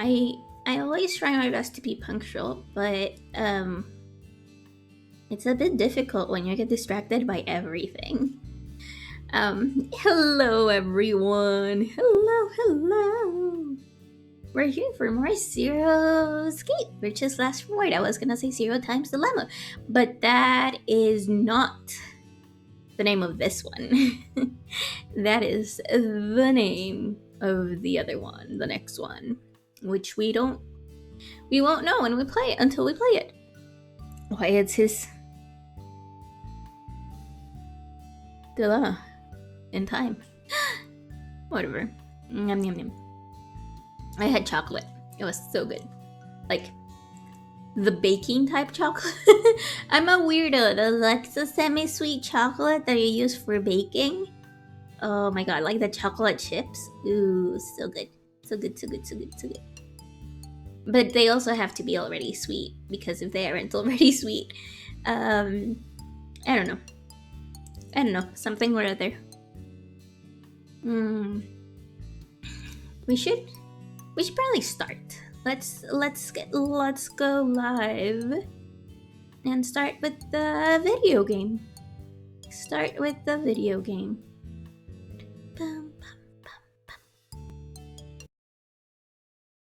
I always try my best to be punctual, but it's a bit difficult when you get distracted by everything. Hello everyone. Hello. We're here for more Zero Escape, which is last reward. I was gonna say Zero Times Dilemma, but that is not the name of this one. That is the name of the other one, the next one, which we won't know when we play it until we play it. Why it's his dilemma in time. Whatever. Yum yum yum. I had chocolate. It was so good. Like the baking type chocolate. I'm a weirdo. The semi-sweet chocolate that you use for baking. Oh my god, like the chocolate chips. Ooh, so good. So good. But they also have to be already sweet, because if they aren't already sweet, I don't know. Something or other. We should probably start. Let's go live and start with the video game.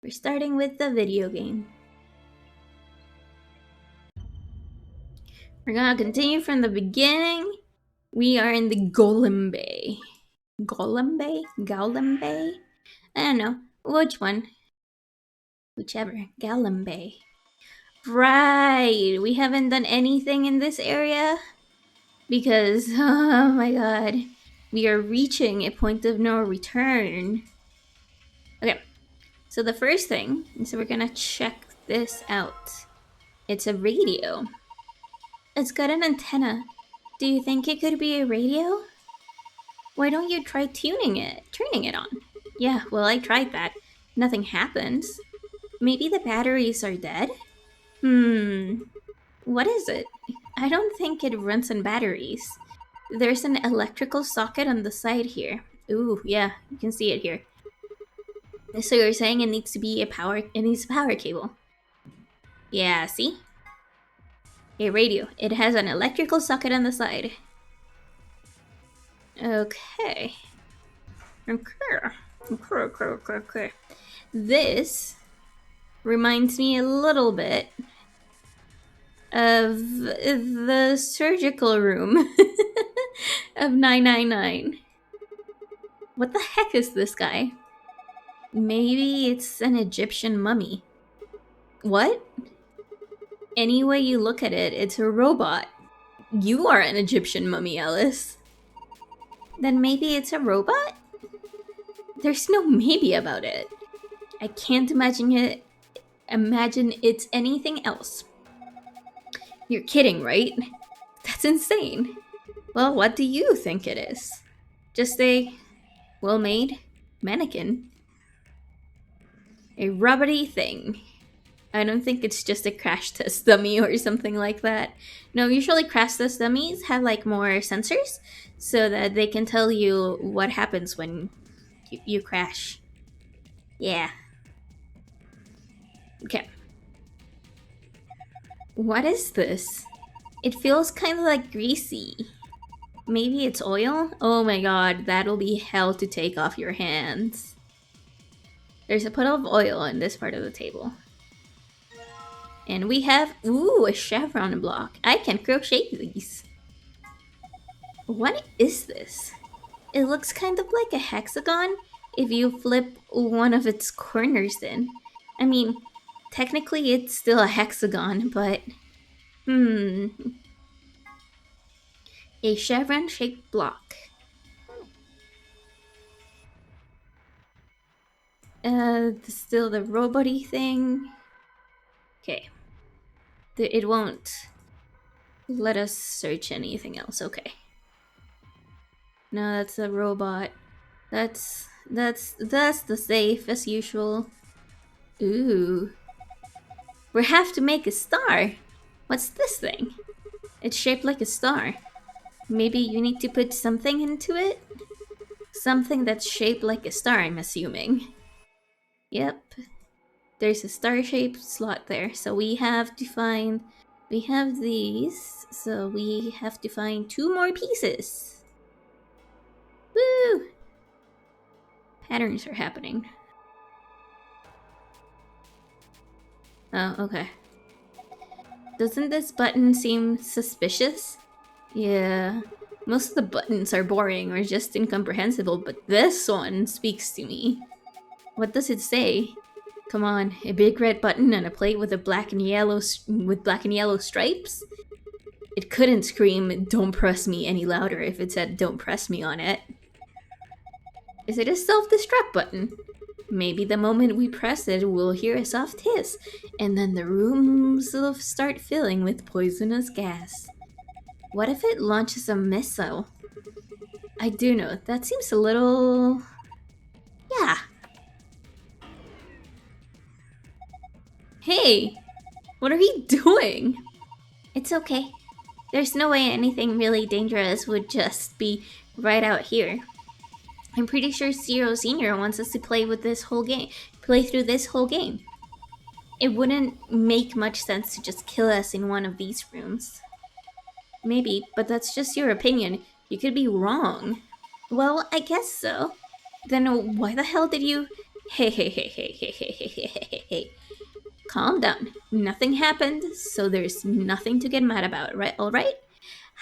We're starting with the video game. We're gonna continue from the beginning. We are in the Golem Bay. Golem Bay? I don't know. Which one? Whichever. Golem Bay. Right! We haven't done anything in this area because, oh my god, we are reaching a point of no return. Okay, so the first thing is we're gonna check this out. It's a radio. It's got an antenna. Do you think it could be a radio? Why don't you try turning it on? Yeah, well, I tried that. Nothing happens. Maybe the batteries are dead? What is it? I don't think it runs on batteries. There's an electrical socket on the side here. Ooh, yeah, you can see it here. So you're saying it needs a power cable. Yeah, see? A radio. It has an electrical socket on the side. Okay. This reminds me a little bit of the surgical room of 999. What the heck is this guy? Maybe it's an Egyptian mummy. What? Any way you look at it, it's a robot. You are an Egyptian mummy, Alice. Then maybe it's a robot? There's no maybe about it. I can't imagine it's anything else. You're kidding, right? That's insane. Well, what do you think it is? Just a well-made mannequin. A rubbery thing. I don't think it's just a crash test dummy or something like that. No, usually crash test dummies have like more sensors so that they can tell you what happens when you crash. Yeah. Okay. What is this? It feels kind of like greasy. Maybe it's oil? Oh my god, that'll be hell to take off your hands. There's a puddle of oil in this part of the table. And we have, ooh, a chevron block. I can crochet these. What is this? It looks kind of like a hexagon if you flip one of its corners in. I mean, technically it's still a hexagon, but... A chevron-shaped block. Still the robot-y thing. Okay. It won't let us search anything else. Okay. No, that's a robot. That's the safe as usual. Ooh. We have to make a star. What's this thing? It's shaped like a star. Maybe you need to put something into it? Something that's shaped like a star, I'm assuming. Yep. There's a star-shaped slot there, so we have to find... We have these, so we have to find 2 more pieces. Woo! Patterns are happening. Oh, okay. Doesn't this button seem suspicious? Yeah. Most of the buttons are boring or just incomprehensible, but this one speaks to me. What does it say? Come on, a big red button and a plate with black and yellow stripes? It couldn't scream, "Don't press me" any louder if it said, "Don't press me" on it. Is it a self-destruct button? Maybe the moment we press it, we'll hear a soft hiss, and then the rooms will start filling with poisonous gas. What if it launches a missile? I do know, that seems a little... Yeah. Hey! What are you doing? It's okay. There's no way anything really dangerous would just be right out here. I'm pretty sure Zero Senior wants us to play with this whole game. Play through this whole game. It wouldn't make much sense to just kill us in one of these rooms. Maybe, but that's just your opinion. You could be wrong. Well, I guess so. Then why the hell did you... Hey. Calm down. Nothing happened, so there's nothing to get mad about, right? Alright?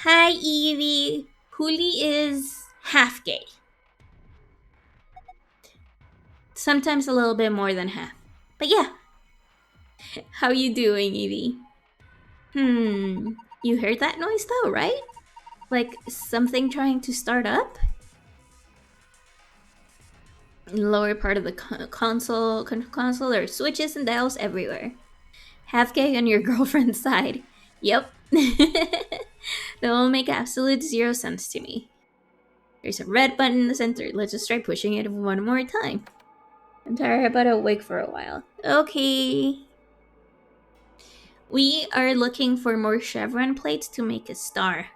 Hi, Evie. Huli is half gay. Sometimes a little bit more than half. But yeah. How you doing, Evie? You heard that noise though, right? Like something trying to start up? In the lower part of the console, there are switches and dials everywhere. Half gay on your girlfriend's side. Yep. That will make absolute zero sense to me. There's a red button in the center. Let's just try pushing it one more time. I'm tired, but I'll wait for a while. Okay. We are looking for more chevron plates to make a star.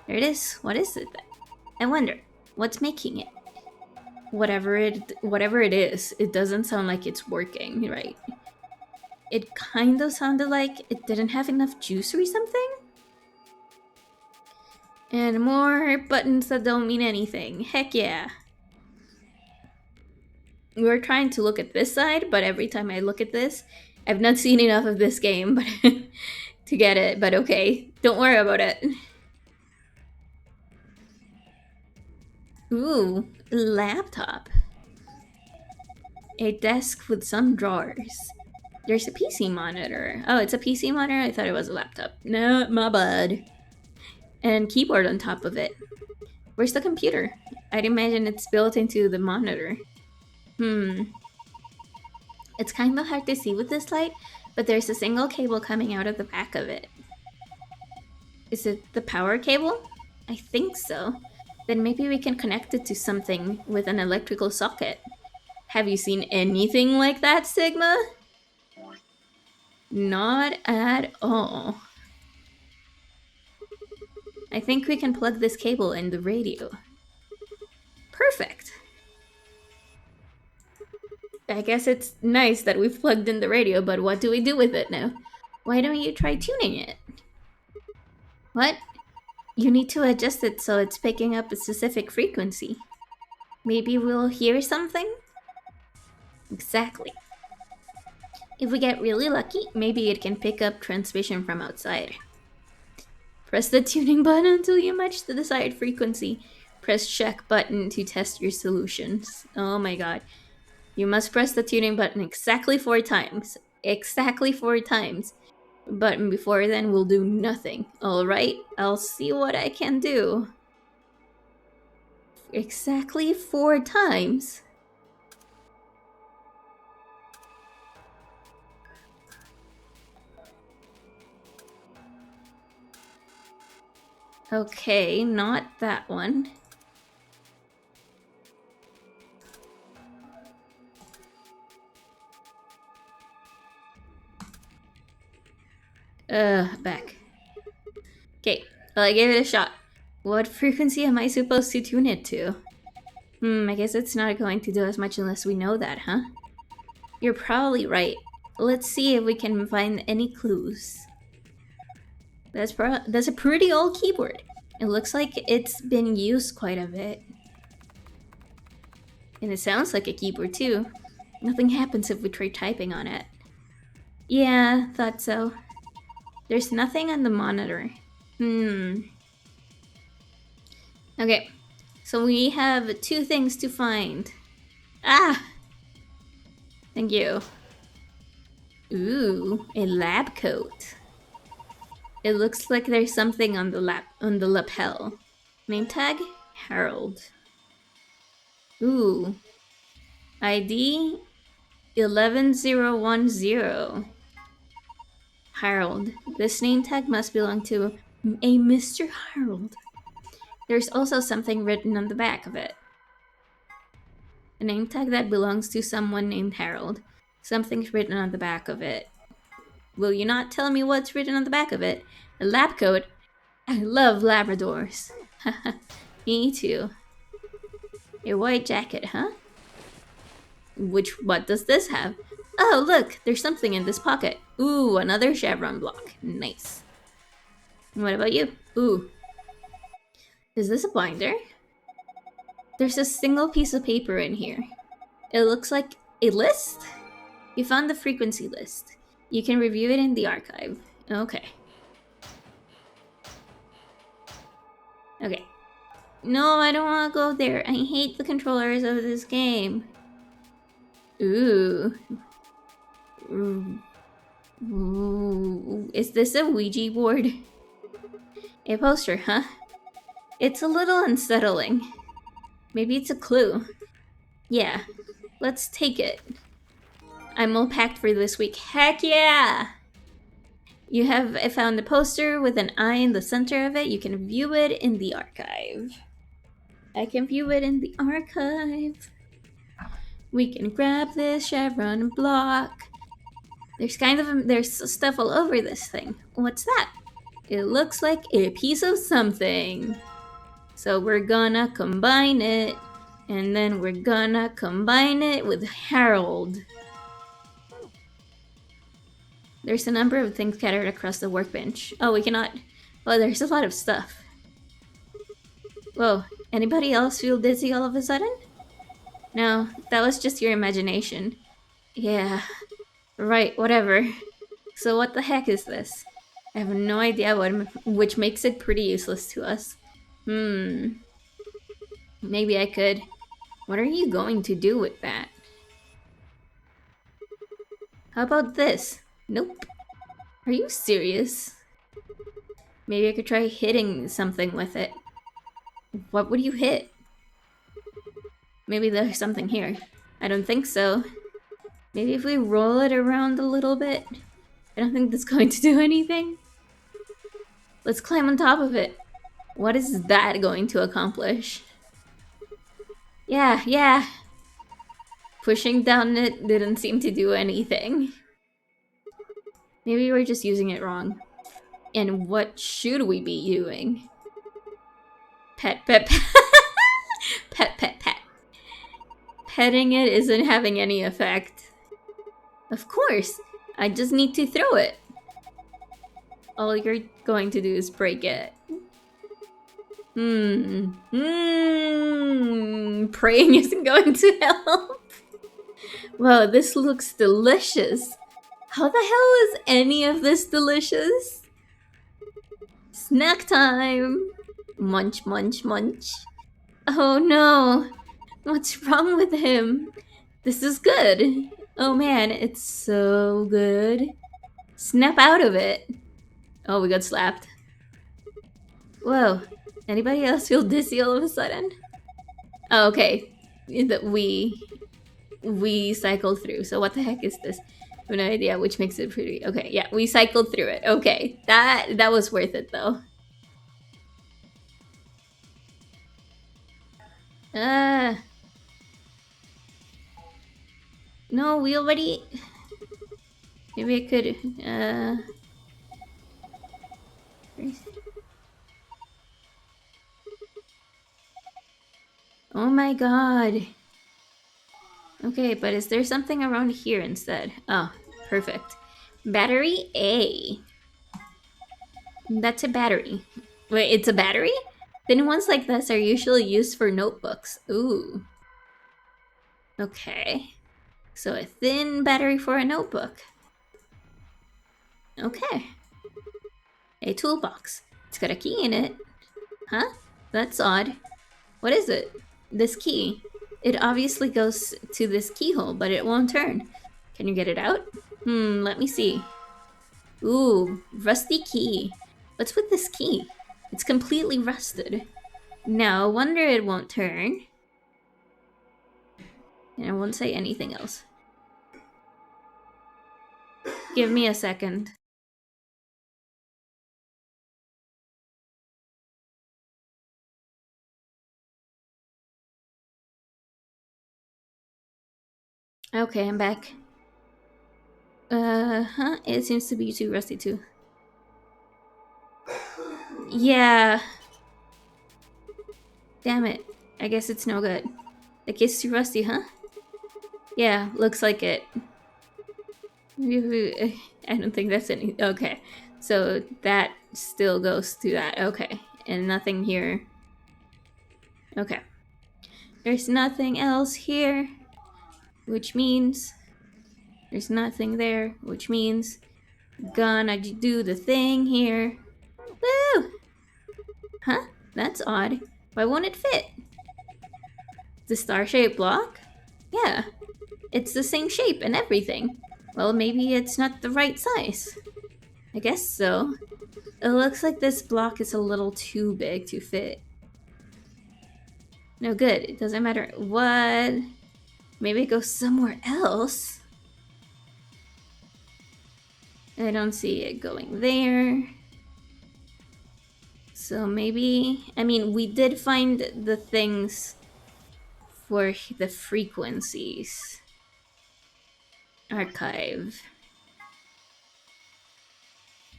There it is. What is it then? I wonder, what's making it? Whatever it is, it doesn't sound like it's working, right? It kind of sounded like it didn't have enough juice or something? And more buttons that don't mean anything. Heck yeah. We were trying to look at this side, but every time I look at this, I've not seen enough of this game but to get it, but okay. Don't worry about it. Ooh, laptop. A desk with some drawers. There's a PC monitor. Oh, it's a PC monitor? I thought it was a laptop. No, my bad. And keyboard on top of it. Where's the computer? I'd imagine it's built into the monitor. It's kind of hard to see with this light, but there's a single cable coming out of the back of it. Is it the power cable? I think so. Then maybe we can connect it to something with an electrical socket. Have you seen anything like that, Sigma? Not at all. I think we can plug this cable in the radio. Perfect. I guess it's nice that we've plugged in the radio, but what do we do with it now? Why don't you try tuning it? What? You need to adjust it so it's picking up a specific frequency. Maybe we'll hear something? Exactly. If we get really lucky, maybe it can pick up transmission from outside. Press the tuning button until you match the desired frequency. Press check button to test your solutions. Oh my god. You must press the tuning button exactly 4 times. Exactly 4 times. But before then, we'll do nothing. Alright, I'll see what I can do. Exactly 4 times? Okay, not that one. Back. Okay, well, I gave it a shot. What frequency am I supposed to tune it to? I guess it's not going to do as much unless we know that, huh? You're probably right. Let's see if we can find any clues. That's a pretty old keyboard. It looks like it's been used quite a bit. And it sounds like a keyboard too. Nothing happens if we try typing on it. Yeah, thought so. There's nothing on the monitor. Okay, so we have 2 things to find. Ah! Thank you. Ooh, a lab coat. It looks like there's something on the lapel. Name tag? Harold. Ooh. ID 11010. Harold. This name tag must belong to a Mr. Harold. There's also something written on the back of it. A name tag that belongs to someone named Harold. Something's written on the back of it. Will you not tell me what's written on the back of it? A lab coat? I love Labradors. Me too. A white jacket, huh? What does this have? Oh, look, there's something in this pocket. Ooh, another chevron block. Nice. What about you? Ooh. Is this a binder? There's a single piece of paper in here. It looks like a list? You found the frequency list. You can review it in the archive. Okay. Okay. No, I don't want to go there. I hate the controllers of this game. Ooh. Ooh. Is this a Ouija board? A poster, huh? It's a little unsettling. Maybe it's a clue. Yeah, let's take it. I'm all packed for this week. Heck yeah! You have found a poster with an eye in the center of it. You can view it in the archive. I can view it in the archive. We can grab this chevron block. There's stuff all over this thing. What's that? It looks like a piece of something. So we're gonna combine it, and then we're gonna combine it with Harold. There's a number of things scattered across the workbench. Oh, we cannot... Oh, there's a lot of stuff. Whoa, anybody else feel dizzy all of a sudden? No, that was just your imagination. Yeah, right, whatever. So what the heck is this? I have no idea which makes it pretty useless to us. Maybe I could... What are you going to do with that? How about this? Nope. Are you serious? Maybe I could try hitting something with it. What would you hit? Maybe there's something here. I don't think so. Maybe if we roll it around a little bit? I don't think that's going to do anything. Let's climb on top of it. What is that going to accomplish? Yeah. Pushing down it didn't seem to do anything. Maybe we're just using it wrong. And what should we be doing? Pet. Pet. Petting it isn't having any effect. Of course, I just need to throw it. All you're going to do is break it. Praying isn't going to help. Wow, this looks delicious. How the hell is any of this delicious? Snack time! Munch, munch, munch. Oh no! What's wrong with him? This is good. Oh man, it's so good. Snap out of it. Oh, we got slapped. Whoa. Anybody else feel dizzy all of a sudden? Oh, okay. We cycled through. So what the heck is this? I have no idea, which makes it pretty. Okay, yeah, we cycled through it. Okay, that was worth it though. No, we already... Maybe I could, Oh my god. Okay, but is there something around here instead? Oh, perfect. Battery A. That's a battery. Wait, it's a battery? Thin ones like this are usually used for notebooks. Ooh. Okay. So a thin battery for a notebook. Okay. A toolbox. It's got a key in it. Huh? That's odd. What is it? This key. It obviously goes to this keyhole, but it won't turn. Can you get it out? Let me see. Ooh, rusty key. What's with this key? It's completely rusted. No wonder it won't turn. And I won't say anything else. Give me a second. Okay, I'm back. Huh? It seems to be too rusty too. Yeah. Damn it. I guess it's no good. The kid's too rusty, huh? Yeah, looks like it. I don't think that's any. Okay. So that still goes to that. Okay. And nothing here. Okay. There's nothing else here. Which means there's nothing there. Which means gonna do the thing here. Woo! Huh? That's odd. Why won't it fit? The star-shaped block? Yeah. It's the same shape and everything. Well, maybe it's not the right size. I guess so. It looks like this block is a little too big to fit. No good. It doesn't matter what. Maybe go somewhere else. I don't see it going there. So maybe... I mean, we did find the things for the frequencies. Archive.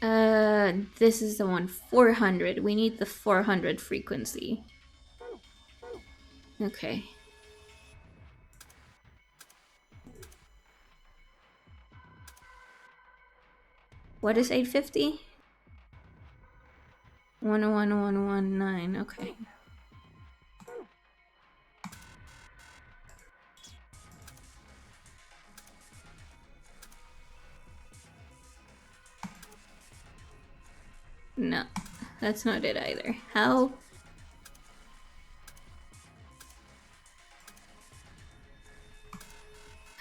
This is the one, 400. We need the 400 frequency. Okay. What is 850? 111119, okay. No, that's not it either. How?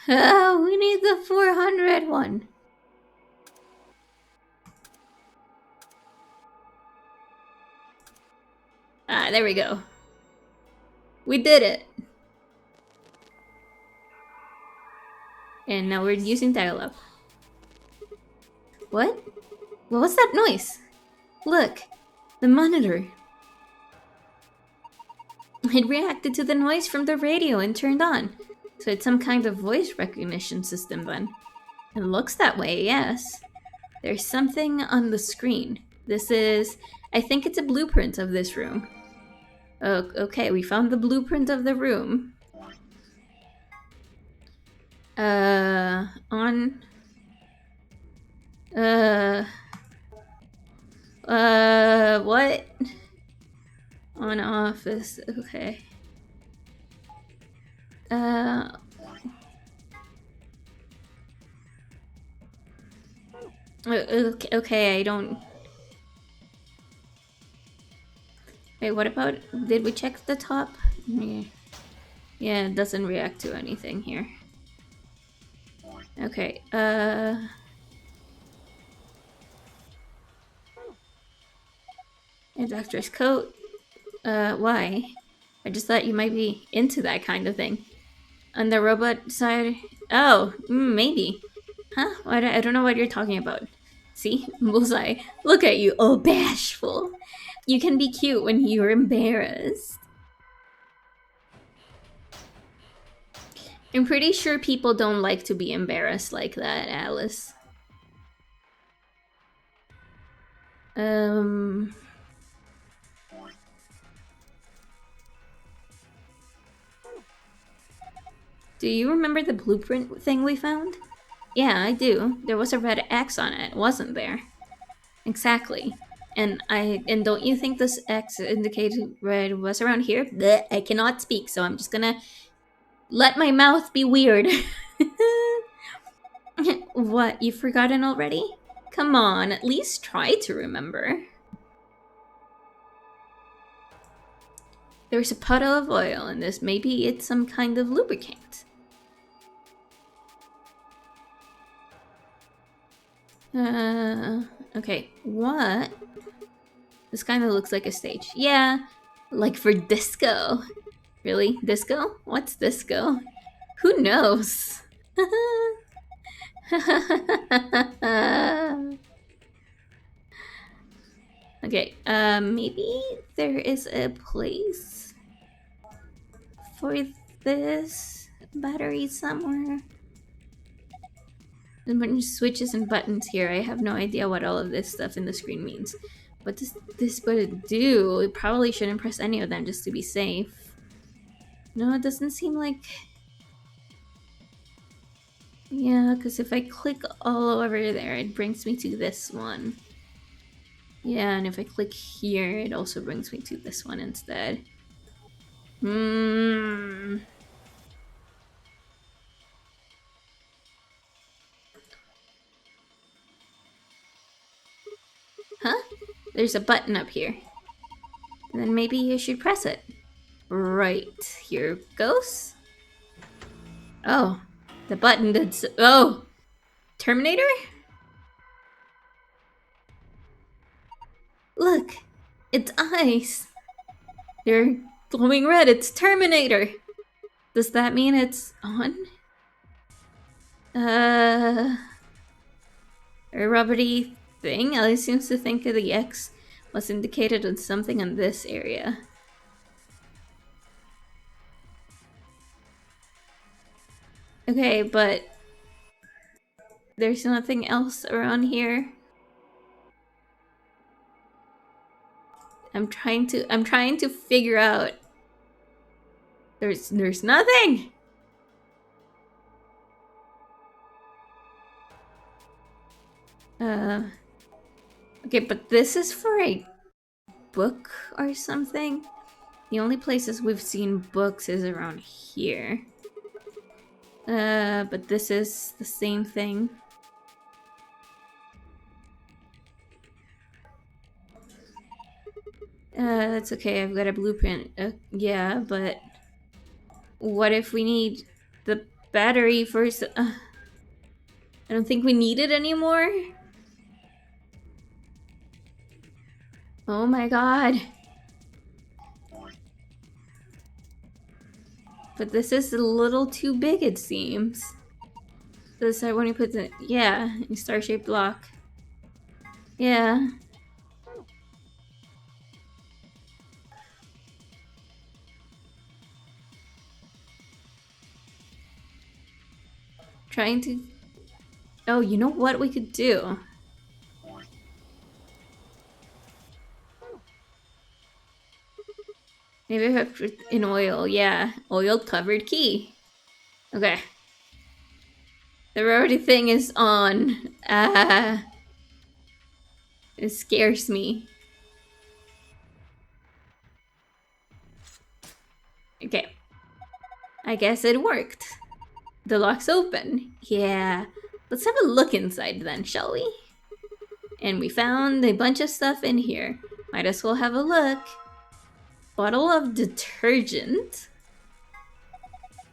Oh, we need the 400 one. Ah, there we go. We did it. And now we're using dial-up. What? What was that noise? Look, the monitor. It reacted to the noise from the radio and turned on. So it's some kind of voice recognition system then. It looks that way, yes. There's something on the screen. This is... I think it's a blueprint of this room. Oh, okay, we found the blueprint of the room. On... what? On office, okay. Okay, I don't... Wait, what about... Did we check the top? Yeah. Yeah, it doesn't react to anything here. Okay, a doctor's coat. Why? I just thought you might be into that kind of thing. On the robot side... Oh, maybe. Huh? I don't know what you're talking about. See? Bullseye. Look at you, all bashful. You can be cute when you're embarrassed. I'm pretty sure people don't like to be embarrassed like that, Alice. Do you remember the blueprint thing we found? Yeah, I do. There was a red X on it, wasn't there? Exactly. And don't you think this X indicated red was around here? Blech, I cannot speak, so I'm just gonna let my mouth be weird. What, you've forgotten already? Come on, at least try to remember. There's a puddle of oil in this. Maybe it's some kind of lubricant. Okay, what? This kind of looks like a stage. Yeah, like for disco. Really? Disco? What's disco? Who knows? Okay, maybe there is a place for this battery somewhere. There's a bunch of switches and buttons here. I have no idea what all of this stuff in the screen means. What does this button do? It probably shouldn't press any of them just to be safe. No, it doesn't seem like... Yeah, because if I click all over there, it brings me to this one. Yeah, and if I click here, it also brings me to this one instead. Huh? There's a button up here. Then maybe you should press it. Right, here goes. Oh, the button did so. Oh! Terminator? Look, it's eyes. They're glowing red. It's Terminator. Does that mean it's on? A rubbery thing? Alice seems to think the X was indicated on something in this area. Okay, but there's nothing else around here. I'm trying to figure out. There's nothing. Okay, but this is for a book or something. The only places we've seen books is around here. But this is the same thing. That's okay, I've got a blueprint. Yeah, but what if we need the battery for... I don't think we need it anymore. Oh my god. But this is a little too big, it seems. This side when you put the... Yeah, star-shaped block. Yeah. Trying to... Oh, you know what we could do? Maybe I have to in oil. Yeah, oil covered key. Okay. The rarity thing is on. It scares me. Okay. I guess it worked. The lock's open. Yeah. Let's have a look inside then, shall we? And we found a bunch of stuff in here. Might as well have a look. Bottle of detergent.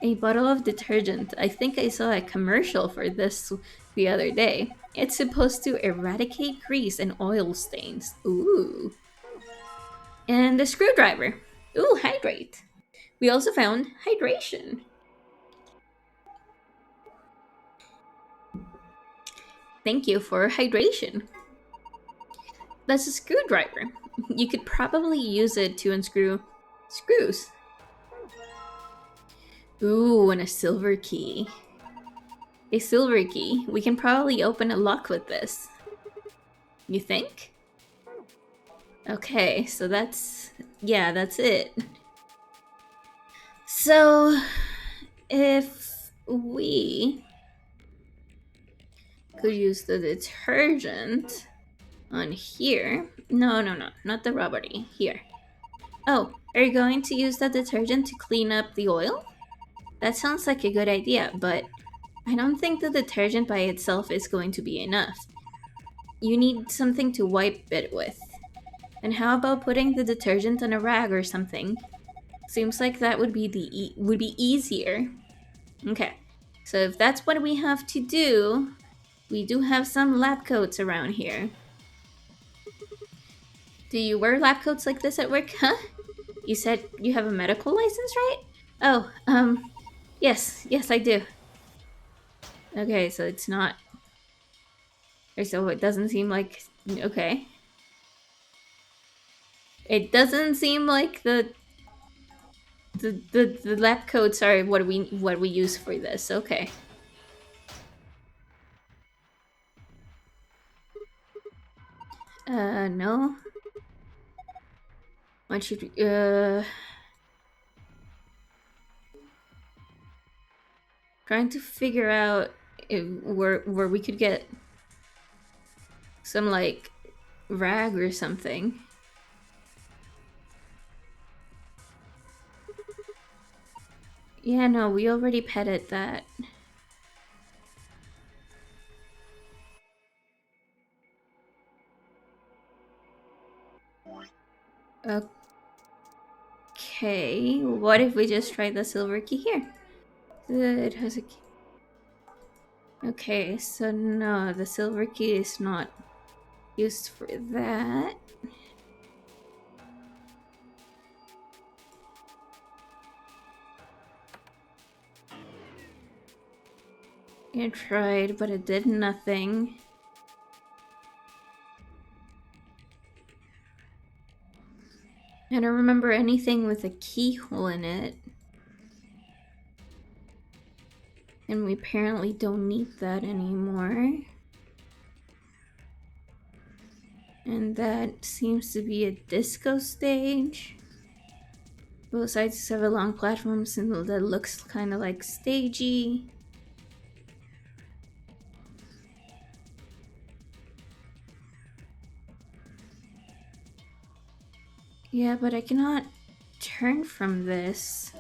A bottle of detergent. I think I saw a commercial for this the other day. It's supposed to eradicate grease and oil stains. Ooh. And a screwdriver. Ooh, hydrate. We also found hydration. Thank you for hydration. That's a screwdriver. You could probably use it to unscrew screws. Ooh, and a silver key. A silver key. We can probably open a lock with this. You think? Okay, so that's... Yeah, that's it. So, if we could use the detergent on here. No, no, no, not the rubbery. Here. Oh, are you going to use the detergent to clean up the oil? That sounds like a good idea, but I don't think the detergent by itself is going to be enough. You need something to wipe it with. And how about putting the detergent on a rag or something? Seems like that would be would be easier. Okay, so if that's what we have to do, we do have some lab coats around here. Do you wear lab coats like this at work? Huh? You said you have a medical license, right? Oh, yes, yes I do. Okay, so it's not... So it doesn't seem like... Okay. It doesn't seem like the lab coats are what we use for this. Okay. No. What should we, trying to figure out if, where we could get some, like, rag or something. Yeah, no, we already petted that. Okay, what if we just try the silver key here? It has a key. Okay, so no, the silver key is not used for that. I tried, but it did nothing. I don't remember anything with a keyhole in it. And we apparently don't need that anymore. And that seems to be a disco stage. Both sides have a long platform that looks kind of like stagey. Yeah, but I cannot turn from this.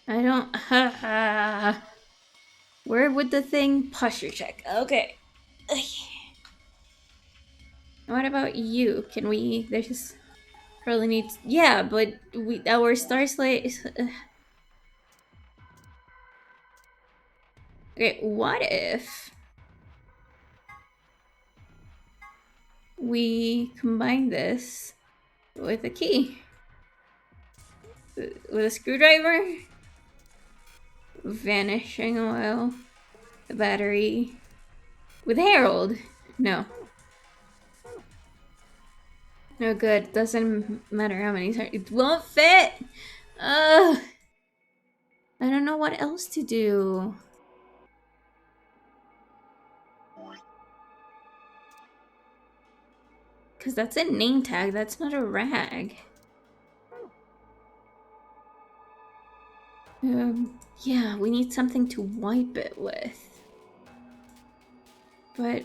I don't... Where would the thing... Posture check. Okay. What about you? Can we... There's... Probably need... Yeah, but our star slate... Okay, what if... we combine this with a key? With a screwdriver? Vanishing oil. The battery. With Harold? No. No good. Doesn't matter how many times. It won't fit! Ugh. I don't know what else to do. Because that's a name tag. That's not a rag. Yeah, we need something to wipe it with. But...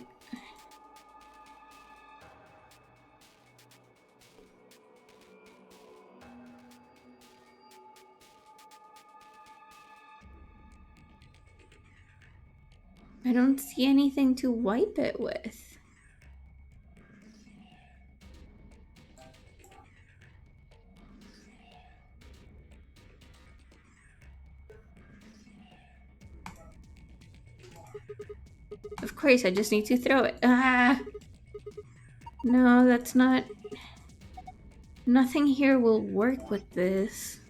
I don't see anything to wipe it with. Of course, I just need to throw it. Ah! No, that's not... Nothing here will work with this.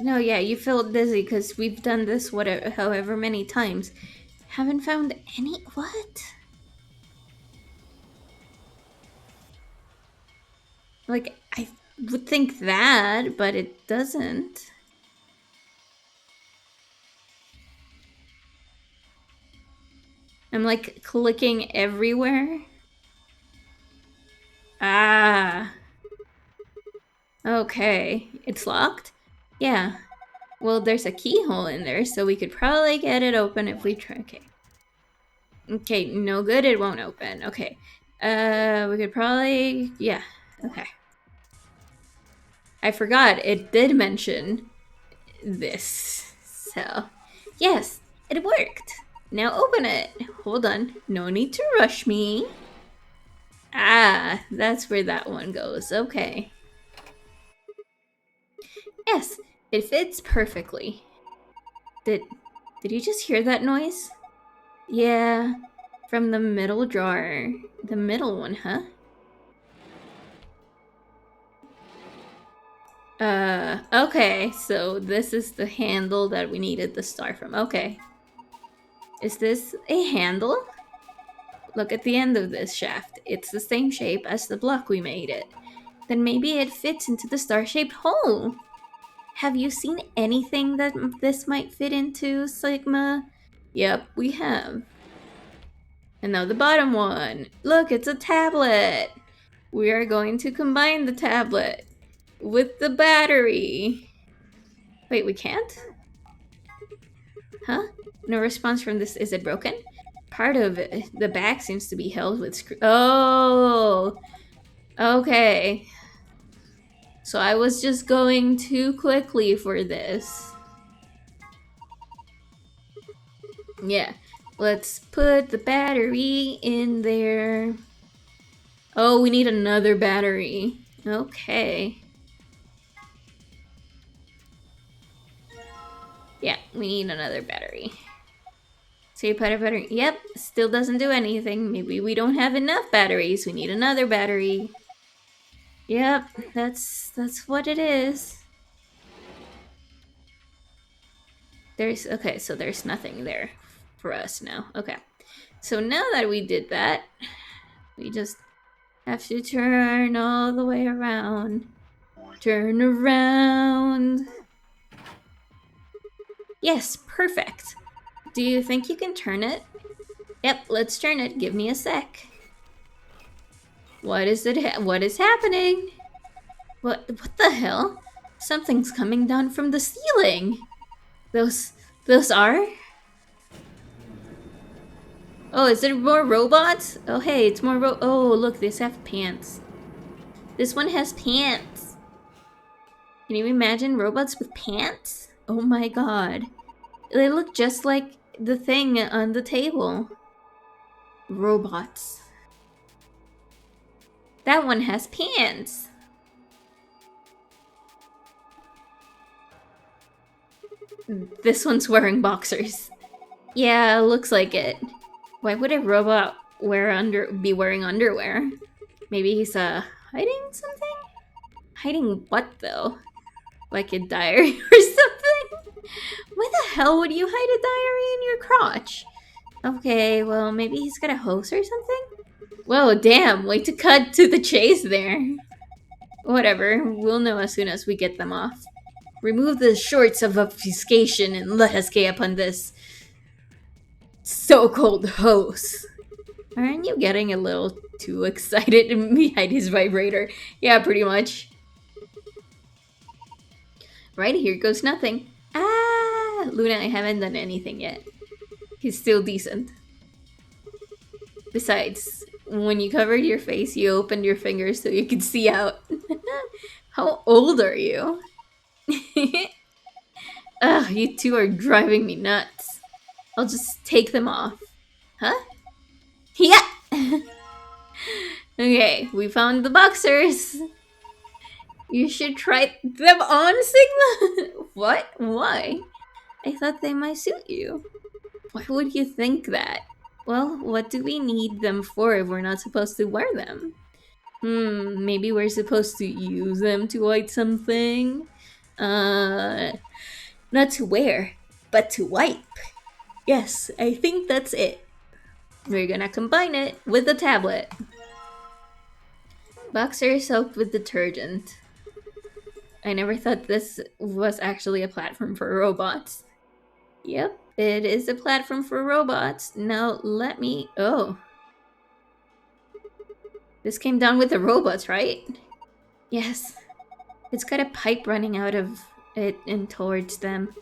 No, yeah, you feel dizzy because we've done this however many times. Haven't found any... What? Like, I would think that, but it doesn't. I'm like clicking everywhere. Ah. Okay. It's locked? Yeah. Well, there's a keyhole in there, so we could probably get it open if we try. Okay. Okay, no good, it won't open. Okay. We could probably... Yeah. Okay. I forgot, it did mention this. So, yes, it worked. Now open it. Hold on. No need to rush me. Ah, that's where that one goes. Okay. Yes, it fits perfectly. Did you just hear that noise? Yeah, from the middle drawer. The middle one, huh? Okay, so this is the handle that we needed the star from. Okay. Is this a handle? Look at the end of this shaft. It's the same shape as the block we made it. Then maybe it fits into the star-shaped hole. Have you seen anything that this might fit into, Sigma? Yep, we have. And now the bottom one. Look, it's a tablet. We are going to combine the tablet with the battery. Wait, we can't? Huh? No response from this. Is it broken? Part of it, the back seems to be held with screw. Oh! Okay. So I was just going too quickly for this. Yeah. Let's put the battery in there. Oh, we need another battery. Okay. Yeah, we need another battery. So you put a battery. Yep, still doesn't do anything. Maybe we don't have enough batteries. We need another battery. Yep, that's what it is. Okay, so there's nothing there for us now. Okay. So now that we did that, we just have to turn all the way around. Turn around. Yes, perfect. Do you think you can turn it? Yep, let's turn it. Give me a sec. What is happening? What the hell? Something's coming down from the ceiling. Those are? Oh, is there more robots? Oh, hey, it's more oh, look, these have pants. This one has pants. Can you imagine robots with pants? Oh my god. They look just like the thing on the table. Robots. That one has pants. This one's wearing boxers. Yeah, looks like it. Why would a robot be wearing underwear? Maybe he's hiding something? Hiding what though? Like a diary or something? Why the hell would you hide a diary in your crotch? Okay, well maybe he's got a hose or something? Whoa, damn, way to cut to the chase there. Whatever, we'll know as soon as we get them off. Remove the shorts of obfuscation and let us get upon this so-called hose. Aren't you getting a little too excited behind his vibrator? Yeah, pretty much. Right, here goes nothing. Ah! Luna, I haven't done anything yet. He's still decent. Besides, when you covered your face, you opened your fingers so you could see out. How old are you? Ugh, you two are driving me nuts. I'll just take them off. Huh? Yeah! Okay, we found the boxers. You should try them on, Sigma? What? Why? I thought they might suit you. Why would you think that? Well, what do we need them for if we're not supposed to wear them? Maybe we're supposed to use them to hide something? Not to wear, but to wipe. Yes, I think that's it. We're gonna combine it with the tablet. Boxer soaked with detergent. I never thought this was actually a platform for robots. Yep, it is a platform for robots. Now let me... Oh. This came down with the robots, right? Yes. It's got a pipe running out of it and towards them.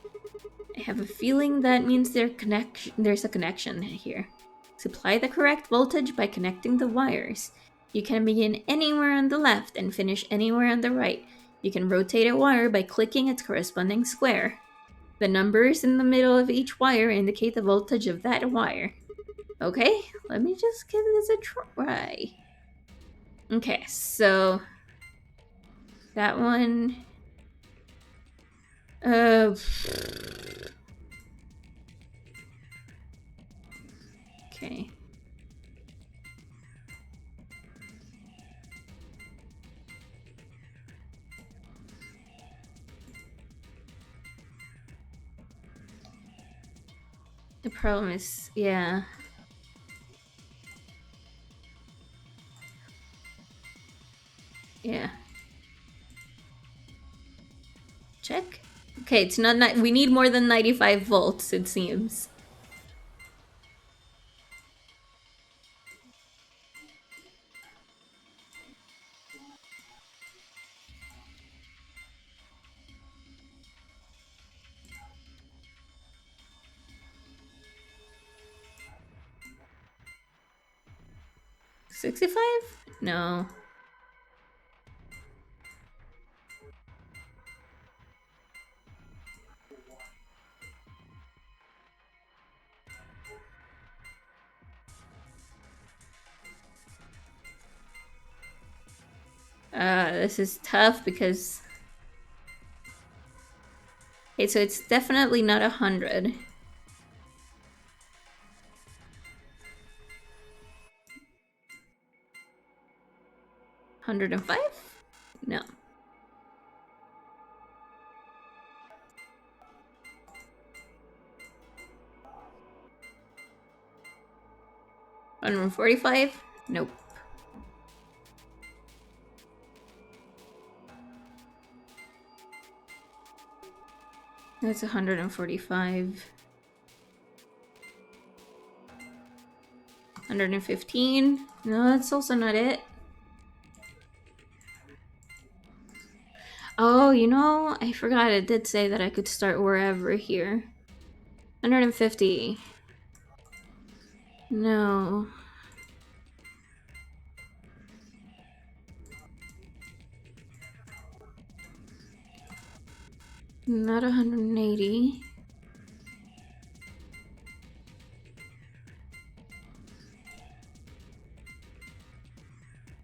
I have a feeling that means there's a connection here. Supply the correct voltage by connecting the wires. You can begin anywhere on the left and finish anywhere on the right. You can rotate a wire by clicking its corresponding square. The numbers in the middle of each wire indicate the voltage of that wire. Okay, let me just give this a try. Okay, so that one... Okay. The problem is, yeah. Yeah. Check. Okay, it's not. We need more than 95 volts, it seems. $65? No. This is tough because... Okay, so it's definitely not 100. $105? No. $145? Nope. That's 145. 115? No, that's also not it. Oh, you know, I forgot it did say that I could start wherever here. 150. No. Not 180.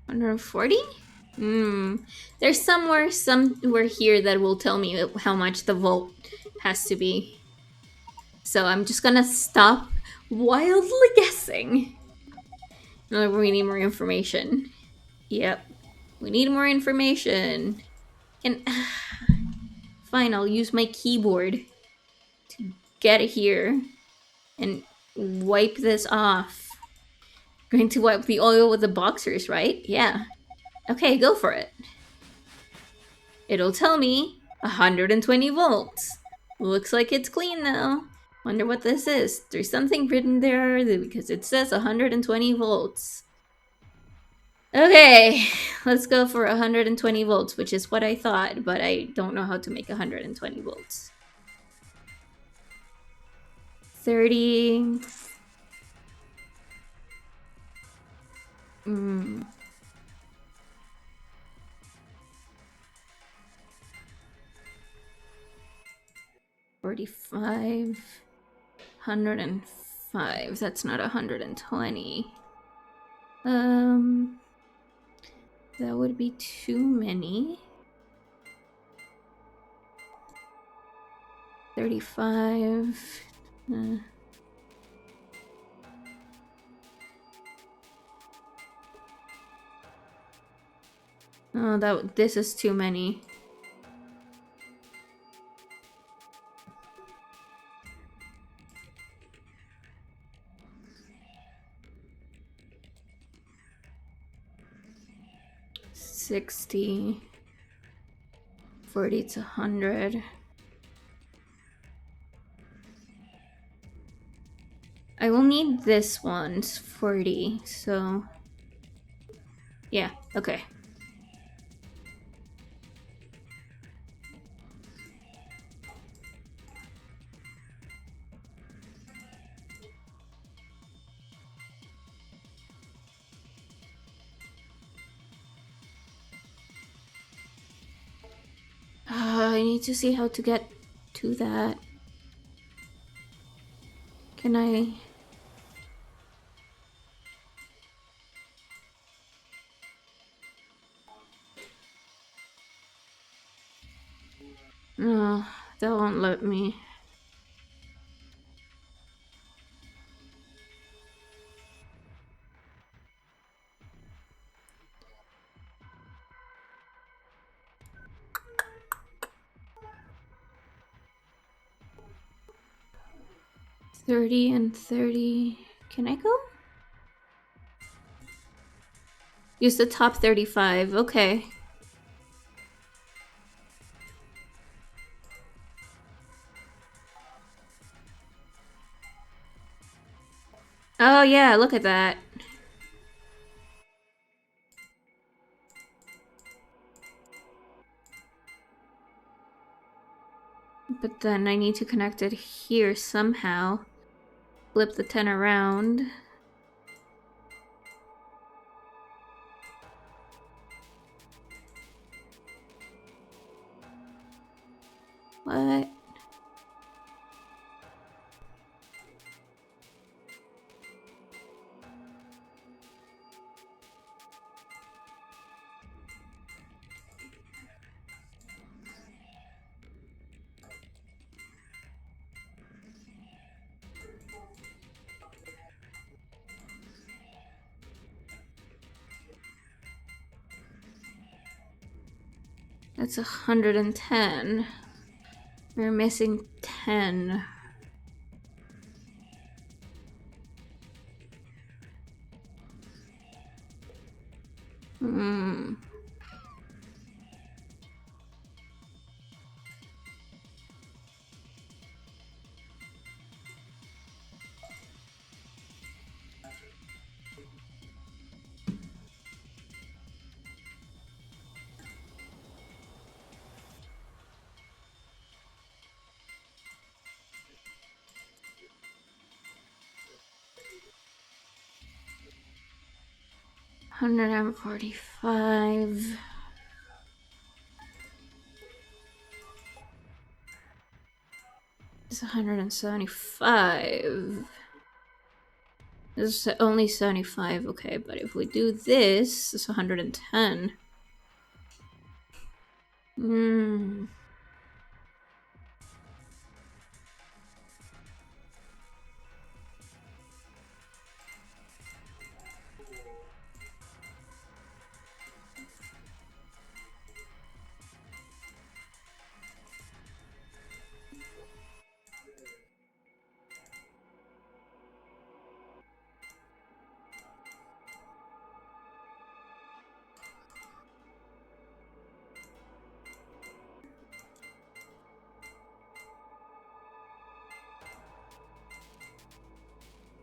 $140? There's somewhere here that will tell me how much the volt has to be. So I'm just gonna stop wildly guessing. No, we need more information. Yep. We need more information. And fine, I'll use my keyboard to get here and wipe this off. Going to wipe the oil with the boxers, right? Yeah. Okay, go for it. It'll tell me 120 volts. Looks like it's clean now. Wonder what this is. There's something written there because it says 120 volts. Okay, let's go for 120 volts, which is what I thought, but I don't know how to make 120 volts. 30. 45. 105. That's not 120. That would be too many. 35. Oh, this is too many. 60, 40 to 100. I will need this one's 40, so yeah, okay. I need to see how to get to that. Can I? No, that won't let me. $30 and $30. Can I go? Use the top 35. Okay. Oh yeah, look at that. But then I need to connect it here somehow. Flip the 10 around. What? That's 110. We're missing 10. Hmm. $145. It's 175. This is only 75, okay, but if we do this, it's 110. Hmm.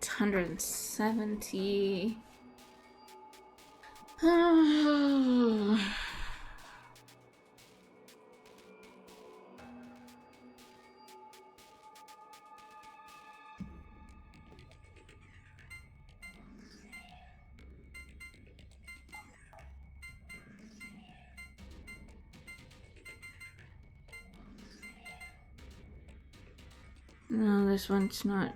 It's 170. No, this one's not.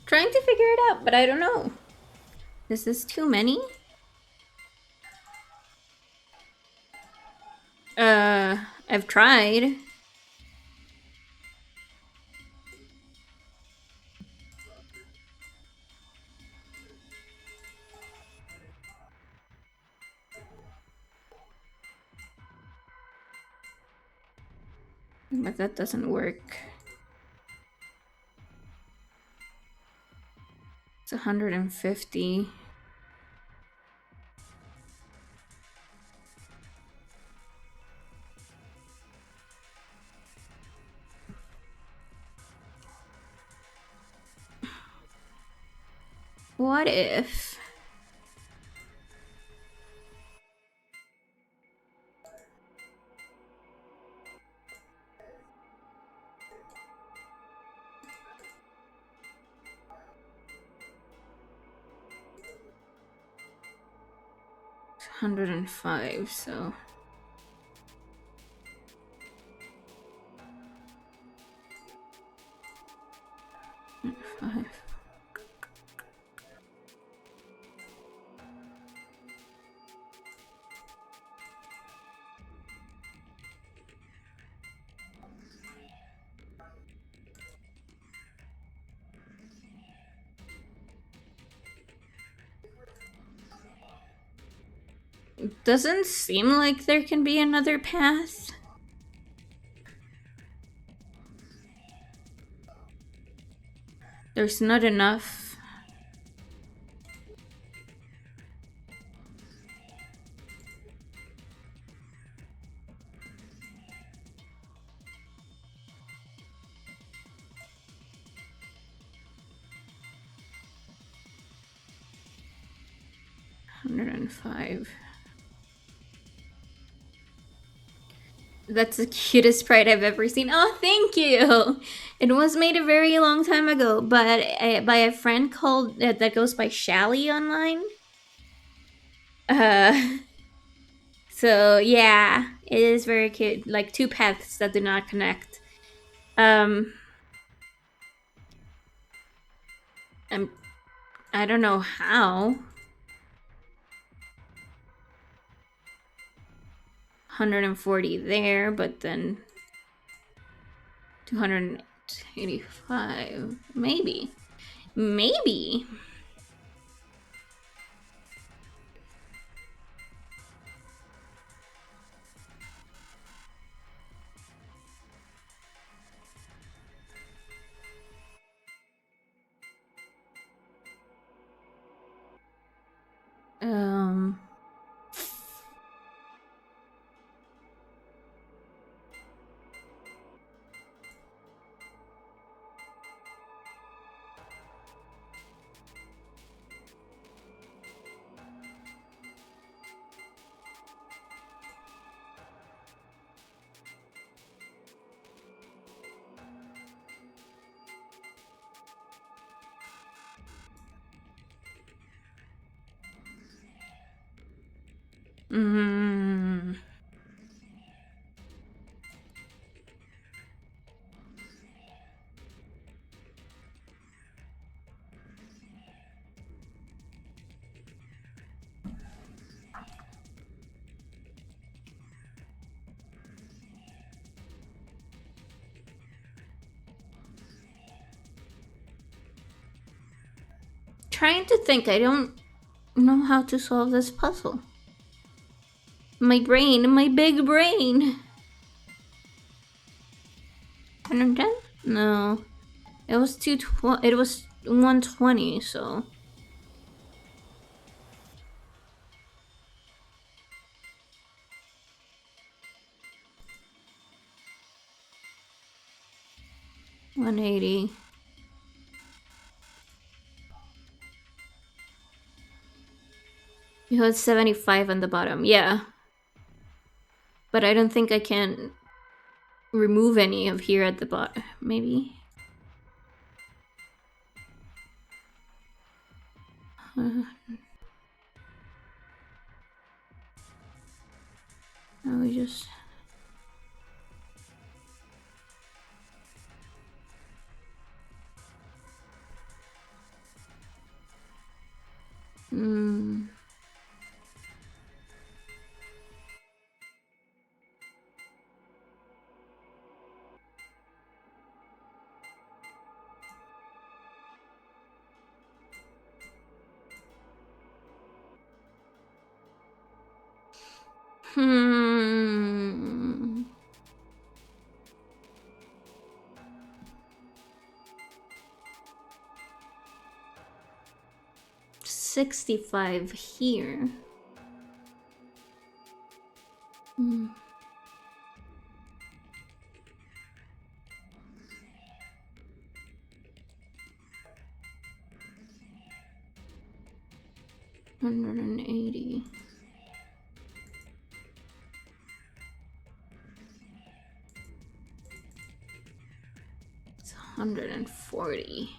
Trying to figure it out, but I don't know. Is this too many? I've tried. But that doesn't work. It's 150. What if... It's 105, so... Five. Doesn't seem like there can be another path. There's not enough. $105. That's the cutest sprite I've ever seen. Oh, thank you! It was made a very long time ago, but by a friend called that goes by Shally online. So yeah, it is very cute. Like two paths that do not connect. I don't know how. 140 there, but then 285. Maybe. Maybe. Trying to think. I don't know how to solve this puzzle. My brain, my big brain. 110? No. It was 220. It was 120, so. $180. You had 75 on the bottom, yeah. But I don't think I can remove any of here at the bottom. Maybe. We just. Hmm. 65 here. Hmm. 180. It's 140.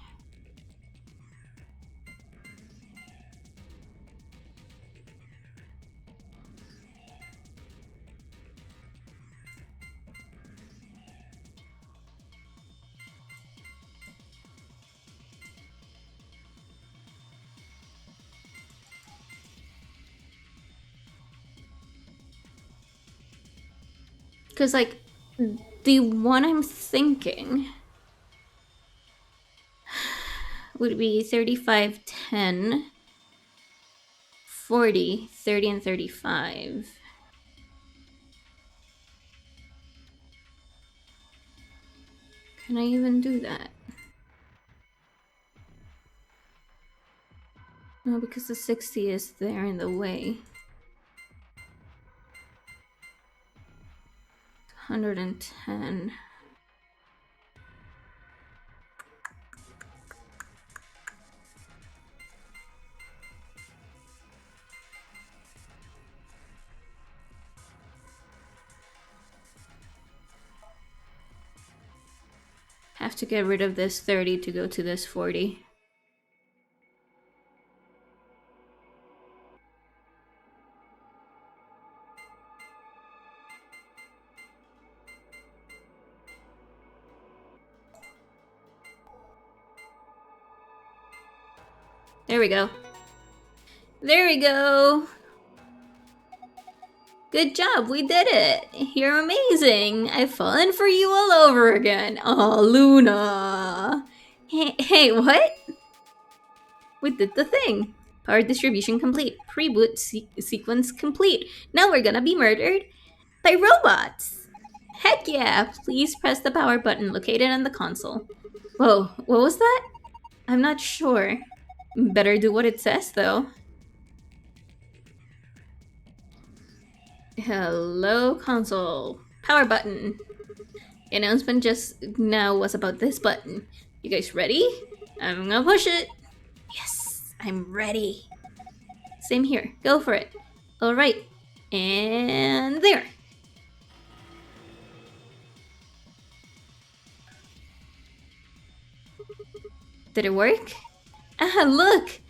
Because, like, the one I'm thinking would be 35, 10, 40, 30, and 35. Can I even do that? No, because the 60 is there in the way. 110. Have to get rid of this 30 to go to this 40. There we go. There we go. Good job, we did it. You're amazing. I've fallen for you all over again. Oh, Luna. Hey, what? We did the thing. Power distribution complete. Pre-boot sequence complete. Now we're gonna be murdered by robots. Heck yeah! Please press the power button located on the console. Whoa, what was that? I'm not sure. Better do what it says, though. Hello, console. Power button. The announcement just now was about this button. You guys ready? I'm gonna push it. Yes, I'm ready. Same here. Go for it. Alright. And there. Did it work? Ah, look!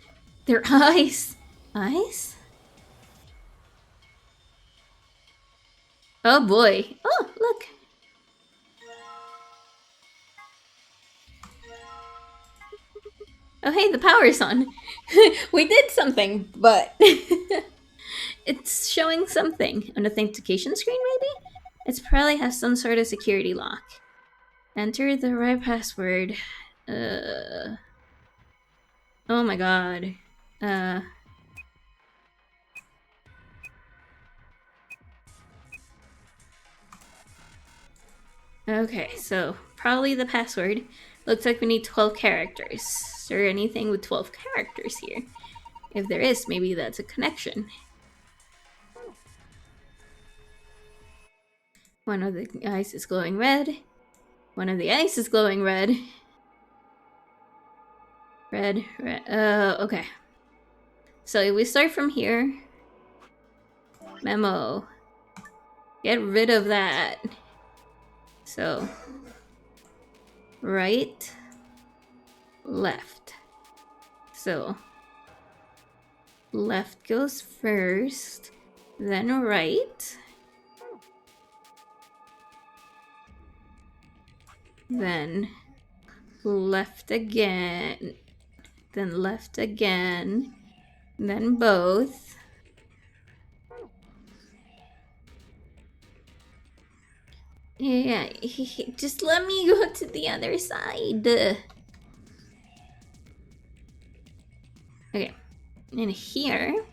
Their eyes. Eyes? Oh boy. Oh, look. Oh hey, the power's on. We did something, but... It's showing something. An authentication screen, maybe? It's probably has some sort of security lock. Enter the right password. Oh my god. Okay, so probably the password. Looks like we need 12 characters. Is there anything with 12 characters here? If there is, maybe that's a connection. One of the eyes is glowing red. One of the eyes is glowing red. Red, red. Okay. So if we start from here. Memo. Get rid of that. So. Right. Left. So. Left goes first. Then right. Then left again. Then left again. Then both. Yeah, just let me go to the other side. Okay, and here.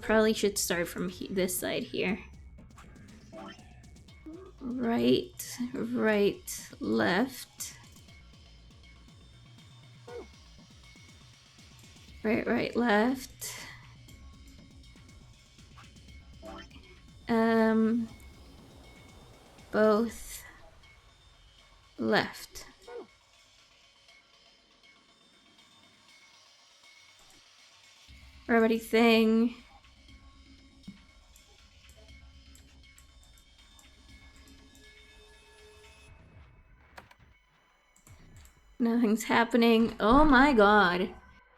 Probably should start from this side here. Right, right, left. Right, right, left. Both left. Remedy thing. Nothing's happening. Oh my god.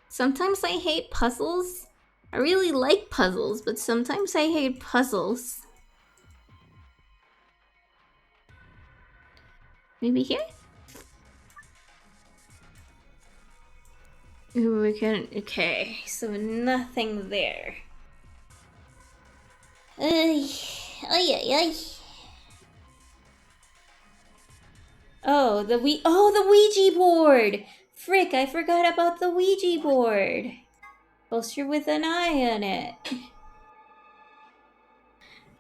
Sometimes I hate puzzles. I really like puzzles, but sometimes I hate puzzles. Maybe here? Ooh, we can. Okay, so nothing there. Ay, ay, ay. Oh, the Ouija board! Frick, I forgot about the Ouija board. Poster with an eye on it.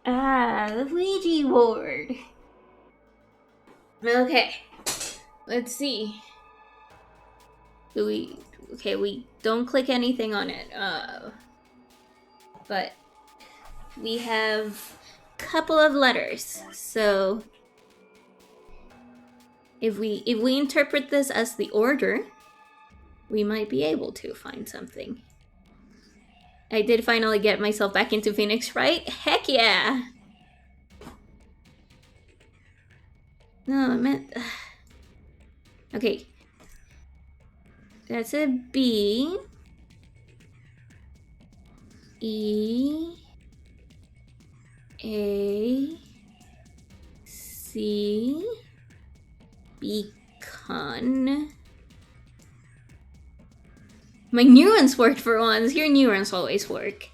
Ah, the Ouija board. Okay, let's see. Okay, we don't click anything on it. But we have a couple of letters. So if we interpret this as the order, we might be able to find something. I did finally get myself back into Phoenix, right? Heck yeah! No, I meant... Okay. That's a B. E. A. C. Beacon. My neurons worked for once. Your neurons always work.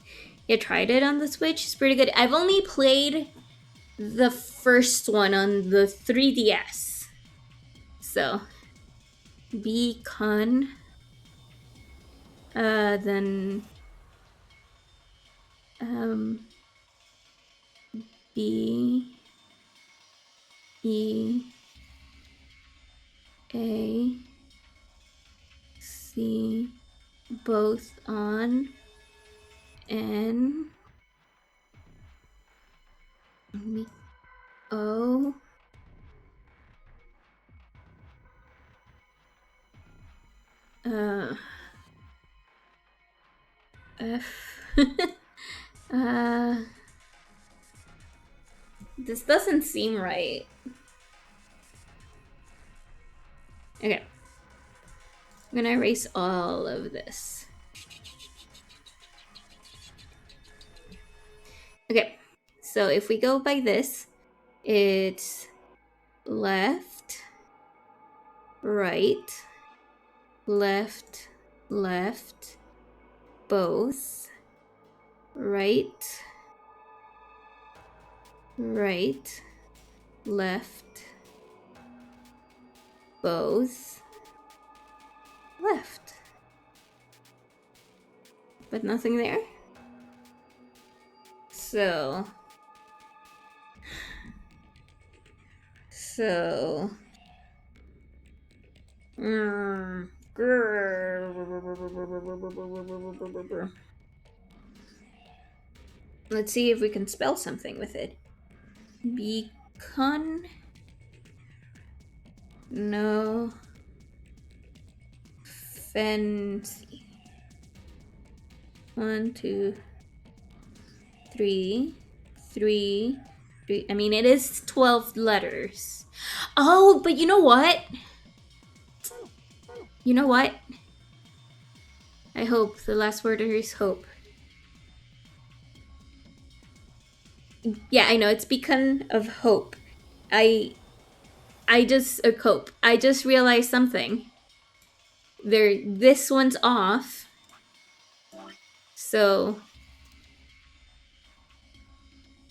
You tried it on the Switch? It's pretty good. I've only played the first one on the 3DS. So, Beacon. Then... B... E... A... C... Both on... N... O... F... This doesn't seem right. Okay. I'm gonna erase all of this. Okay, so if we go by this, it's left, right, left, left, both, right, right, left, both, left. But nothing there. So let's see if we can spell something with it. Beacon. No. Fancy. 1, 2, 3. I mean, it is 12 letters. Oh, but you know what? You know what? I hope the last word is hope. Yeah, I know, it's beacon of hope. I just cope. I just realized something. This one's off. So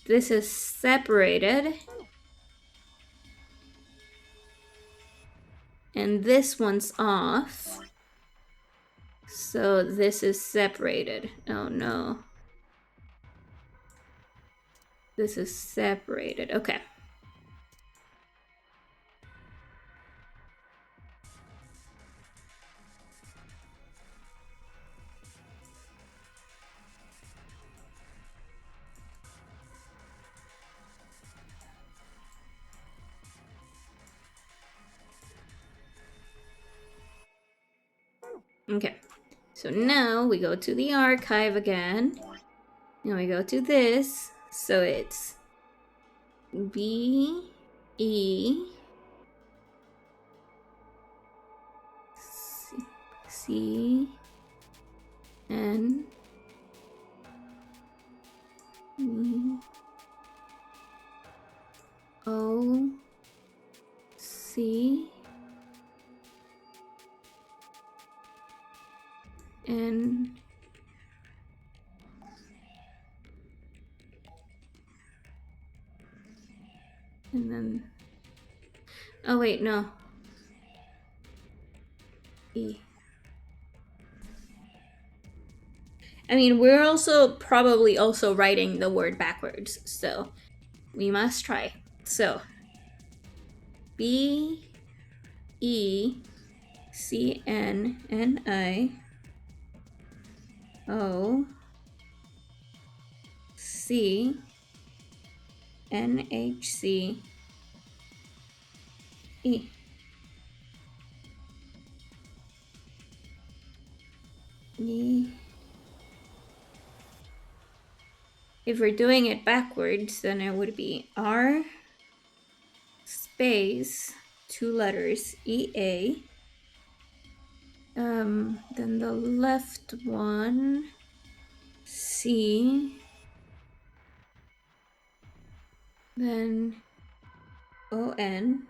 this is separated. And this one's off. So this is separated. Oh no. This is separated. Okay. Okay. So now we go to the archive again. And we go to this. So it's B E C N E O C N and then oh wait, no. E. I mean, we're also probably also writing the word backwards, so we must try. So B E C N N I O C N H C E. E. If we're doing it backwards, then it would be R space 2 letters EA. Then the left one C. Then O-N.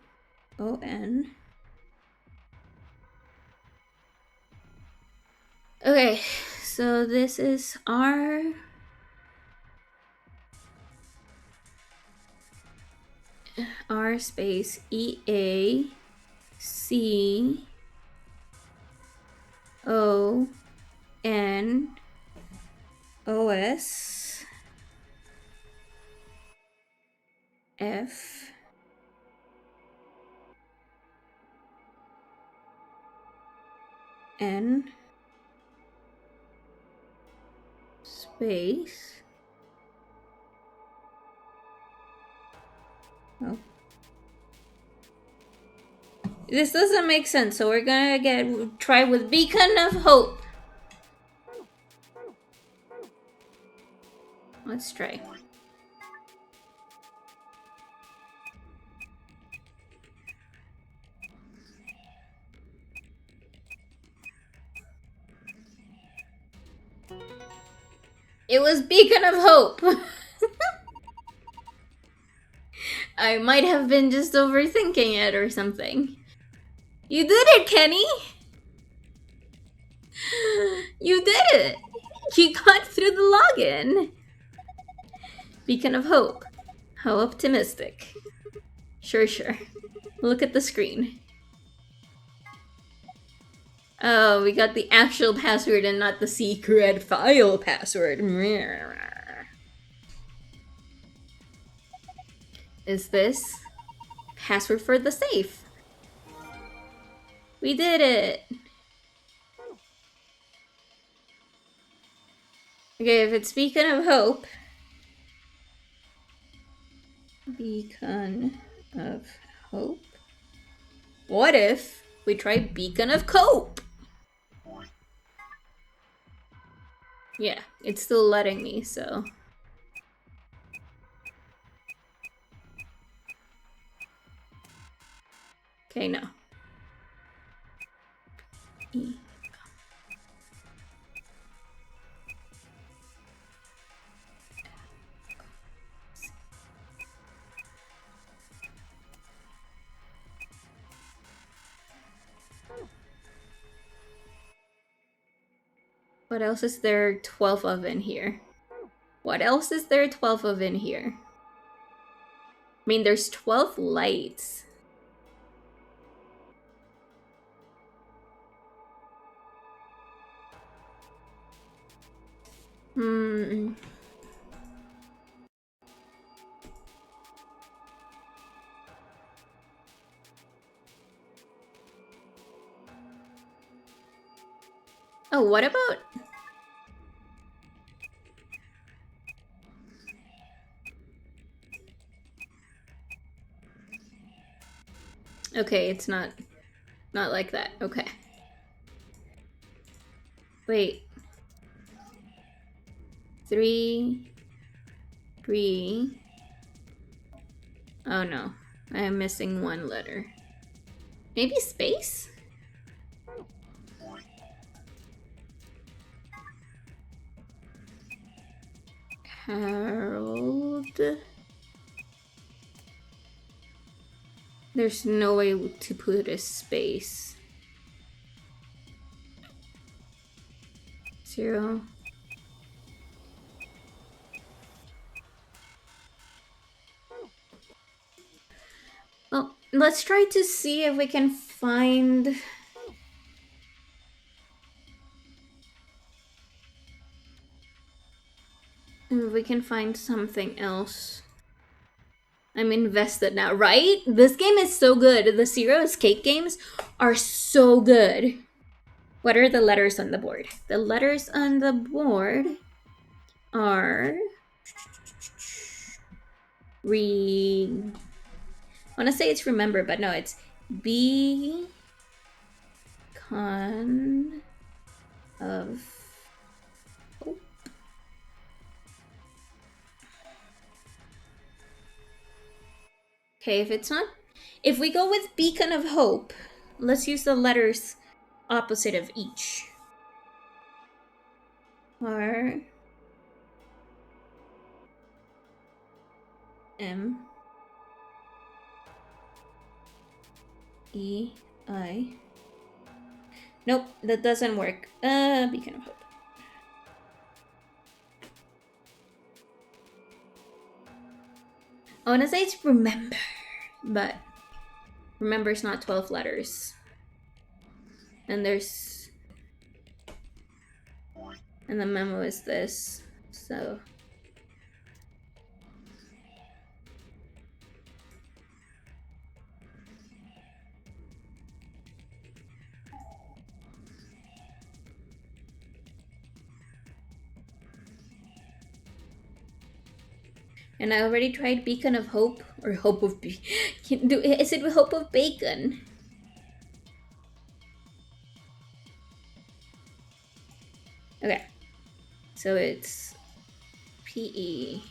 Okay, so this is R space EA C O N O S F N space. Oh. This doesn't make sense, so we're gonna try with Beacon of Hope. Let's try. It was Beacon of Hope. I might have been just overthinking it or something. You did it, Kenny! You did it! You got through the login! Beacon of Hope. How optimistic. Sure. Look at the screen. Oh, we got the actual password and not the secret file password. Is this password for the safe? We did it! Okay, if it's Beacon of Hope. Beacon of Hope. What if we try Beacon of Cope? Yeah, it's still letting me, so. Okay, no. E. What else is there 12 of in here? What else is there 12 of in here? I mean, there's 12 lights. Hmm. Oh, what about... Okay, it's not like that. Okay. Wait. 3, 3. Oh no, I am missing one letter. Maybe space? Harold. There's no way to put a space. 0. Well, let's try to see if we can find... If we can find something else. I'm invested now, right? This game is so good. The Zero Escape games are so good. What are the letters on the board? The letters on the board are... I want to say it's remember, but no, it's beacon of hope. Okay, if it's not... If we go with beacon of hope, let's use the letters opposite of each. R... M... E... I... Nope, that doesn't work. Beacon of hope. I want to say it's remember, but remember is not 12 letters. And there's... And the memo is this, so... And I already tried beacon of hope, or hope of is it hope of bacon? Okay, so it's PECOHFO.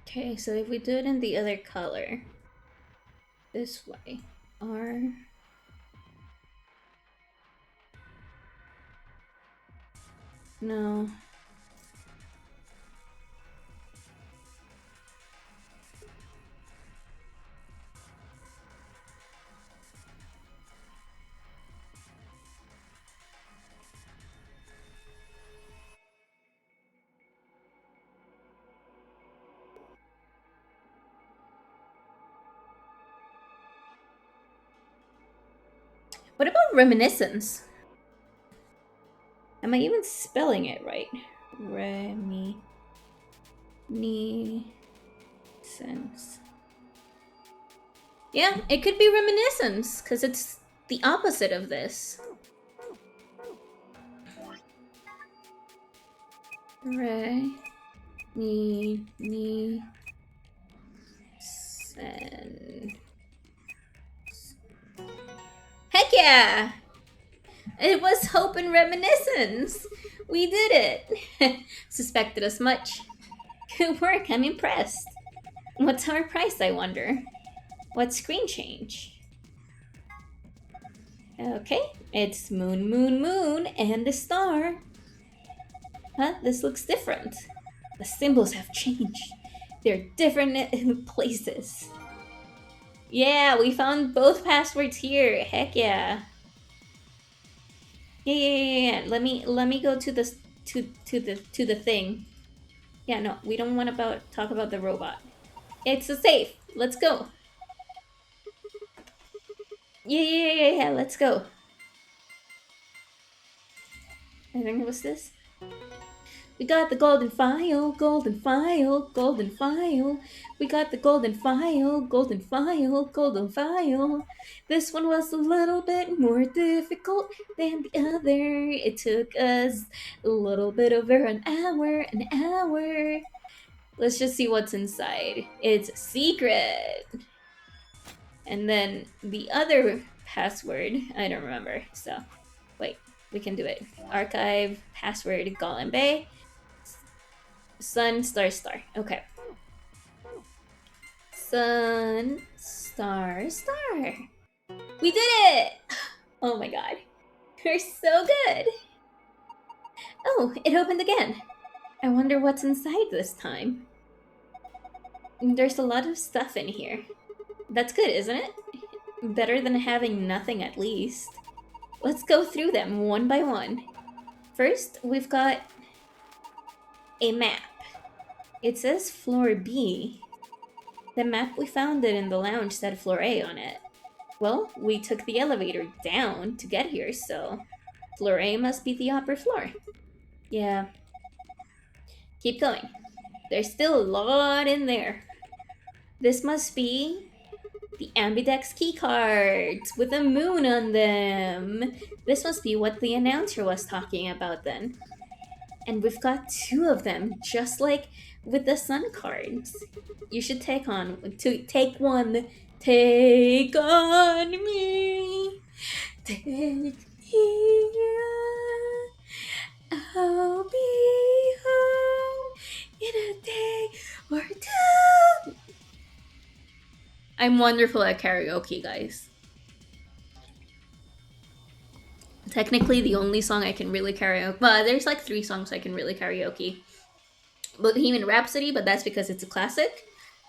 Okay, so if we do it in the other color, this way, R... No. What about reminiscence? Am I even spelling it right? Reminiscence. Yeah, it could be reminiscence, because it's the opposite of this. Heck yeah! It was hope and reminiscence. We did it. Suspected as much. Good work, I'm impressed. What's our price, I wonder? What screen change? Okay, it's moon, moon, moon, and a star. Huh? This looks different. The symbols have changed. They're different in places. Yeah, we found both passwords here. Heck yeah. Yeah. Let me go to this to the thing. Yeah, no, we don't want to talk about the robot. It's a safe. Let's go. Yeah. Let's go. I think it was this. We got the golden file, golden file, golden file. We got the golden file, golden file, golden file. This one was a little bit more difficult than the other. It took us a little bit over an hour, Let's just see what's inside. It's a secret. And then the other password, I don't remember. So, wait, we can do it. Archive, password, Golem Bay. Sun, star, star. Okay. Sun, star, star. We did it! Oh my god. We're so good! Oh, it opened again. I wonder what's inside this time. There's a lot of stuff in here. That's good, isn't it? Better than having nothing, at least. Let's go through them one by one. First, we've got a map. It says floor B. The map we found it in the lounge said floor A on it. Well, we took the elevator down to get here, so floor A must be the upper floor. Yeah. Keep going. There's still a lot in there. This must be the Ambidex keycards with a moon on them. This must be what the announcer was talking about then. And we've got 2 of them, just like with the sun cards. You should take one. Take on me. Take me. I'll be home in a day or 2. I'm wonderful at karaoke, guys. Technically, the only song I can really karaoke. Well, there's like 3 songs I can really karaoke. Bohemian Rhapsody, but that's because it's a classic.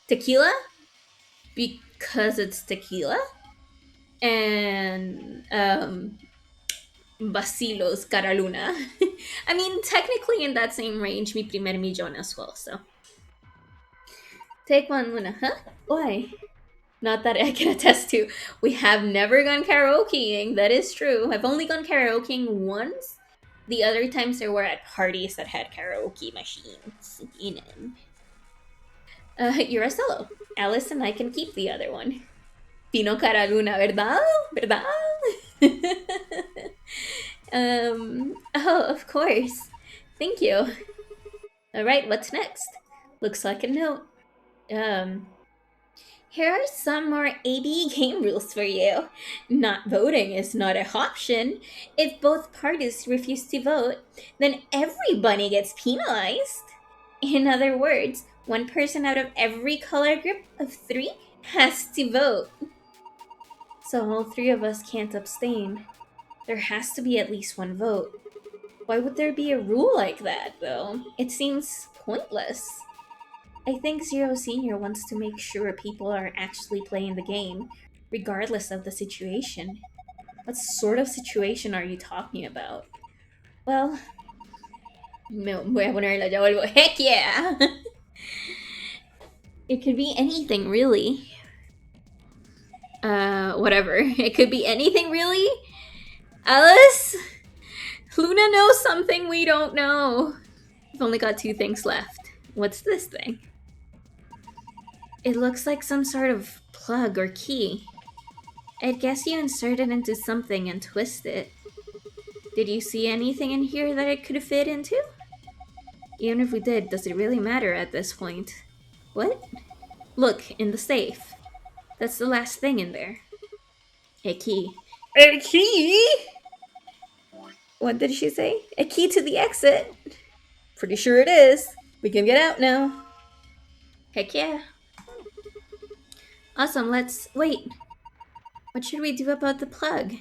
Tequila, because it's tequila. And Basilos, Cara Luna. I mean, technically in that same range, Mi Primer Millón as well, so. Take one, Luna. Huh? Why? Not that I can attest to. We have never gone karaokeing. That is true. I've only gone karaokeing once. The other times they were at parties that had karaoke machines in them. You're a solo. Alice and I can keep the other one. Pino Cara Luna, ¿verdad? ¿Verdad? Oh, of course. Thank you. Alright, what's next? Looks like a note. Here are some more AB game rules for you. Not voting is not an option. If both parties refuse to vote, then everybody gets penalized. In other words, 1 person out of every color group of 3 has to vote. So all 3 of us can't abstain. There has to be at least 1 vote. Why would there be a rule like that, though? It seems pointless. I think Zero Senior wants to make sure people are actually playing the game, regardless of the situation. What sort of situation are you talking about? Well, voy a ponerla, ya vuelvo. Heck yeah! It could be anything, really. Whatever. It could be anything, really? Alice? Luna knows something we don't know. We've only got 2 things left. What's this thing? It looks like some sort of plug or key. I'd guess you insert it into something and twist it. Did you see anything in here that it could fit into? Even if we did, does it really matter at this point? What? Look, in the safe. That's the last thing in there. A key. A key? What did she say? A key to the exit. Pretty sure it is. We can get out now. Heck yeah. Awesome, let's... Wait. What should we do about the plug?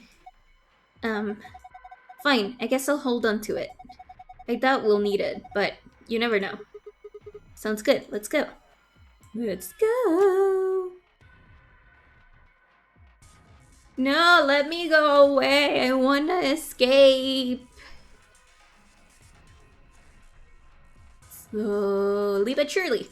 Fine, I guess I'll hold on to it. I doubt we'll need it, but you never know. Sounds good. Let's go. Let's go. No, let me go away. I want to escape. Slowly but surely.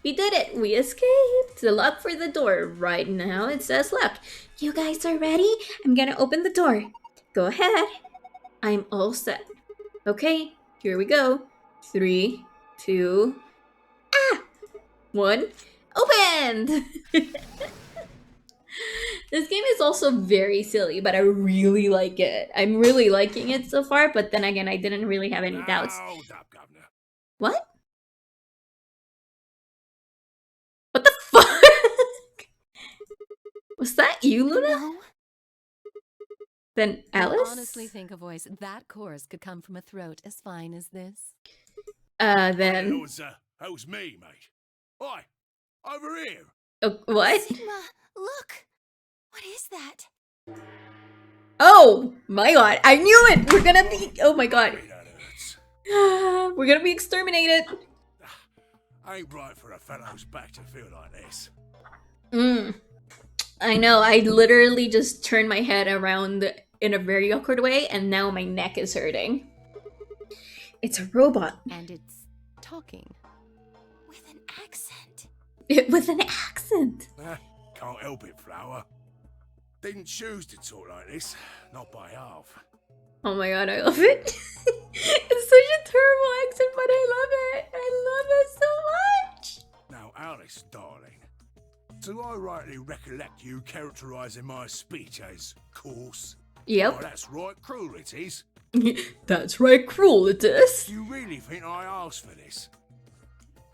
We did it! We escaped! The lock for the door. Right now it says left. You guys are ready? I'm gonna open the door. Go ahead. I'm all set. Okay, here we go. 3, 2, 1. Opened! This game is also very silly, but I really like it. I'm really liking it so far, but then again, I didn't really have any doubts. Hold up, Governor. What? What the fuck? Was that you, Luna? No. Then Alice? I honestly think a voice that coarse could come from a throat as fine as this. Then... That was me, mate. Oi, over here. What? Sigma, look! What is that? Oh my god, I knew it! We're gonna be... Oh my god. That hurts. We're gonna be exterminated. Ain't right for a fellow's back to feel like this. I know, I literally just turned my head around in a very awkward way, and now my neck is hurting. It's a robot. And it's talking. With an accent. With an accent. Can't help it, Flower. Didn't choose to talk like this, not by half. Oh my god, I love it. It's such a terrible accent, but I love it. I love it so much. Now, Alice, darling, do I rightly recollect you characterising my speech as coarse? Yep. Oh, that's right, cruel it is. That's right, cruel it is. You really think I asked for this?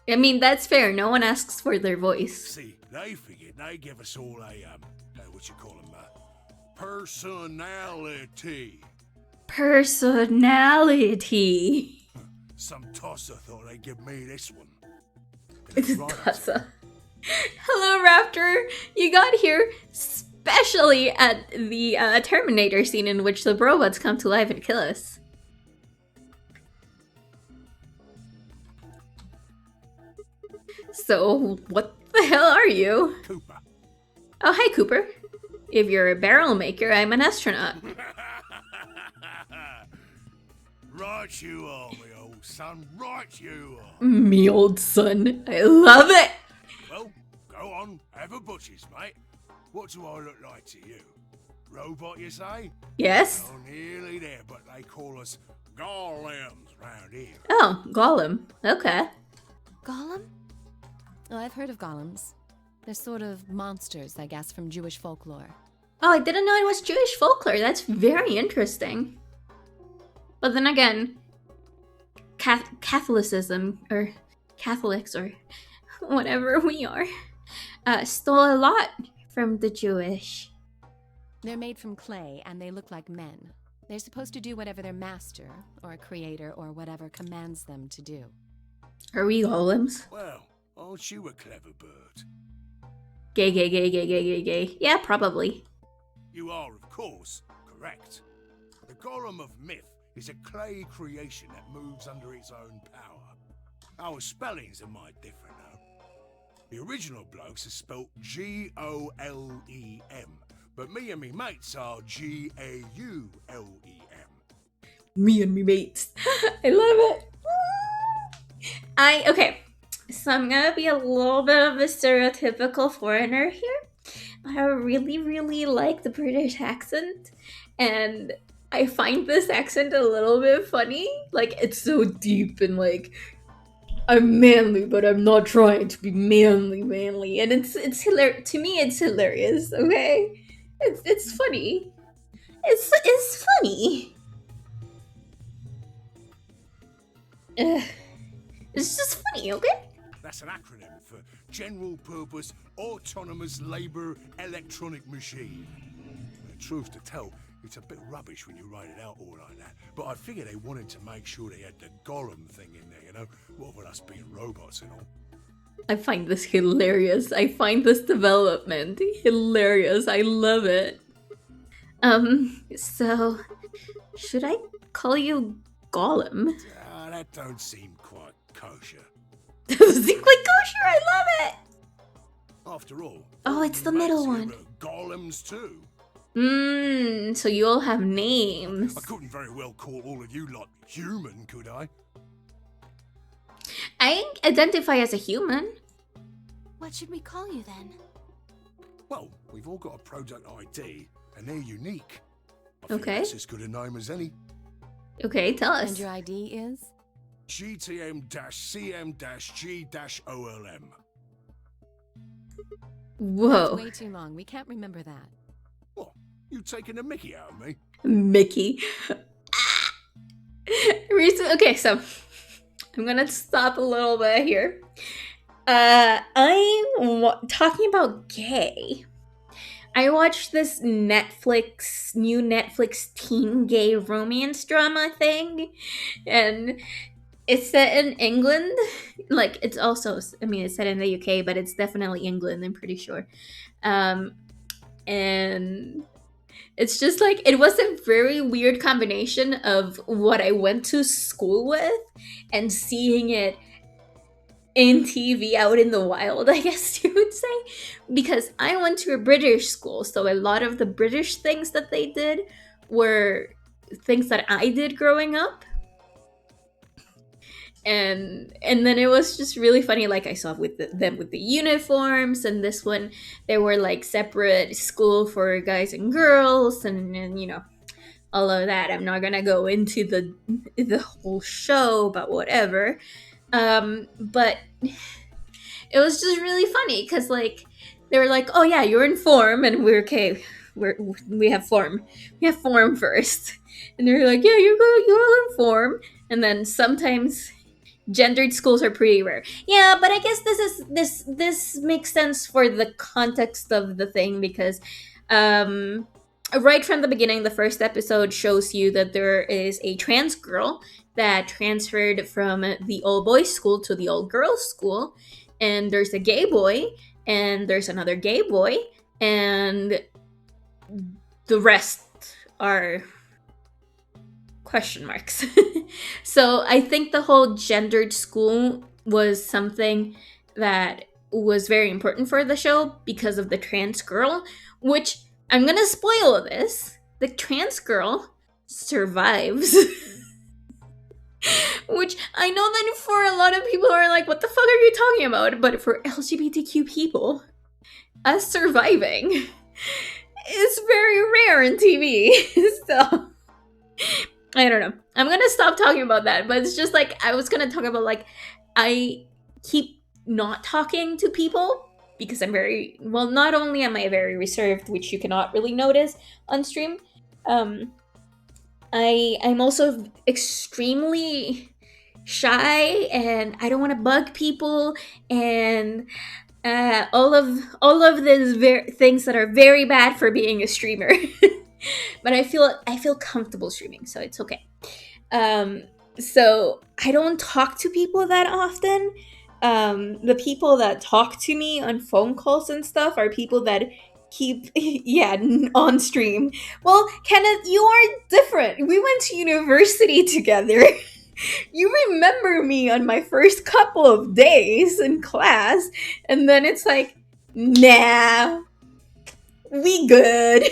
I mean, that's fair. No one asks for their voice. See, they figured they give us all a, what you call them, personality. Personality. Some tosser thought they'd give me this one. It's a tosser. Hello, Raptor. You got here especially at the Terminator scene in which the robots come to life and kill us. So, what the hell are you? Cooper. Oh, hi, Cooper. If you're a barrel maker, I'm an astronaut. Right you are, me old son. Right you are. Me old son. I love it. Well, go on. Have a butcher's, mate. What do I look like to you? Robot, you say? Yes. Oh, nearly there, but they call us golems round here. Oh, Golem. Okay. Golem? Oh, I've heard of golems. They're sort of monsters, I guess, from Jewish folklore. Oh, I didn't know it was Jewish folklore. That's very interesting. But then again, Catholicism, or Catholics, or whatever we are, stole a lot from the Jewish. They're made from clay, and they look like men. They're supposed to do whatever their master, or creator, or whatever commands them to do. Are we golems? Well, aren't you a clever bird? Gay, gay, gay, gay, gay, gay, gay. Yeah, probably. You are, of course, correct. The golem of myth is a clay creation that moves under its own power. Our spellings are might different, though. The original blokes are spelt G-O-L-E-M, but me and me mates are G-A-U-L-E-M. Me and me mates. I love it. Okay, so I'm gonna be a little bit of a stereotypical foreigner here, but I really, really like the British accent, and I find this accent a little bit funny. Like, it's so deep and like, I'm manly, but I'm not trying to be manly, and it's hilarious. To me, it's hilarious. Okay, it's funny. It's funny. It's just funny, okay? That's an acronym for General Purpose Autonomous Labour Electronic Machine. The truth to tell, it's a bit rubbish when you write it out all like that, but I figure they wanted to make sure they had the golem thing in there, you know? What with us being robots and all. I find this hilarious. I find this development hilarious. I love it. So, should I call you Golem? That don't seem quite kosher. Doesn't seem quite kosher. I love it. After all, Oh, it's the mates middle here one. are golems too. So you all have names. I couldn't very well call all of you lot human, could I? I identify as a human. What should we call you then? Well, we've all got a product ID, and they're unique. I think Okay. that's as good a name as any. Okay, tell us. And your ID is? GTM-CM-G-OLM. Whoa. Way too long. We can't remember that. What? You taking a mickey out of me? Mickey. Okay, so I'm gonna stop a little bit here. Talking about gay. I watched this new Netflix teen gay romance drama thing, and it's set in England. Like, it's also, I mean, it's set in the UK, but it's definitely England, I'm pretty sure. And it's just like, it was a very weird combination of what I went to school with and seeing it in TV out in the wild, I guess you would say. Because I went to a British school, so a lot of the British things that they did were things that I did growing up. And then it was just really funny, like I saw with them with the uniforms, and this one they were like separate school for guys and girls, and you know, all of that. I'm not gonna go into the whole show, but whatever. But it was just really funny because like they were like, oh yeah, you're in form, and we're okay, we have form first, and they're like, yeah, you're in form. And then sometimes gendered schools are pretty rare. Yeah, but I guess this makes sense for the context of the thing, because right from the beginning, the first episode shows you that there is a trans girl that transferred from the all boys school to the all girls school, and there's a gay boy, and there's another gay boy, and the rest are question marks. So I think the whole gendered school was something that was very important for the show because of the trans girl, which I'm gonna spoil this. The trans girl survives. Which I know that for a lot of people are like, what the fuck are you talking about? But for LGBTQ people, us surviving is very rare in TV. So I don't know. I'm gonna stop talking about that, but it's just like I was gonna talk about, like, I keep not talking to people because I'm very, well, not only am I very reserved, which you cannot really notice on stream, I'm also extremely shy, and I don't want to bug people, and all of these things that are very bad for being a streamer. But I feel comfortable streaming, so it's okay. So I don't talk to people that often. The people that talk to me on phone calls and stuff are people that keep on stream. Well, Kenneth, you are different. We went to university together. You remember me on my first couple of days in class, and then it's like, nah, we good.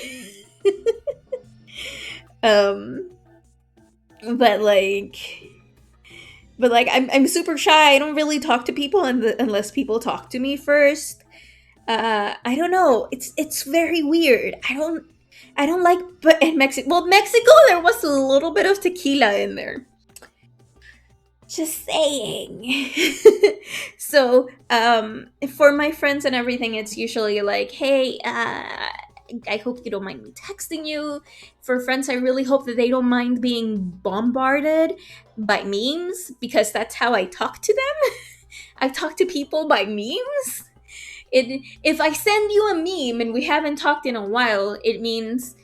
But I'm super shy. I don't really talk to people unless people talk to me first. I don't know. It's very weird. I don't like, but in Mexico, there was a little bit of tequila in there. Just saying. So, for my friends and everything, it's usually like, hey, I hope you don't mind me texting you. For friends, I really hope that they don't mind being bombarded by memes, because that's how I talk to them. I talk to people by memes. If I send you a meme and we haven't talked in a while, it means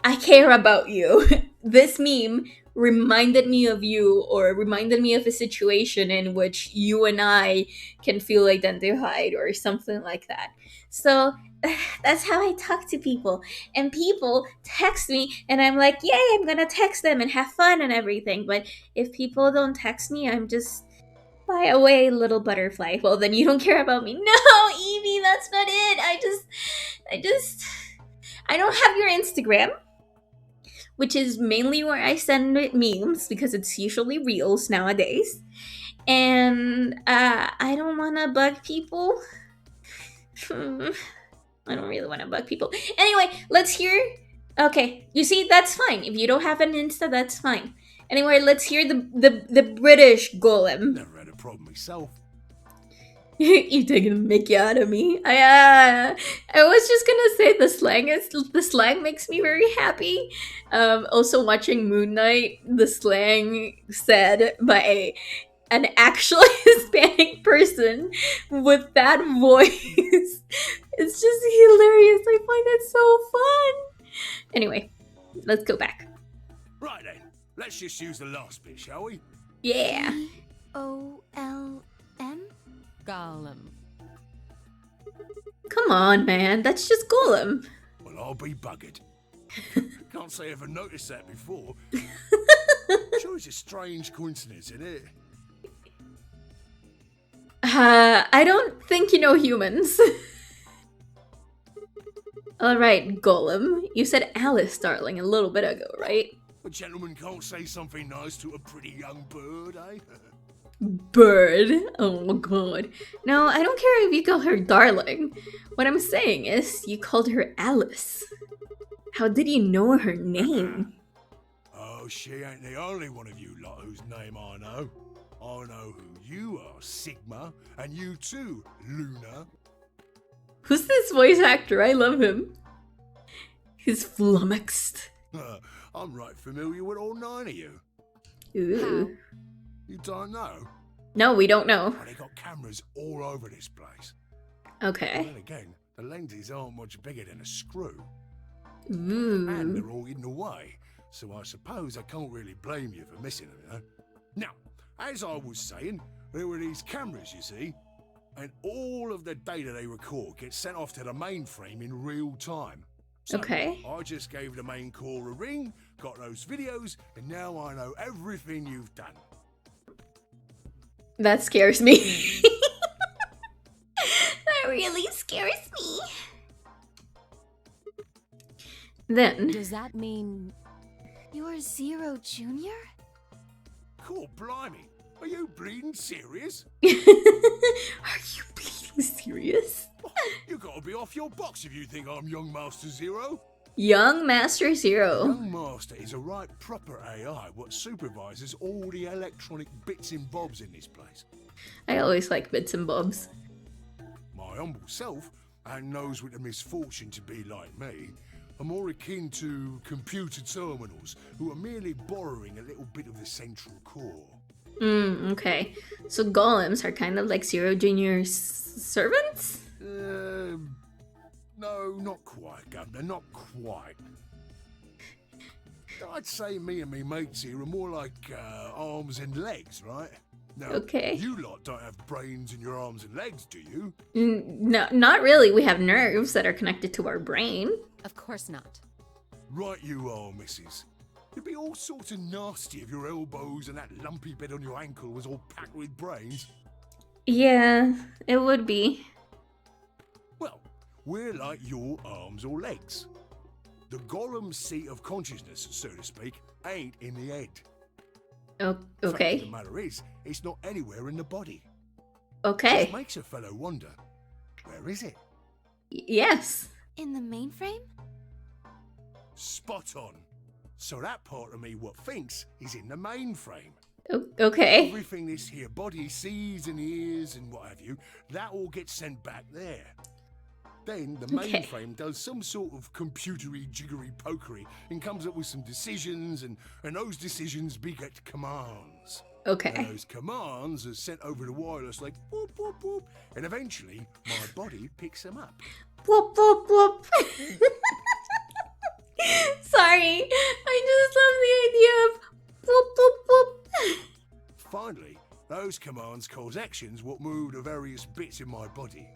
I care about you. This meme reminded me of you, or reminded me of a situation in which you and I can feel identified, or something like that. So that's how I talk to people. And people text me, and I'm like, yay, I'm gonna text them and have fun and everything. But if people don't text me, I'm just, Fly away, little butterfly. Well, then you don't care about me. No, Evie, that's not it. I don't have your Instagram, which is mainly where I send memes because it's usually reels nowadays. And I don't want to bug people. I don't really want to bug people. Anyway, let's hear. Okay, you see, that's fine. If you don't have an Insta, that's fine. Anyway, let's hear the British Golem. Never had a problem myself. You taking a mickey out of me. I was just gonna say the slang makes me very happy. Also watching Moon Knight, the slang said by an actual Hispanic person with that voice. It's just hilarious. I find that so fun. Anyway, let's go back. Right then, let's just use the last bit, shall we? Yeah. Golem? Gollum. Come on, man. That's just Golem. Well, I'll be buggered. Can't say I ever noticed that before. Sure, it's a strange coincidence, isn't it? I don't think you know humans. Alright, Golem. You said Alice, darling, a little bit ago, right? A gentleman can't say something nice to a pretty young bird, eh? Bird? Oh god. No, I don't care if you call her darling. What I'm saying is, you called her Alice. How did you know her name? Oh, she ain't the only one of you lot whose name I know. I know who you are, Sigma, and you too, Luna. Who's this voice actor? I love him. He's flummoxed. I'm right familiar with all 9 of you. Ooh. You don't know? No, we don't know. Well, they got cameras all over this place. Okay. Then again, the lenses aren't much bigger than a screw. And Ooh. they're all hidden away, so I suppose I can't really blame you for missing them, you know? Now, as I was saying, there were these cameras, you see, and all of the data they record gets sent off to the mainframe in real time. So Okay. I just gave the main core a ring, got those videos, and now I know everything you've done. That scares me. That really scares me. Then. Does that mean You're Zero Junior? Cool, blimey. Are you bleeding serious? Are you being serious? You gotta be off your box if you think I'm Young Master Zero. Young Master Zero. Young Master is a right proper AI what supervises all the electronic bits and bobs in this place. I always like bits and bobs. My humble self, and those with the misfortune to be like me, are more akin to computer terminals who are merely borrowing a little bit of the central core. Okay. So golems are kind of like Zero Junior's servants? No, not quite, Governor, not quite. I'd say me and me mates here are more like arms and legs, right? Now, Okay. you lot don't have brains in your arms and legs, do you? No, not really. We have nerves that are connected to our brain. Of course not. Right you are, missus. You'd be all sorts of nasty if your elbows and that lumpy bit on your ankle was all packed with brains. Yeah, it would be. Well, we're like your arms or legs. The golem's seat of consciousness, so to speak, ain't in the head. Oh, Fact of okay. the matter is, it's not anywhere in the body. Okay. Which makes a fellow wonder, where is it? Yes. In the mainframe? Spot on. So that part of me what thinks is in the mainframe. Okay. Everything this here body sees and hears and what have you, that all gets sent back there. Then the Okay. mainframe does some sort of computery jiggery pokery and comes up with some decisions, and those decisions beget commands. And Okay. those commands are sent over the wireless like whoop whoop whoop, and eventually my body picks them up. Whoop, whoop, whoop. Sorry. I just love the idea of whoop, whoop, whoop. Finally, those commands cause actions what move the various bits in my body.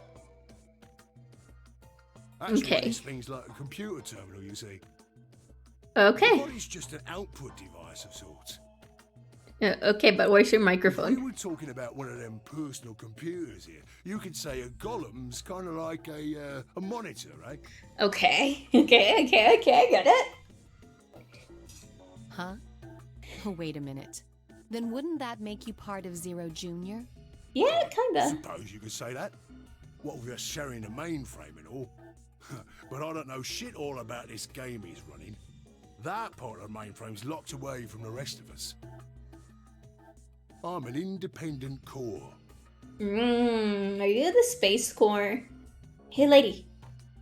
That's why Okay. this thing's like a computer terminal, you see. Okay. The body's just an output device of sorts. Okay, but where's your If we microphone? were talking about one of them personal computers here, you could say a golem's kind of like a monitor, right? Okay, I got it. Huh? Oh, wait a minute. Then wouldn't that make you part of Zero Junior? Yeah, kinda. Suppose you could say that. What with us sharing the mainframe and all. But I don't know shit all about this game he's running. That part of the mainframe's locked away from the rest of us. I'm an independent core. Are you the Space Core? Hey, lady.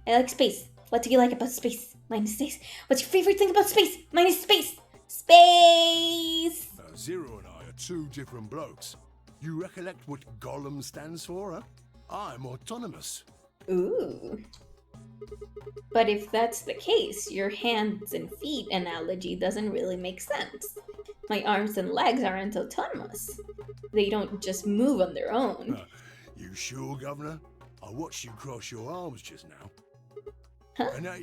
I like space. What do you like about space? Mine is space. What's your favorite thing about space? Mine is space. Space! Zero and I are two different blokes. You recollect what Golem stands for, huh? I'm autonomous. Ooh. But if that's the case, your hands and feet analogy doesn't really make sense. My arms and legs aren't autonomous. They don't just move on their own. You sure, Governor? I watched you cross your arms just now. Huh? And now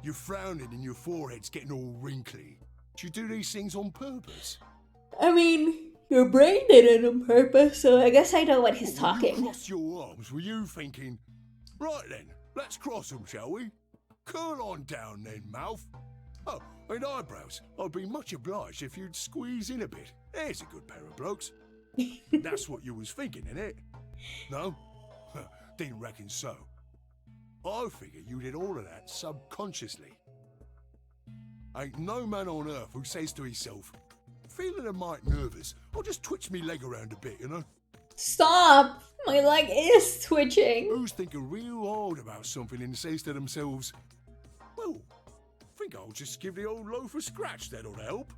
you're frowning and your forehead's getting all wrinkly. Do you do these things on purpose? I mean, your brain did it on purpose, so I guess I know what he's When you talking. crossed your arms, were you thinking, right then, let's cross them, shall we? Curl on down then, mouth. Oh, and eyebrows. I'd be much obliged if you'd squeeze in a bit. There's a good pair of blokes. That's what you was thinking, innit? No? Didn't reckon so. I figure you did all of that subconsciously. Ain't no man on earth who says to himself, feeling a mite nervous, I'll just twitch me leg around a bit, you know? Stop! My leg is twitching. Who's thinking real hard about something and says to themselves, well, think I'll just give the old loaf a scratch, that'll help.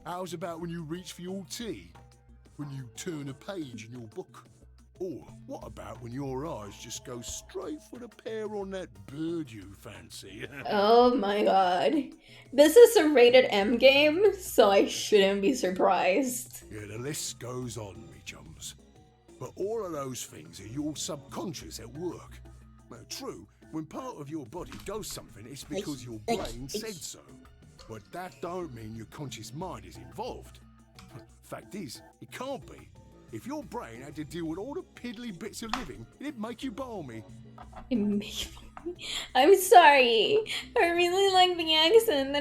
How's about when you reach for your tea? When you turn a page in your book? Or what about when your eyes just go straight for the pair on that bird you fancy? Oh my god. This is a rated M game, so I shouldn't be surprised. Yeah, the list goes on, me chums. But all of those things are your subconscious at work. Well, true, when part of your body does something, it's because your brain said so. But that don't mean your conscious mind is involved. Fact is, it can't be. If your brain had to deal with all the piddly bits of living, it'd make you balmy. I'm sorry. I really like the accent,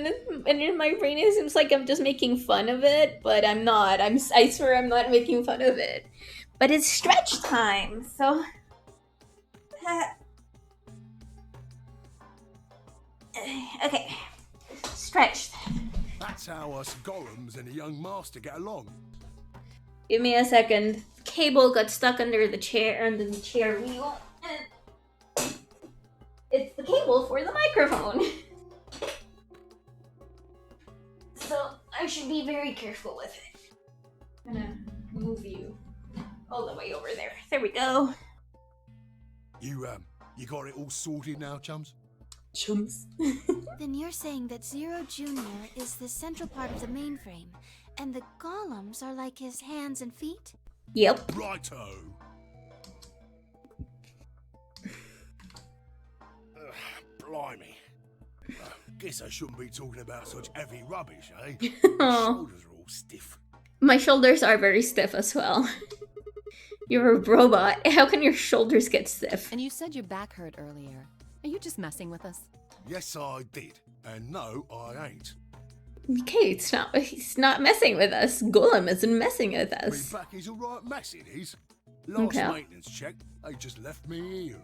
and in my brain it seems like I'm just making fun of it, but I'm not. I swear I'm not making fun of it. But it's stretch time, so. Okay, stretched. That's how us golems and the young master get along. Give me a second. Cable got stuck under the chair wheel. And it's the cable for the microphone. So I should be very careful with it. I'm gonna move you all the way over there. There we go. You got it all sorted now, chums? Chums. Then you're saying that Zero Junior is the central part of the mainframe, and the golems are like his hands and feet? Yep. Righto. Blimey. Guess I shouldn't be talking about such heavy rubbish, eh? My shoulders are all stiff. My shoulders are very stiff as well. You're a robot. How can your shoulders get stiff? And you said your back hurt earlier. Are you just messing with us? Yes, I did. And no, I ain't. Okay, he's not messing with us. Golem isn't messing with Me us. back is alright mess, it is. Last Okay. maintenance check, they just left me here.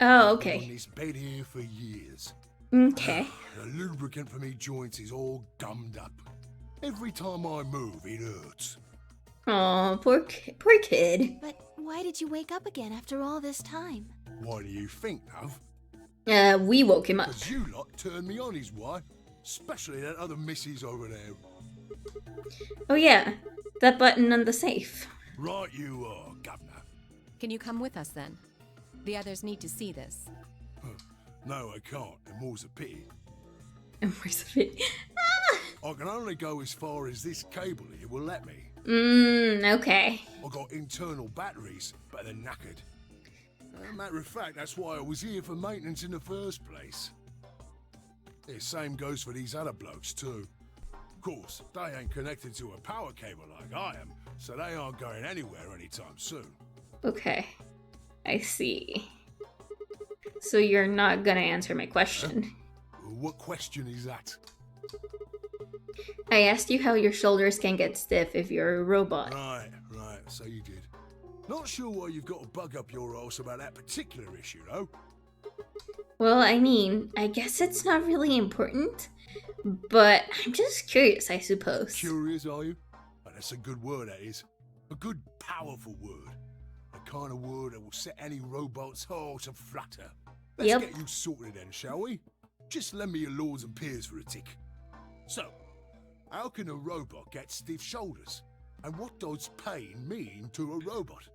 Oh, I've been on okay. this bed here for years. Okay. The lubricant for me joints is all gummed up. Every time I move, it hurts. Oh, poor kid. But why did you wake up again after all this time? Why do you think, love? We woke him up. Because you lot turned me on, is why. Especially that other missus over there. Oh yeah, that button on the safe. Right you are, Governor. Can you come with us then? The others need to see this. No, I can't, and more's a pity. And where's the vid- I can only go as far as this cable here will let me. Okay. I got internal batteries, but they're knackered. Matter of fact, that's why I was here for maintenance in the first place. The same goes for these other blokes too. Of course, they ain't connected to a power cable like I am, so they aren't going anywhere anytime soon. Okay. I see. So you're not gonna answer my question. What question is that? I asked you how your shoulders can get stiff if you're a robot. Right, so you did. Not sure why you've got to bug up your arse about that particular issue, though. Well, I mean, I guess it's not really important, but I'm just curious, I suppose. Curious, are you? Oh, that's a good word, that is. A good, powerful word. The kind of word that will set any robot's heart to flutter. Let's get you sorted then, shall we? Just lend me your lords and peers for a tick. So, how can a robot get stiff shoulders? And what does pain mean to a robot?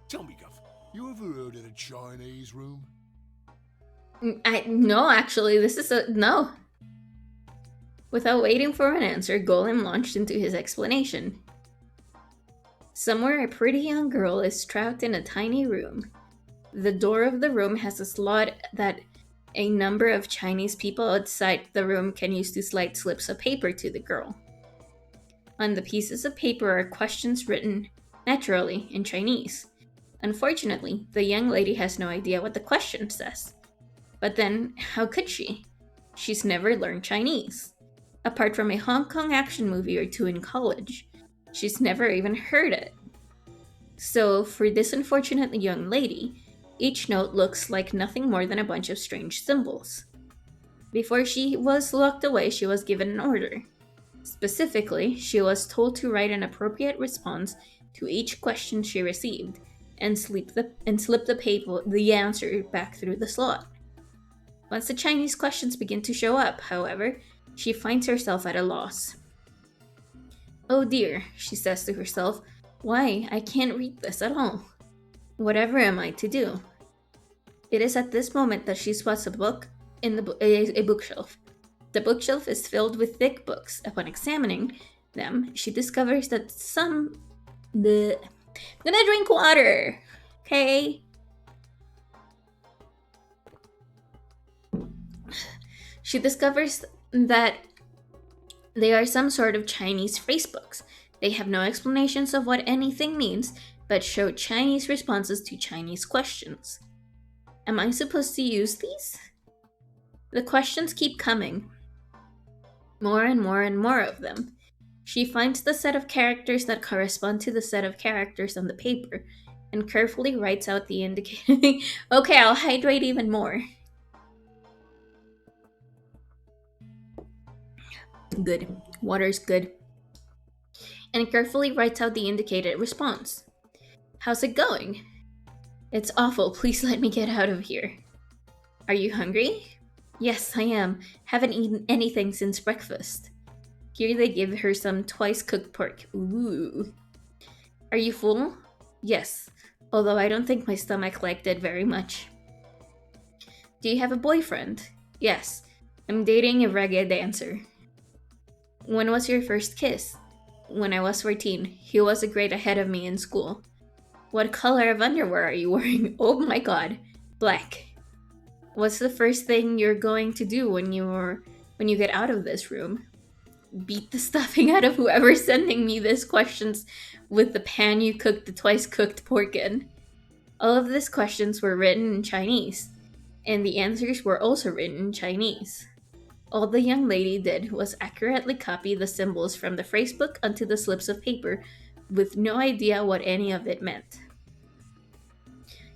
Tell me, Guff, you ever heard of the Chinese room? No, actually, this is a no. Without waiting for an answer, Golem launched into his explanation. Somewhere, a pretty young girl is trapped in a tiny room. The door of the room has a slot that a number of Chinese people outside the room can use to slide slips of paper to the girl. On the pieces of paper are questions written, naturally, in Chinese. Unfortunately, the young lady has no idea what the question says. But then, how could she? She's never learned Chinese. Apart from a Hong Kong action movie or two in college, she's never even heard it. So, for this unfortunate young lady, each note looks like nothing more than a bunch of strange symbols. Before she was locked away, she was given an order. Specifically, she was told to write an appropriate response to each question she received and slip the answer back through the slot. Once the Chinese questions begin to show up, however, she finds herself at a loss. Oh dear, she says to herself, why, I can't read this at all. Whatever am I to do? It is at this moment that she spots a book in a bookshelf. The bookshelf is filled with thick books. Upon examining them, she discovers that I'm gonna drink water, okay? She discovers that they are some sort of Chinese phrase books. They have no explanations of what anything means, but show Chinese responses to Chinese questions. Am I supposed to use these? The questions keep coming. More and more and more of them. She finds the set of characters that correspond to the set of characters on the paper and carefully writes out the indicator. Okay, I'll hydrate even more. Good. Water's good. And carefully writes out the indicated response. How's it going? It's awful. Please let me get out of here. Are you hungry? Yes, I am. Haven't eaten anything since breakfast. Here they give her some twice-cooked pork. Ooh. Are you full? Yes, although I don't think my stomach liked it very much. Do you have a boyfriend? Yes, I'm dating a reggae dancer. When was your first kiss? When I was 14. He was a grade ahead of me in school. What color of underwear are you wearing? Oh my god. Black. What's the first thing you're going to do when you get out of this room? Beat the stuffing out of whoever's sending me these questions with the pan you cooked the twice-cooked pork in. All of these questions were written in Chinese, and the answers were also written in Chinese. All the young lady did was accurately copy the symbols from the phrasebook onto the slips of paper, with no idea what any of it meant.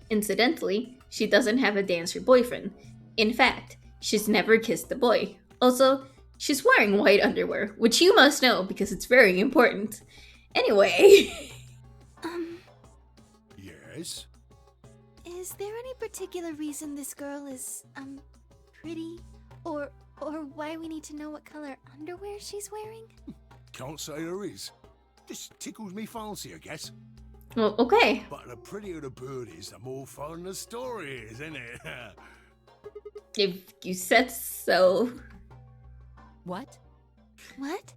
Incidentally, she doesn't have a dancer boyfriend. In fact, she's never kissed a boy. Also, she's wearing white underwear, which you must know because it's very important. Anyway. Yes? Is there any particular reason this girl is, pretty? Or why we need to know what color underwear she's wearing? Can't say there is. Just tickles me fancy, I guess. Well, okay. But the prettier the bird is, the more fun the story is, isn't it? If you said so. What? What?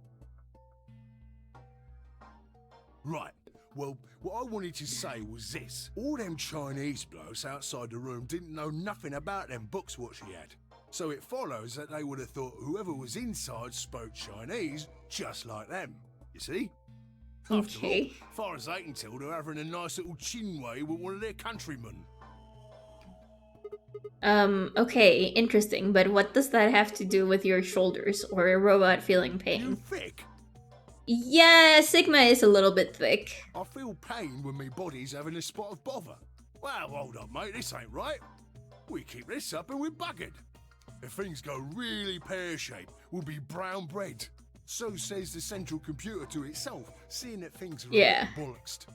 Right. Well, what I wanted to say was this. All them Chinese blokes outside the room didn't know nothing about them books what she had. So it follows that they would have thought whoever was inside spoke Chinese just like them. You see? After Okay. all, far as they can tell, they're having a nice little chinway with one of their countrymen. Okay, interesting, but what does that have to do with your shoulders or a robot feeling You pain? thick? Yeah, Sigma is a little bit thick. I feel pain when my body's having a spot of bother. Well, hold up, mate, this ain't right. We keep this up and we're buggered. If things go really pear-shaped, we'll be brown bread. So says the central computer to itself, seeing that things are Yeah. a bit bollocksed.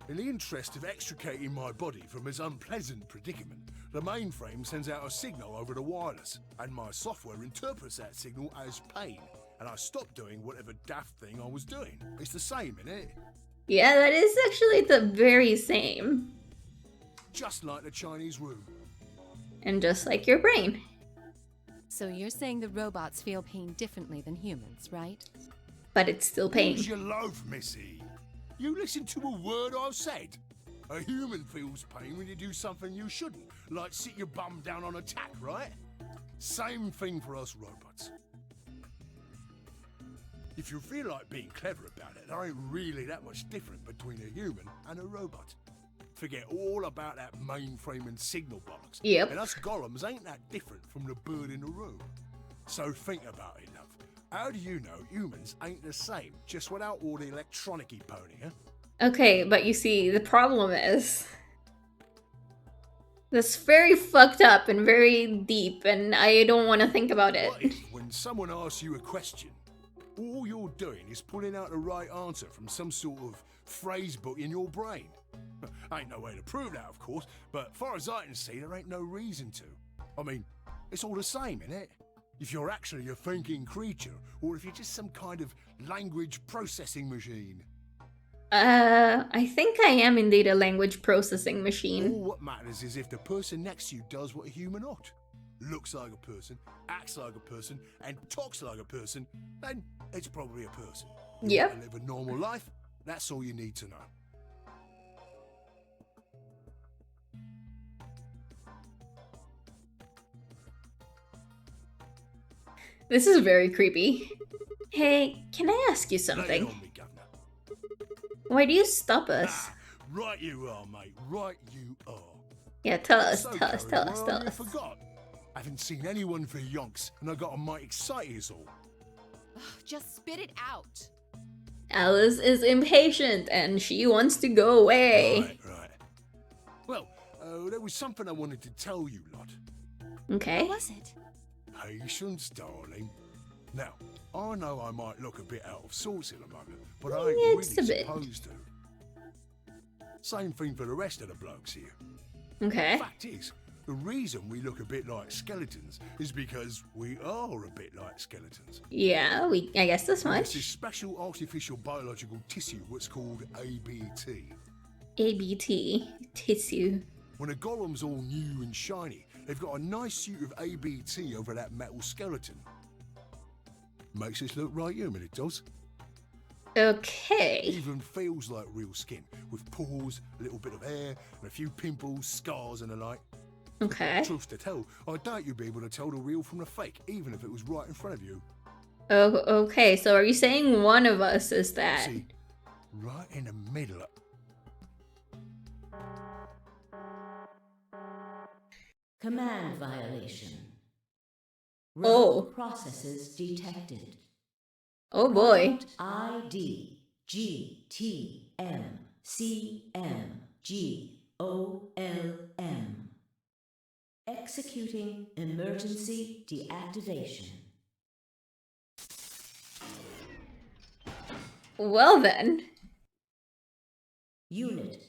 In the interest of extricating my body from this unpleasant predicament, the mainframe sends out a signal over the wireless, and my software interprets that signal as pain, and I stop doing whatever daft thing I was doing. It's the same, innit? Yeah, that is actually the very same. Just like the Chinese room. And just like your brain. So you're saying the robots feel pain differently than humans, right? But it's still pain. Who's your loaf, missy? You listen to a word I've said. A human feels pain when you do something you shouldn't, like sit your bum down on a tack, right? Same thing for us robots. If you feel like being clever about it, there ain't really that much different between a human and a robot. Forget all about that mainframe and signal bollocks. Yep. And us golems ain't that different from the bird in the room. So think about it, love. How do you know humans ain't the same, just without all the electronic-y pony, huh? Okay, but you see, the problem is... That's very fucked up and very deep, and I don't want to think about it. What if, when someone asks you a question, all you're doing is pulling out the right answer from some sort of phrase book in your brain? Ain't no way to prove that, of course, but far as I can see, there ain't no reason to. I mean, it's all the same, innit? If you're actually a thinking creature, or if you're just some kind of language processing machine. I think I am indeed a language processing All machine. what matters is if the person next to you does what a human ought. Looks like a person, acts like a person, and talks like a person, then it's probably a person. You Yep. want to live a normal life, that's all you need to know. This is very creepy. Hey, can I ask you Lay it something? on me, governor. Why do you stop us? Ah, right you are, mate. Right you are. Yeah, tell us, So tell us, carried tell us, away, tell I us. forgot. Haven't seen anyone for yonks, and I got a mighty excited is all. Just spit it out. Alice is impatient and she wants to go away. Right. Well, there was something I wanted to tell you, lot. Okay. What was it? Patience, darling. Now, I know I might look a bit out of sorts in a moment, but I ain't Yeah, really just a bit. supposed to. Same thing for the rest of the blokes here. Okay. Fact is, the reason we look a bit like skeletons is because we are a bit like skeletons. Yeah, I guess this It's this much. special artificial biological tissue what's called ABT. ABT. Tissue. When a golem's all new and shiny, they've got a nice suit of ABT over that metal skeleton. Makes us look right human, it does. Okay. Even feels like real skin, with pores, a little bit of hair, and a few pimples, scars and the like. Okay. Truth to tell, I doubt you'd be able to tell the real from the fake, even if it was right in front of you. Oh, okay. So are you saying one of us is that? See, right in the middle of... Command violation. Oh. Rogue processes detected. Oh boy. Product ID GTMCMGOLM. Executing emergency deactivation. Well then. Unit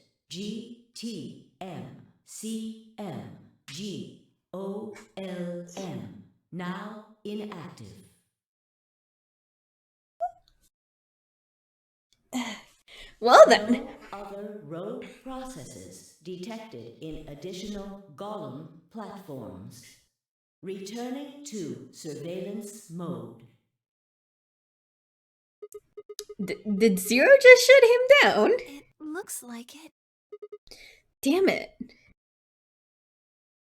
GTMCMGOLM. Now inactive. Well then. No other rogue processes detected in additional Golem platforms. Returning to surveillance mode. Did Zero just shut him down? It looks like it. Damn it.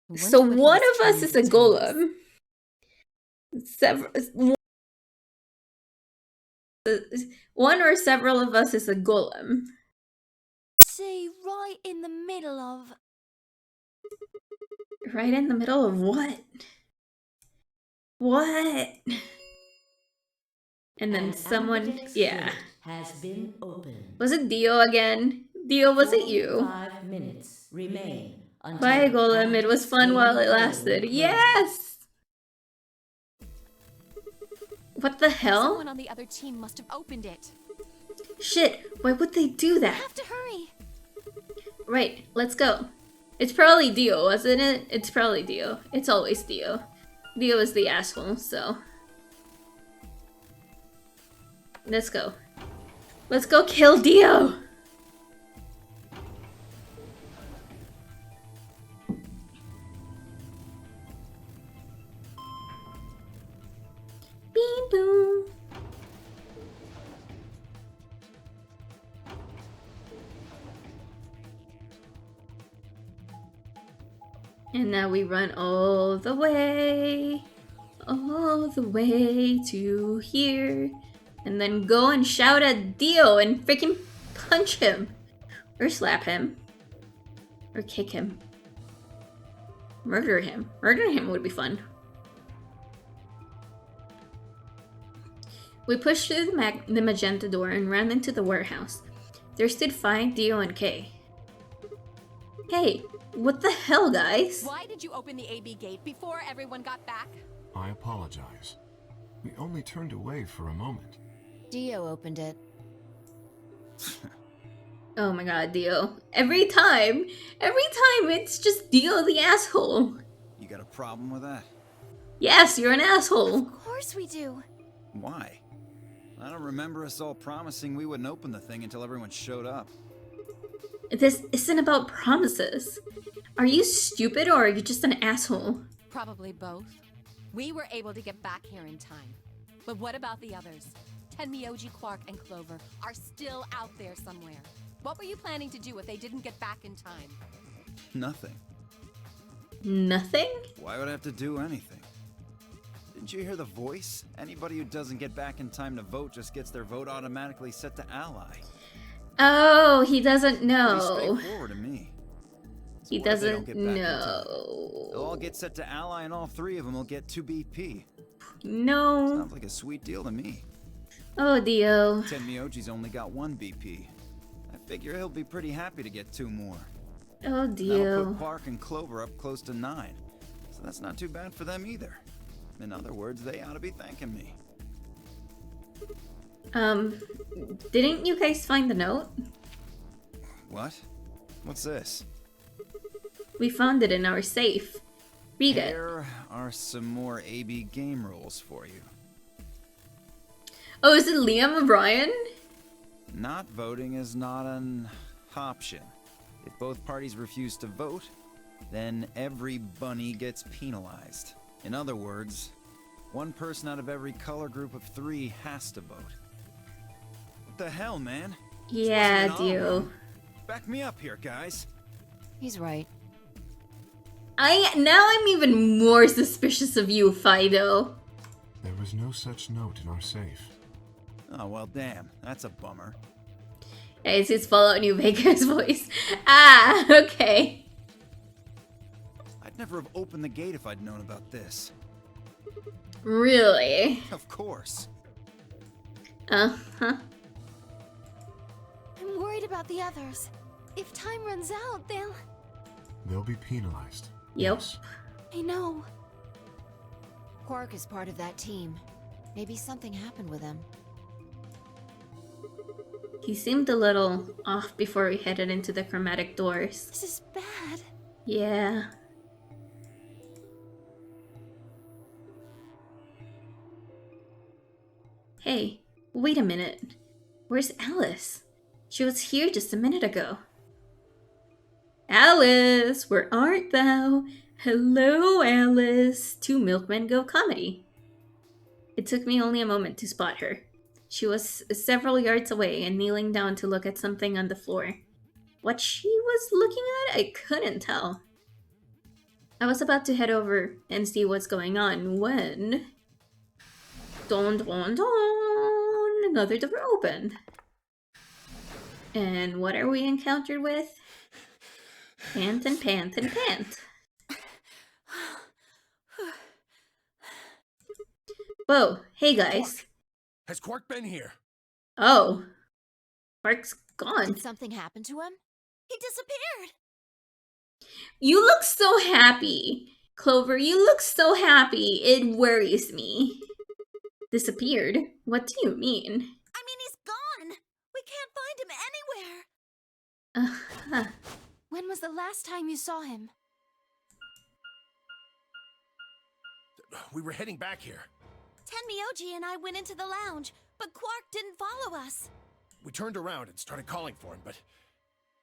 Wonder So what he one was of us trying is to a tell us. golem. Several, one or several of us is a golem. Say right in the middle of. Right in the middle of what? What? And then An someone, ambidex yeah. gate has been opened. Was it Dio again? Dio, was it you? 5 minutes remain until Bye, Golem. It was fun while it game lasted. mode Yes! What the hell? Someone on the other team must have opened it. Shit, why would they do We that? have to hurry. Right, let's go. It's probably Dio, wasn't it? It's probably Dio. It's always Dio. Dio is the asshole, so. Let's go. Let's go kill Dio! Beep boom. And now we run all the way to here. And then go and shout at Dio and freaking punch him. Or slap him. Or kick him. Murder him. Murder him would be fun. We pushed through the magenta door and ran into the warehouse. There stood Fi, Dio, and Kay. Hey, what the hell, guys? Why did you open the AB gate before everyone got back? I apologize. We only turned away for a moment. Dio opened it. Oh my god, Dio. Every time it's just Dio the asshole. You got a problem with that? Yes, you're an asshole. Of course we do. Why? I don't remember us all promising we wouldn't open the thing until everyone showed up. This isn't about promises. Are you stupid or are you just an asshole? Probably both. We were able to get back here in time. But what about the others? Tenmyoji, Quark, and Clover are still out there somewhere. What were you planning to do if they didn't get back in time? Nothing. Nothing? Why would I have to do anything? Didn't you hear the voice? Anybody who doesn't get back in time to vote just gets their vote automatically set to ally. Oh, he doesn't Pretty know. straightforward to me. So He what if they doesn't don't get back in time? know. They'll all get set to ally and all three of them will get 2 BP. No. Sounds like a sweet deal to me. Oh, Dio. Tenmyoji's only got 1 BP. I figure he'll be pretty happy to get 2 more. Oh, That'll Dio. put Quark and Clover up close to 9. So that's not too bad for them either. In other words, they ought to be thanking me. Didn't you guys find the note? What? What's this? We found it in our safe. Read it. Here are some more AB game rules for you. Oh, is it Liam O'Brien? Not voting is not an option. If both parties refuse to vote, then every bunny gets penalized. In other words, 1 person out of every color group of 3 has to vote. What the hell, man? This Yeah, wasn't an Dio. all-round. Back me up here, guys. He's right. Now I'm even more suspicious of you, Fido. There was no such note in our safe. Oh, well, damn. That's a bummer. Yeah, it's his Fallout New Vegas voice. Ah, okay. I'd never have opened the gate if I'd known about this. Really? Of course. Uh-huh. I'm worried about the others. If time runs out, They'll be penalized. Yep. Yes. I know. Quark is part of that team. Maybe something happened with him. He seemed a little off before we headed into the chromatic doors. This is bad. Yeah. Hey, wait a minute. Where's Alice? She was here just a minute ago. Alice, where art thou? Hello, Alice. To Milkmen Go Comedy. It took me only a moment to spot her. She was several yards away and kneeling down to look at something on the floor. What she was looking at, I couldn't tell. I was about to head over and see what's going on when... Don, don, don. Another door opened. And what are we encountered with? Pant and pant and pant. Whoa, hey guys. Has Quark been here? Oh. Quark's gone. Did something happen to him? He disappeared! You look so happy. Clover, you look so happy. It worries me. Disappeared? What do you mean? I mean, he's gone! We can't find him anywhere! When was the last time you saw him? We were heading back here. Tenmyoji and I went into the lounge, but Quark didn't follow us. We turned around and started calling for him, but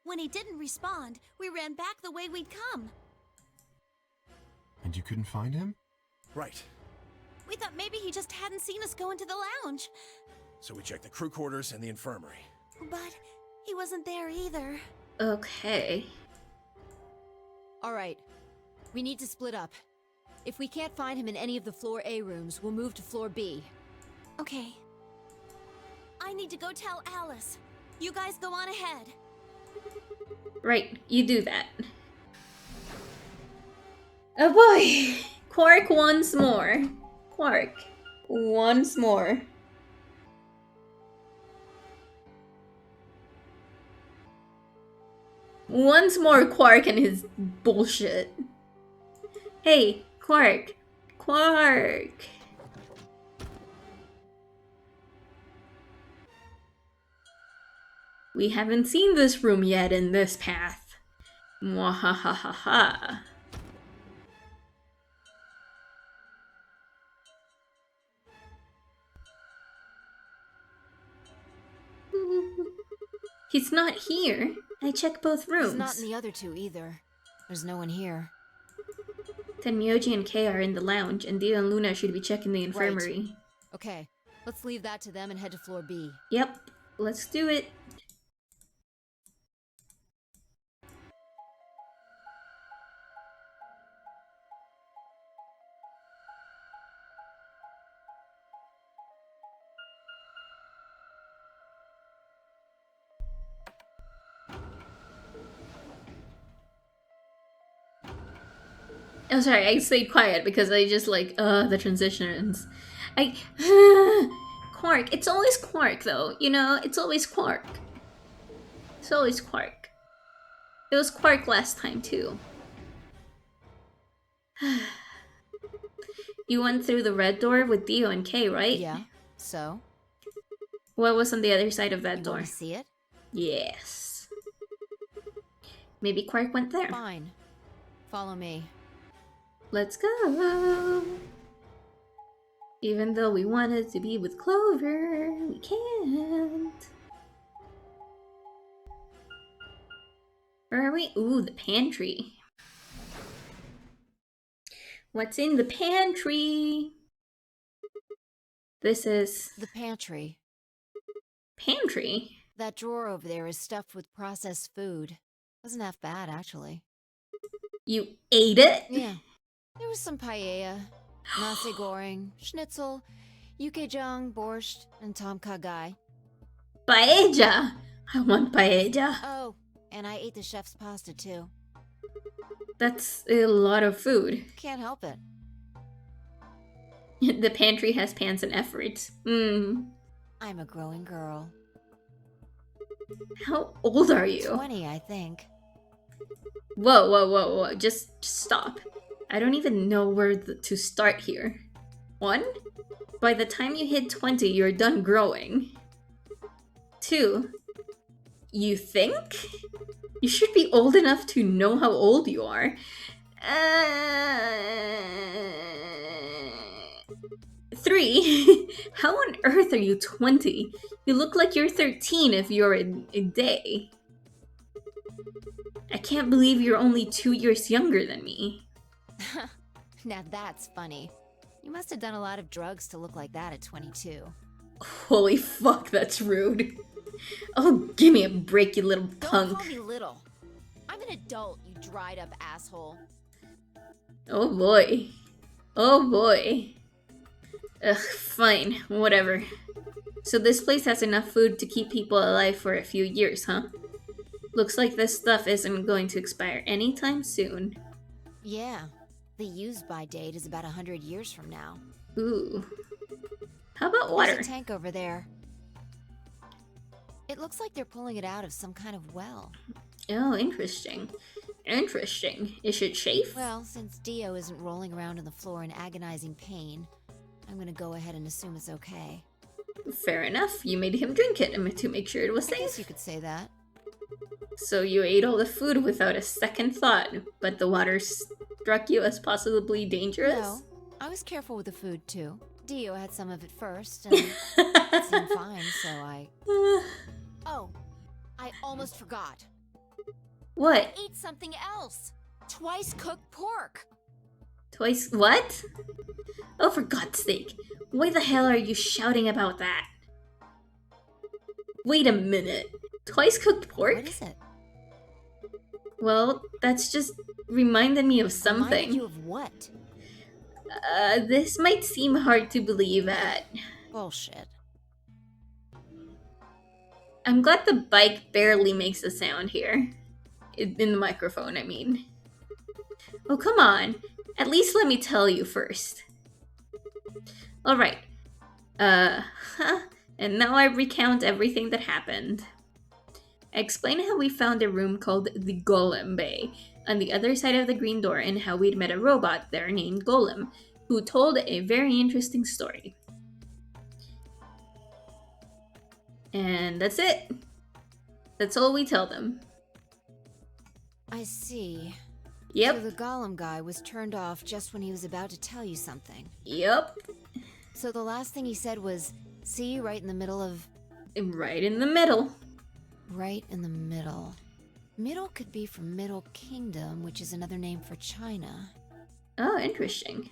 When he didn't respond, we ran back the way we'd come. And you couldn't find him? right. We thought maybe he just hadn't seen us go into the lounge. So we checked the crew quarters and the infirmary. But he wasn't there either. Okay. All right. We need to split up. If we can't find him in any of the Floor A rooms, we'll move to Floor B. Okay. I need to go tell Alice. You guys go on ahead. Right, you do that. Oh boy! Quark once more. Quark. Once more. Once more Quark and his bullshit. Hey, Quark. Quark. We haven't seen this room yet in this path. Mwahahaha. He's not here. I checked both rooms. He's not in the other two either. There's no one here. Then Myoji and Kei are in the lounge, and Dio and Luna should be checking the infirmary. Okay, let's leave that to them and head to Floor B. Yep, let's do it. Oh, sorry, I stayed quiet because I just like, the transitions. Quark. It's always Quark, though. You know, it's always Quark. It's always Quark. It was Quark last time, too. You went through the red door with Dio and Kei, right? Yeah, so? What was on the other side of that You door? want to see it? Yes. Maybe Quark went there. Fine. Follow me. Let's go. Even though we wanted to be with Clover, we can't. Where are we? Ooh, the pantry. What's in the pantry? This is... The pantry. Pantry? That drawer over there is stuffed with processed food. Wasn't half bad, actually. You ate it? Yeah. There was some paella, nasi goreng, schnitzel, yukejang, borscht, and tom kha gai. Paella! I want paella. Oh, and I ate the chef's pasta too. That's a lot of food. Can't help it. The pantry has pants and efforts. I'm a growing girl. How old are you? 20, I think. Whoa, whoa, whoa, whoa. Just stop. I don't even know where to start here. 1. By the time you hit 20, you're done growing. 2. You think? You should be old enough to know how old you are. 3. How on earth are you 20? You look like you're 13 if you're a day. I can't believe you're only 2 years younger than me. Now that's funny. You must have done a lot of drugs to look like that at 22. Holy fuck, that's rude. Oh, give me a break, you little punk. Don't call me little. I'm an adult, you dried up asshole. Oh boy. Oh boy. Ugh, fine, whatever. So this place has enough food to keep people alive for a few years, huh? Looks like this stuff isn't going to expire anytime soon. Yeah. The use-by date is about 100 years from now. Ooh. How about water? There's a tank over there. It looks like they're pulling it out of some kind of well. Oh, interesting. Interesting. Is it safe? Well, since Dio isn't rolling around on the floor in agonizing pain, I'm gonna go ahead and assume it's okay. Fair enough. You made him drink it to make sure it was I guess safe. you could say that. So you ate all the food without a second thought, but the water struck you as possibly dangerous? No, I was careful with the food too. Dio had some of it first, and it seemed fine, so I... Oh, I almost forgot. What? I ate something else. Twice cooked pork. Twice what? Oh, for God's sake. Why the hell are you shouting about that? Wait a minute. Twice cooked pork? What is it? Well, that's just reminded me of Reminded something. you of what? This might seem hard to believe at. Bullshit. I'm glad the bike barely makes a sound here. In the microphone, I mean. Oh, come on. At least let me tell you first. Alright. And now I recount everything that happened. I explained how we found a room called the Golem Bay on the other side of the green door and how we'd met a robot there named Golem, who told a very interesting story. And that's it. That's all we tell them. I see. Yep. So the Golem guy was turned off just when he was about to tell you something. Yep. So the last thing he said was, see you right in the middle of... Right in the middle. Right in the middle. Middle could be from Middle Kingdom, which is another name for China. Oh, interesting.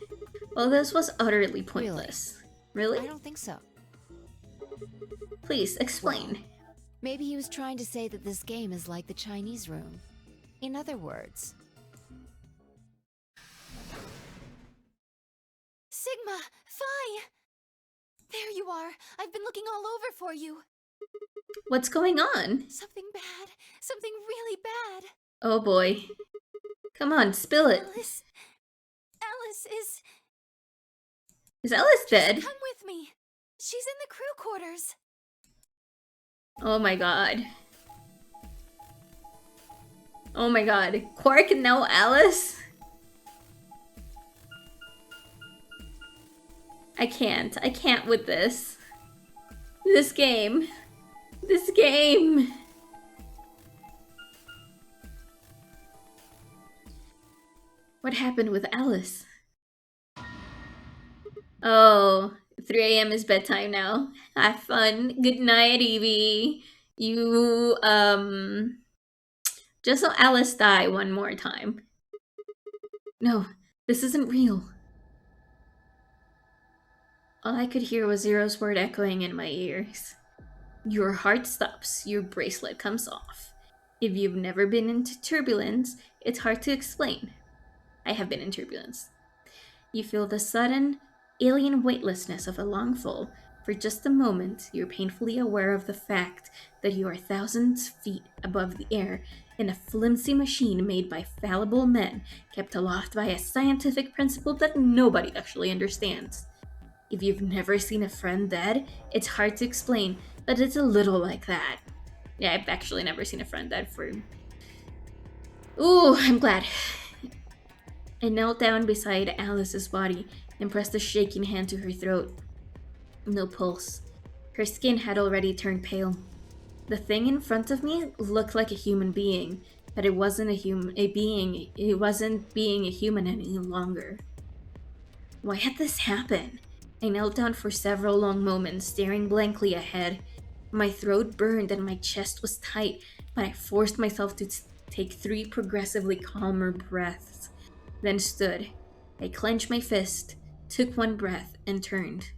Well, this was utterly pointless. Really? I don't think so. Please, explain. Maybe he was trying to say that this game is like the Chinese room. In other words... Sigma! Phi! There you are! I've been looking all over for you! What's going on? Something bad! Something really bad! Oh boy. Come on, spill it. Alice is... Is Alice dead? Come with me! She's in the crew quarters! Oh my god. Oh my god. Quark and now Alice? I can't with this. This game. This game. What happened with Alice? Oh, 3 a.m. is bedtime now. Have fun. Good night, Evie. You, just so Alice die one more time. No, this isn't real. All I could hear was Zero's word echoing in my ears. Your heart stops, your bracelet comes off. If you've never been into turbulence, it's hard to explain. I have been in turbulence. You feel the sudden, alien weightlessness of a long fall. For just a moment, you're painfully aware of the fact that you are thousands of feet above the air in a flimsy machine made by fallible men, kept aloft by a scientific principle that nobody actually understands. If you've never seen a friend dead, it's hard to explain, but it's a little like that. Yeah, I've actually never seen a friend dead for... Ooh, I'm glad. I knelt down beside Alice's body and pressed a shaking hand to her throat. No pulse. Her skin had already turned pale. The thing in front of me looked like a human being, but it wasn't it wasn't being a human any longer. Why had this happened? I knelt down for several long moments, staring blankly ahead. My throat burned and my chest was tight, but I forced myself to take 3 progressively calmer breaths, then stood. I clenched my fist, took 1 breath, and turned.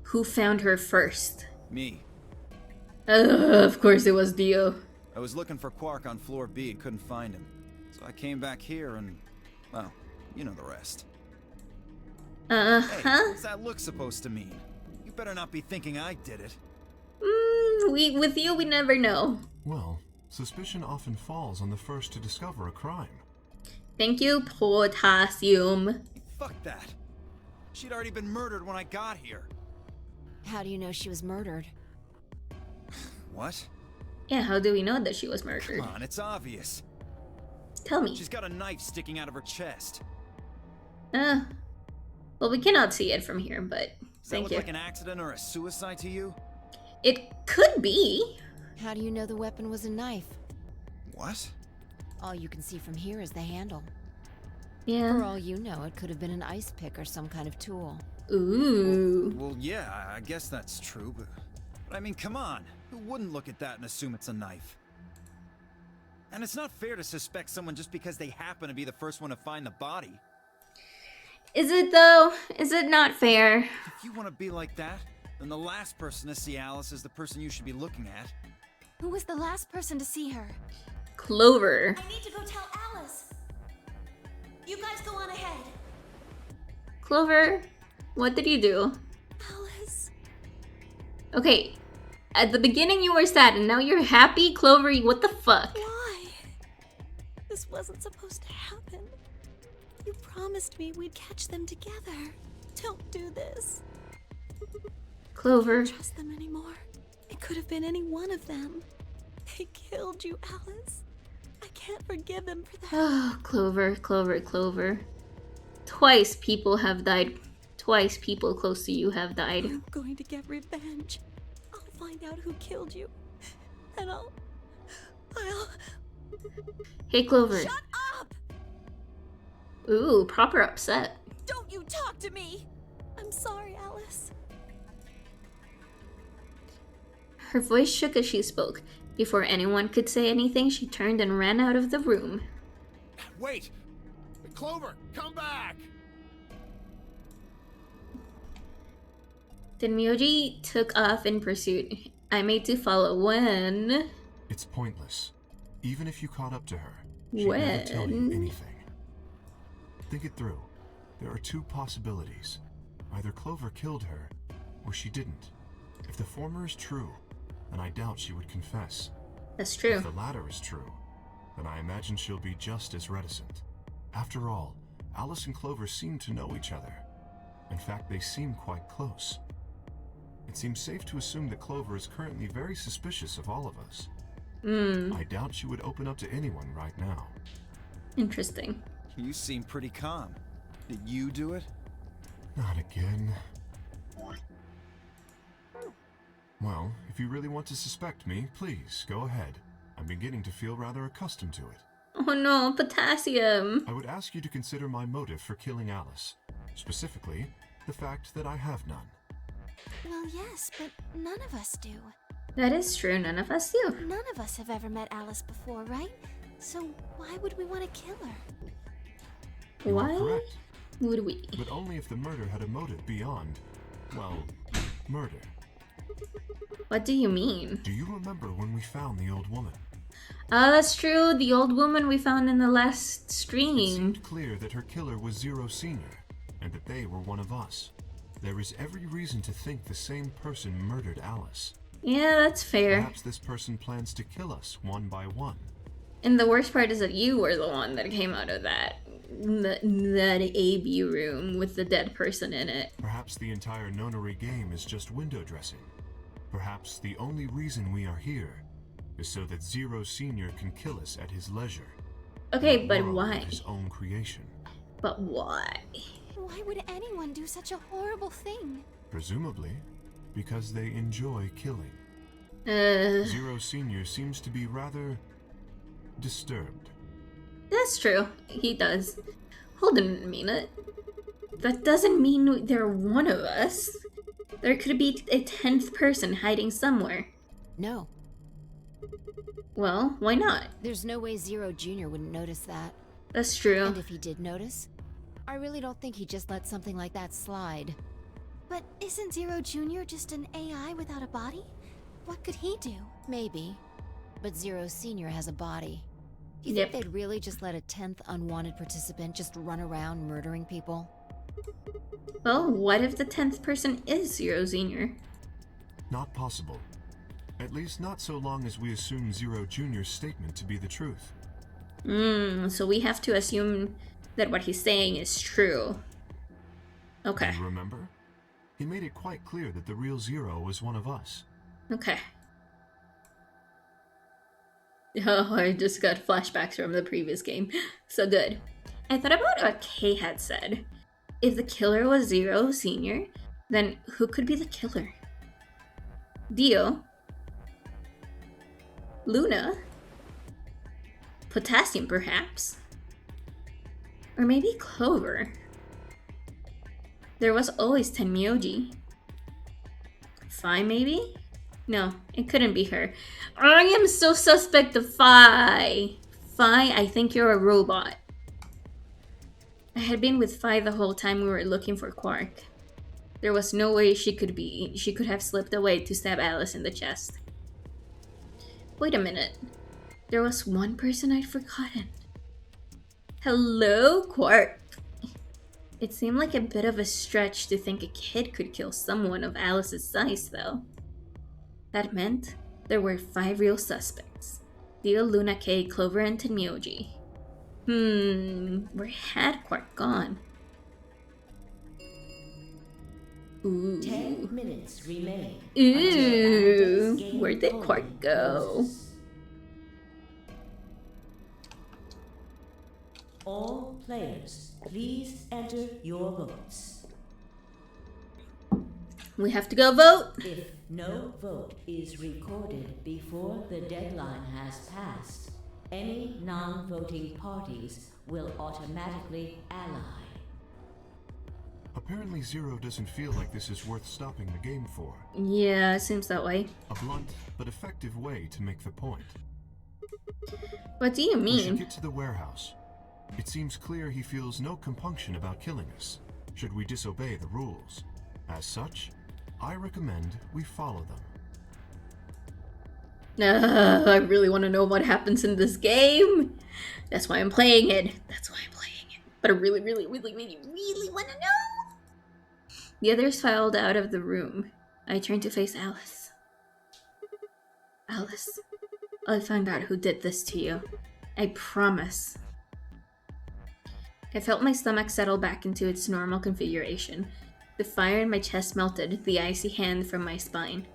Who found her first? Me. Of course it was Dio. I was looking for Quark on floor B and couldn't find him. So I came back here and, well, you know the rest. Hey, Huh? what's that look supposed to mean? You better not be thinking I did it. With you, we never know. Well, suspicion often falls on the first to discover a crime. Thank you, potassium. Fuck that. She'd already been murdered when I got here. How do you know she was murdered? What? Yeah, how do we know that she was murdered? Come on, it's obvious. Tell me. She's got a knife sticking out of her chest. Well, we cannot see it from here, but Does that thank look you. like an accident or a suicide to you? It could be. How do you know the weapon was a knife? What? All you can see from here is the handle. For Yeah. all you know, it could have been an ice pick or some kind of tool. Ooh. Well, yeah, I guess that's true, but I mean, come on. Who wouldn't look at that and assume it's a knife? And it's not fair to suspect someone just because they happen to be the first one to find the body. Is it though? Is it not fair? If you want to be like that, then the last person to see Alice is the person you should be looking at. Who was the last person to see her? Clover. I need to go tell Alice. You guys go on ahead. Clover, what did you do? Alice. Okay, at the beginning you were sad and now you're happy? Clover, what the fuck? Why? This wasn't supposed to happen. You promised me we'd catch them together. Don't do this. Clover. I can't trust them anymore. It could have been any one of them. They killed you, Alice. I can't forgive them for that. Oh, Clover, Clover, Clover. Twice people have died. Twice people close to you have died. I'm going to get revenge. I'll find out who killed you. And I'll... Hey, Clover. Shut up! Ooh, proper upset. Don't you talk to me! I'm sorry, Alice. Her voice shook as she spoke. Before anyone could say anything, she turned and ran out of the room. Wait! Clover, come back! Tenmyoji took off in pursuit. I made to follow when... It's pointless. Even if you caught up to her, she'd never tell you When? anything. Think it through. There are two possibilities. Either Clover killed her, or she didn't. If the former is true, then I doubt she would confess. That's true. If the latter is true, then I imagine she'll be just as reticent. After all, Alice and Clover seem to know each other. In fact, they seem quite close. It seems safe to assume that Clover is currently very suspicious of all of us. I doubt she would open up to anyone right now. Interesting. You seem pretty calm. Did you do it? Not again. Well, if you really want to suspect me, please, go ahead. I'm beginning to feel rather accustomed to it. Oh no, potassium. I would ask you to consider my motive for killing Alice. Specifically, the fact that I have none. Well, yes, but none of us do. That is true, none of us do. None of us have ever met Alice before, right? So why would we want to kill her? You are Why correct, would we? but only if the murder had a motive beyond, well, murder. What do you mean? Do you remember when we found the old woman? Oh, that's true. The old woman we found in the last It stream. seemed clear that her killer was Zero Senior, and that they were one of us. There is every reason to think the same person murdered Alice. Yeah, that's fair. Perhaps this person plans to kill us one by one. And the worst part is that you were the one that came out of that AB room with the dead person in it. Perhaps the entire nonary game is just window dressing. Perhaps the only reason we are here is so that Zero Senior can kill us at his leisure. Okay, In a but world why? of his own creation. But why? Why would anyone do such a horrible thing? Presumably, because they enjoy killing. Uh, Zero Senior seems to be rather disturbed. that's true. He does. Hold on a minute. That doesn't mean they're one of us. There could be a 10th person hiding somewhere. No, Well, why not? there's no way Zero Jr. wouldn't notice that. That's true. And if he did notice, I really don't think he'd just let something like that slide. But isn't Zero Jr. just an AI without a body? What could he do? Maybe. But Zero Senior has a body. Do you Yep. think they'd really just let a 10th unwanted participant just run around murdering people? Well, what if the 10th person is Zero Senior? Not possible. At least not so long as we assume Zero Jr.'s statement to be the truth. So we have to assume that what he's saying is true. Okay. Do you remember? He made it quite clear that the real Zero was one of us. Okay. Oh, I just got flashbacks from the previous game. So good. I thought about what Kay had said. If the killer was Zero Senior, then who could be the killer? Dio? Luna? Potassium, perhaps? Or maybe Clover? There was always Tenmyoji. Fi, maybe? No, it couldn't be her. I am so suspect of Fi. Fi, I think you're a robot. I had been with Fi the whole time we were looking for Quark. There was no way she could have slipped away to stab Alice in the chest. Wait a minute. There was one person I'd forgotten. Hello, Quark. It seemed like a bit of a stretch to think a kid could kill someone of Alice's size, though. That meant there were 5 real suspects. Dio, Luna, Kay, Clover, and Tenmyoji. Where had Quark gone? Ooh. 10 minutes remain. Ooh, where did Quark go? All players, please enter your votes. We have to go vote. If no vote is recorded before the deadline has passed, any non-voting parties will automatically ally. Apparently Zero doesn't feel like this is worth stopping the game for. Yeah, it seems that way. A blunt but effective way to make the point. What do you We should mean? get to the warehouse. It seems clear he feels no compunction about killing us, should we disobey the rules. As such, I recommend we follow them. I really want to know what happens in this game. That's why I'm playing it. But I really, really, really, really, really want to know. The others filed out of the room. I turned to face Alice. Alice, I'll find out who did this to you. I promise. I felt my stomach settle back into its normal configuration. The fire in my chest melted, the icy hand from my spine.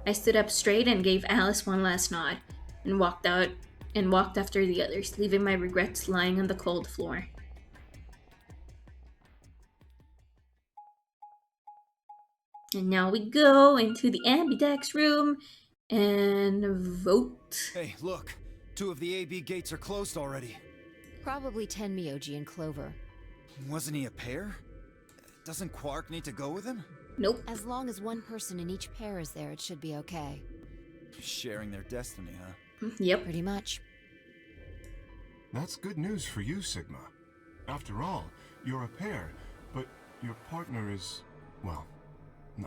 I stood up straight and gave Alice one last nod, and walked after the others, leaving my regrets lying on the cold floor. And now we go into the ambidex room and vote. Hey, look. 2 of the AB gates are closed already. Probably Tenmyoji and Clover. Wasn't he a pair? Doesn't Quark need to go with him? Nope. As long as one person in each pair is there, it should be okay. Sharing their destiny, huh? Yep. Pretty much. That's good news for you, Sigma. After all, you're a pair, but your partner is, well,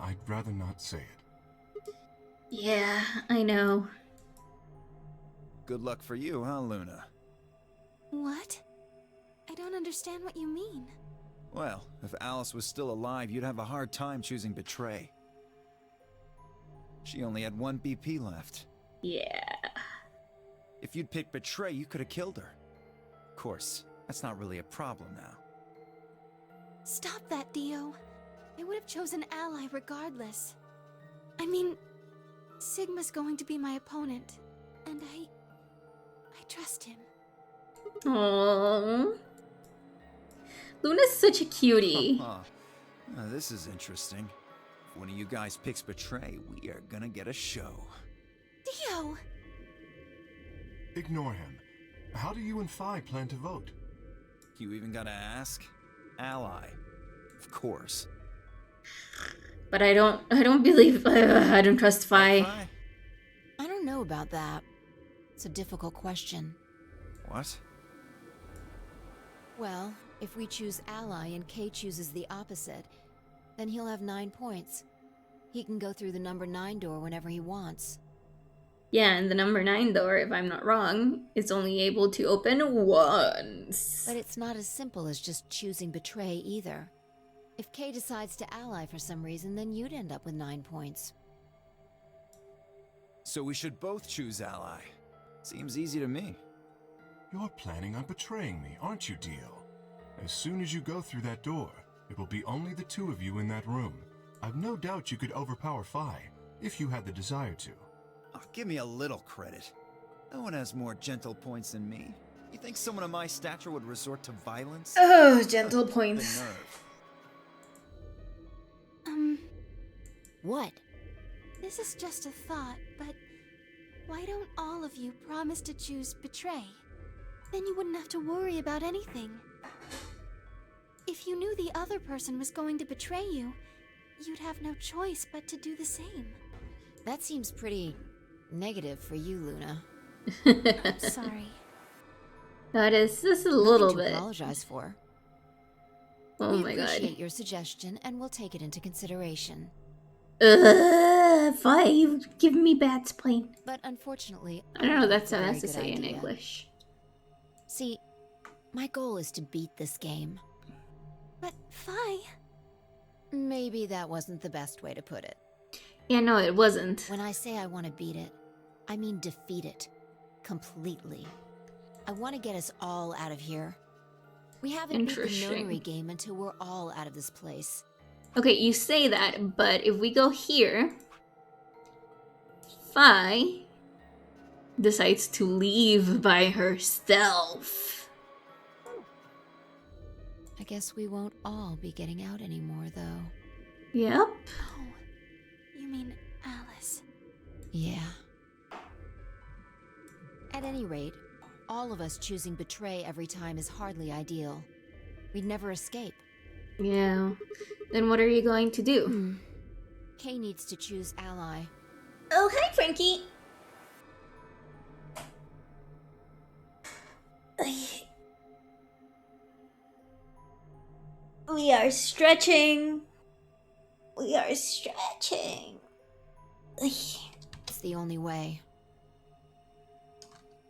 I'd rather not say it. Yeah, I know. Good luck for you, huh, Luna? What? I don't understand what you mean. Well, if Alice was still alive, you'd have a hard time choosing Betray. She only had 1 BP left. Yeah. If you'd picked Betray, you could have killed her. Of course, that's not really a problem now. Stop that, Dio. I would have chosen Ally regardless. I mean, Sigma's going to be my opponent, and I trust him. Aww. Luna's such a cutie. This is interesting. If one of you guys picks Betray, we are gonna get a show. Dio! Ignore him. How do you and Phi plan to vote? You even gotta ask? Ally. Of course. But I don't believe, I don't trust Fi. Phi? I don't know about that. It's a difficult question. What? Well, if we choose ally and Kay chooses the opposite, then he'll have 9 points. He can go through the number 9 door whenever he wants. Yeah, and the number 9 door, if I'm not wrong, is only able to open once. But it's not as simple as just choosing Betray either. If Kay decides to ally for some reason, then you'd end up with 9 points. So we should both choose ally. Seems easy to me. You're planning on betraying me, aren't you, Dio? As soon as you go through that door, it will be only the two of you in that room. I've no doubt you could overpower Fi, if you had the desire to. Oh, give me a little credit. No one has more gentle points than me. You think someone of my stature would resort to violence? Oh, gentle The points. nerve. What? This is just a thought, but why don't all of you promise to choose betray? Then you wouldn't have to worry about anything. If you knew the other person was going to betray you, you'd have no choice but to do the same. That seems pretty negative for you, Luna. I'm sorry. That is just a little Nothing to bit. apologize for. Oh We my appreciate god. your suggestion, and we'll take it into consideration. Fi, you've given me bad spleen. But unfortunately, I don't know, that's that's how that's to say in English. See, my goal is to beat this game. But Fi, Maybe that wasn't the best way to put it. Yeah, no, it wasn't. When I say I want to beat it, I mean defeat it. Completely. I want to get us all out of here. We haven't beat the Interesting. notary game until we're all out of this place. Okay, you say that, but if we go here, Fi decides to leave by herself. I guess we won't all be getting out anymore, though. Yep. oh, you mean Alice? Yeah. At any rate, all of us choosing betray every time is hardly ideal. We'd never escape. Yeah. Then what are you going to do? Kay needs to choose ally. Oh, hi, Frankie. We are stretching. We are stretching. It's the only way.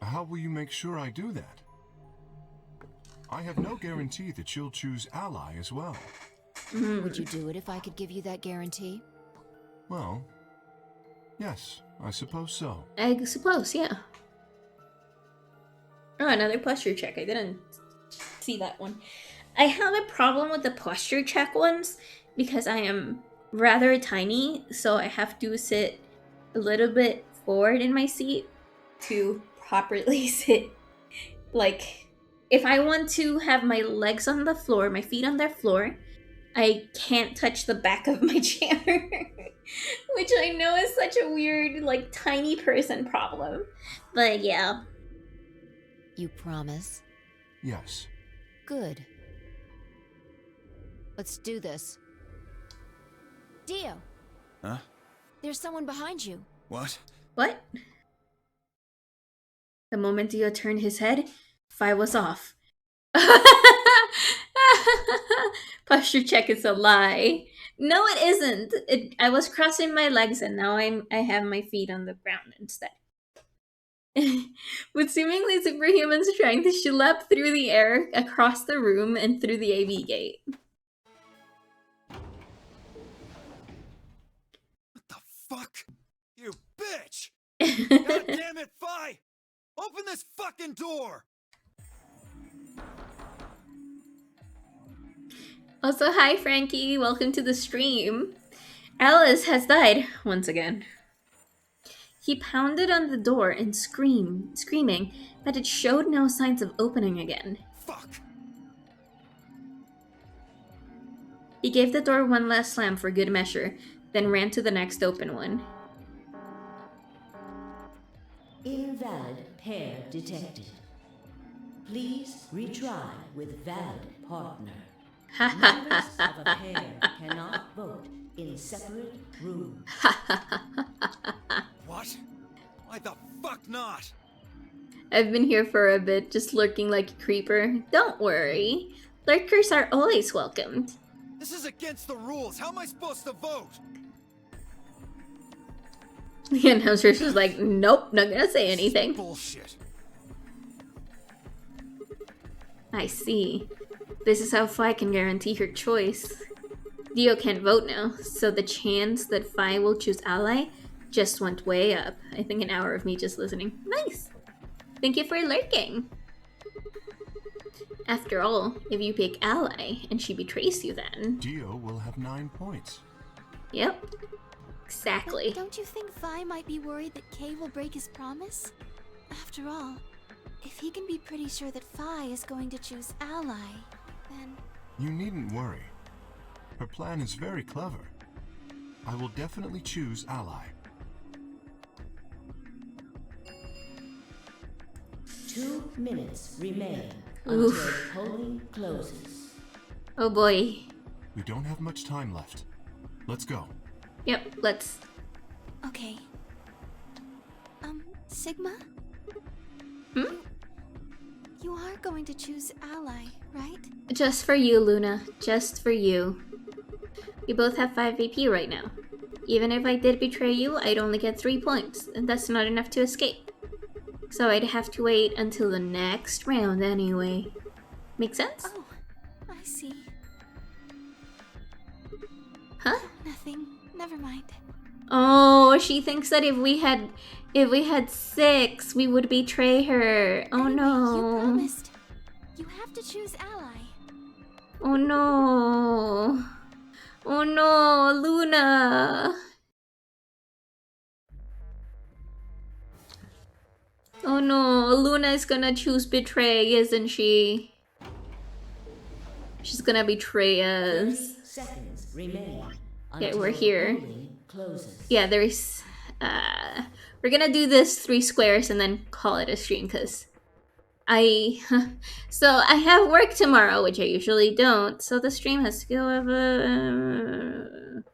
How will you make sure I do that? I have no guarantee that you'll choose ally as well. Would you do it if I could give you that guarantee? Well, yes, I suppose so. I suppose, yeah. Oh, another posture check. I didn't see that one. I have a problem with the posture check ones because I am rather tiny, so I have to sit a little bit forward in my seat to properly sit. Like, if I want to have my legs on the floor, my feet on the floor, I can't touch the back of my chair. Which I know is such a weird, like, tiny person problem. But yeah. You promise? Yes. Good. Let's do this. Dio! Huh? There's someone behind you. What? What? The moment Dio turned his head, Fi was off. Posture check is a lie. No, it isn't. I was crossing my legs and now I have my feet on the ground instead. With seemingly superhumans trying to schlep through the air, across the room, and through the AV gate. What the fuck? You bitch! God damn it, Fi! Open this fucking door! Also, hi Frankie, welcome to the stream. Alice has died once again. He pounded on the door and screaming that it showed no signs of opening again. Fuck! He gave the door one last slam for good measure, then ran to the next open one. Invalid pair detected. Please retry with valid partner. Members of a pair cannot vote in separate rooms. What? Why the fuck not? I've been here for a bit, just lurking like a creeper. Don't worry. Lurkers are always welcomed. This is against the rules. How am I supposed to vote? The announcer's just like, nope, not gonna say anything. Bullshit. I see. This is how Fi can guarantee her choice. Dio can't vote now, so the chance that Fi will choose ally just went way up. I think an hour of me just listening. Nice! Thank you for lurking! After all, if you pick ally and she betrays you then... Dio will have 9 points. Yep. Exactly. But don't you think Vi might be worried that Kay will break his promise? After all, if he can be pretty sure that Vi is going to choose ally, then... You needn't worry. Her plan is very clever. I will definitely choose ally. 2 minutes remain until polling closes. Oh boy. We don't have much time left. Let's go. Yep, let's... Okay. Sigma? Hmm? You are going to choose ally, right? Just for you, Luna. Just for you. We both have 5 VP right now. Even if I did betray you, I'd only get 3 points, and that's not enough to escape. So I'd have to wait until the next round anyway. Make sense? Oh, I see. Huh? Nothing. Never mind. Oh, she thinks that if we had 6, we would betray her. Oh Anyway, no. You promised. You have to choose ally. Oh no. Oh no, Luna. Oh no, Luna is gonna choose betray, isn't she? She's gonna betray us. 30 seconds remain. Okay, we're until here. polling closes. Yeah, there's... we're gonna do this 3 squares and then call it a stream, because... So, I have work tomorrow, which I usually don't, so the stream has to go over...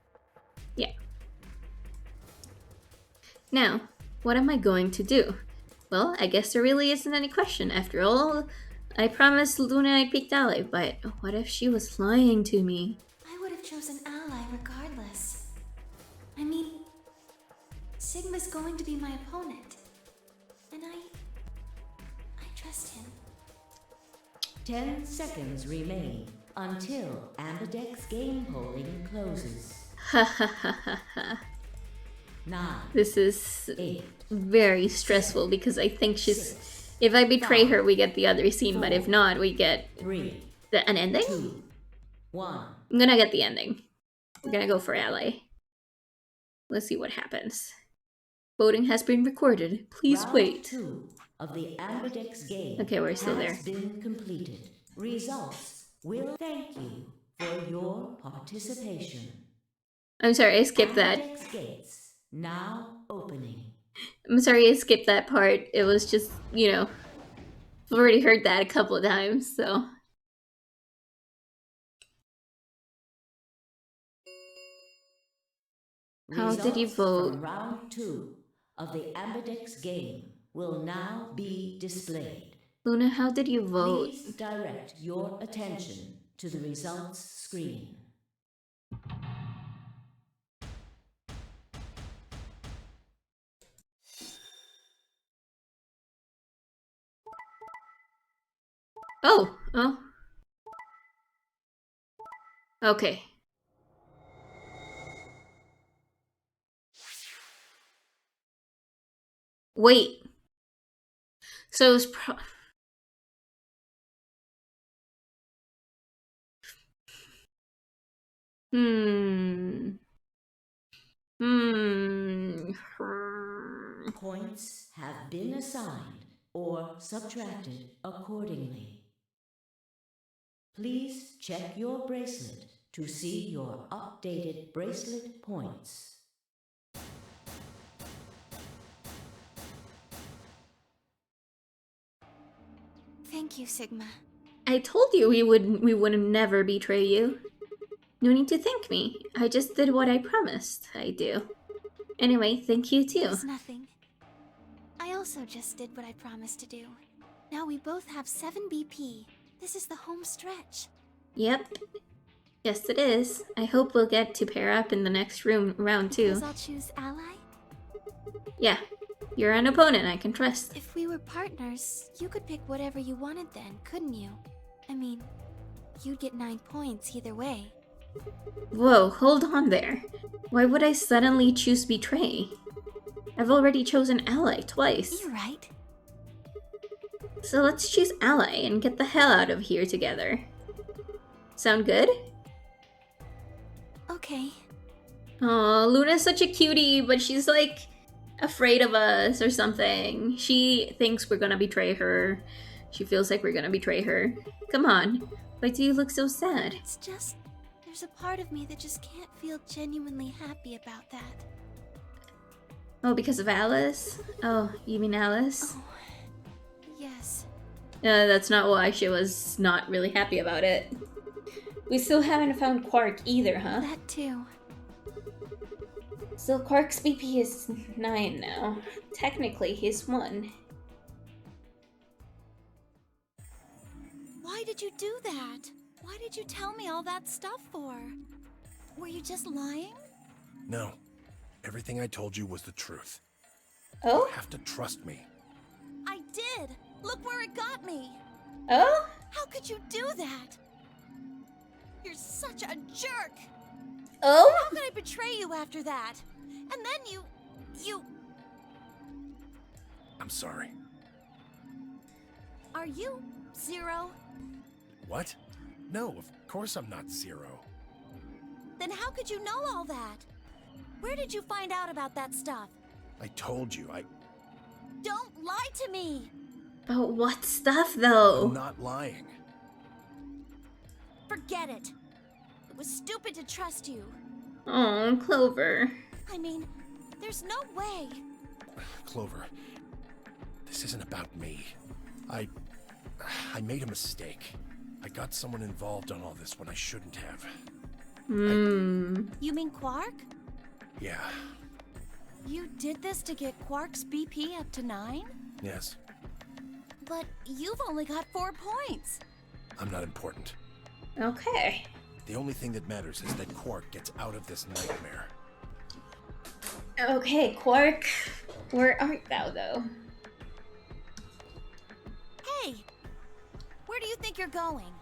Yeah. Now, what am I going to do? Well, I guess there really isn't any question. After all, I promised Luna I'd pick ally, but what if she was lying to me? I would have chosen ally regardless. I mean, Sigma's going to be my opponent. And I trust him. 10 seconds remain until Ambidex game polling closes. Ha ha ha ha ha. 9, This is 8, very stressful because I think she's... 6, If I betray her, we get the other scene, but if not, we get 3, an ending? 2, 1. I'm gonna get the ending. We're gonna go for ally. Let's see what happens. Voting has been recorded. Please Round wait. 2 of the Ambidex game Okay, we're still there. has been completed. Results will thank you for your participation. I'm sorry, I skipped that. Ambidex gates now opening. I'm sorry I skipped that part. It was just, you know, I've already heard that a couple of times, so... How did you Results vote? from round 2 of the Ambidex game will now be displayed. Luna, how did you vote? Please direct your attention to the results screen. Oh. Okay. Wait. So it was Points have been assigned or subtracted accordingly. Please check your bracelet to see your updated bracelet points. Thank you, Sigma. I told you we would never betray you. No need to thank me. I just did what I promised I'd do. Anyway, thank you too. It's nothing. I also just did what I promised to do. Now we both have 7 BP. This is the home stretch. Yep. Yes, it is. I hope we'll get to pair up in the next round too. Because I'll choose ally? Yeah. You're an opponent I can trust. If we were partners, you could pick whatever you wanted then, couldn't you? I mean, you'd get 9 points either way. Whoa, hold on there. Why would I suddenly choose betray? I've already chosen ally twice. You're right. So let's choose ally and get the hell out of here together. Sound good? Okay. Aw, Luna's such a cutie, but she's like afraid of us or something. She thinks we're gonna betray her. She feels like we're gonna betray her. Come on. Why do you look so sad? It's just, there's a part of me that just can't feel genuinely happy about that. Oh, because of Alice? Oh, you mean Alice? Oh, yes. That's not why she was not really happy about it. We still haven't found Quark either, huh? That too. So Quark's BP is 9 now. Technically, he's 1. Why did you do that? Why did you tell me all that stuff for? Were you just lying? No. Everything I told you was the truth. Oh? You have to trust me. I did. Look where it got me. Oh? How could you do that? You're such a jerk. Oh? How could I betray you after that? And then you... I'm sorry. Are you Zero? What? No, of course I'm not Zero. Then how could you know all that? Where did you find out about that stuff? I told you, Don't lie to me! About what stuff, though? I'm not lying. Forget it. It was stupid to trust you. Oh, Clover. I mean, there's no way. Clover, this isn't about me. I made a mistake. I got someone involved on all this when I shouldn't have. You mean Quark? Yeah, You did this to get Quark's BP up to 9? yes, But you've only got 4 points. I'm not important. Okay. The only thing that matters is that Quark gets out of this nightmare. Okay, Quark. Where art thou, though? Hey! Where do you think you're going?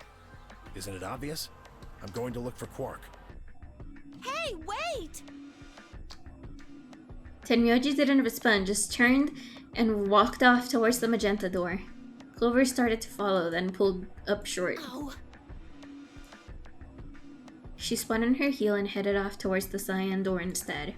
Isn't it obvious? I'm going to look for Quark. Hey, wait! Tenmyoji didn't respond, just turned and walked off towards the magenta door. Clover started to follow, then pulled up short. Oh, She spun on her heel and headed off towards the cyan door instead.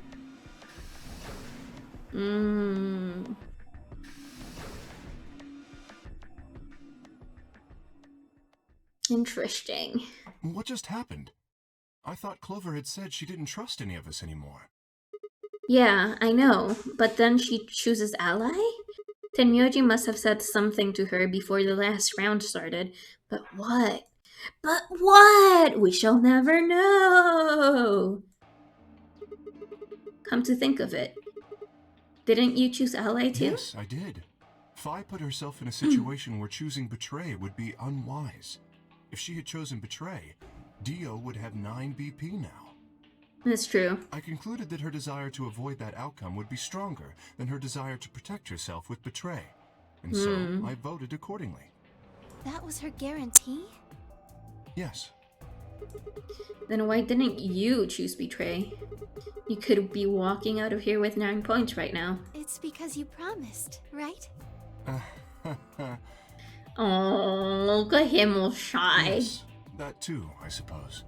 Interesting. What just happened? I thought Clover had said she didn't trust any of us anymore. Yeah, I know, but then she chooses ally? Tenmyoji must have said something to her before the last round started, but what? But what? We shall never know! Come to think of it, didn't you choose ally too? Yes, I did. Fi put herself in a situation where choosing betray would be unwise. If she had chosen betray, Dio would have 9 BP now. That's true. I concluded that her desire to avoid that outcome would be stronger than her desire to protect herself with betray. And so I voted accordingly. that was her guarantee? Yes. Then why didn't you choose betray? You could be walking out of here with 9 points right now. It's because you promised, right? Oh, look at him all shy. Yes, that too, I suppose.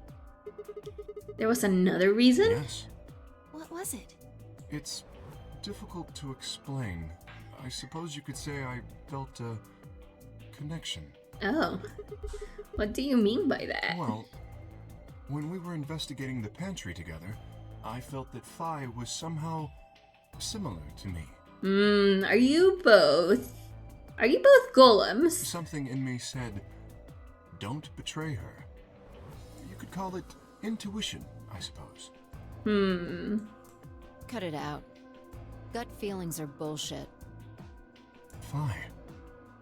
There was another reason? Yes. What was it? It's difficult to explain. I suppose you could say I felt a connection. Oh. What do you mean by that? Well, when we were investigating the pantry together, I felt that Fi was somehow similar to me. Are you both golems? Something in me said, don't betray her. You could call it intuition, I suppose. Cut it out. Gut feelings are bullshit. Fi.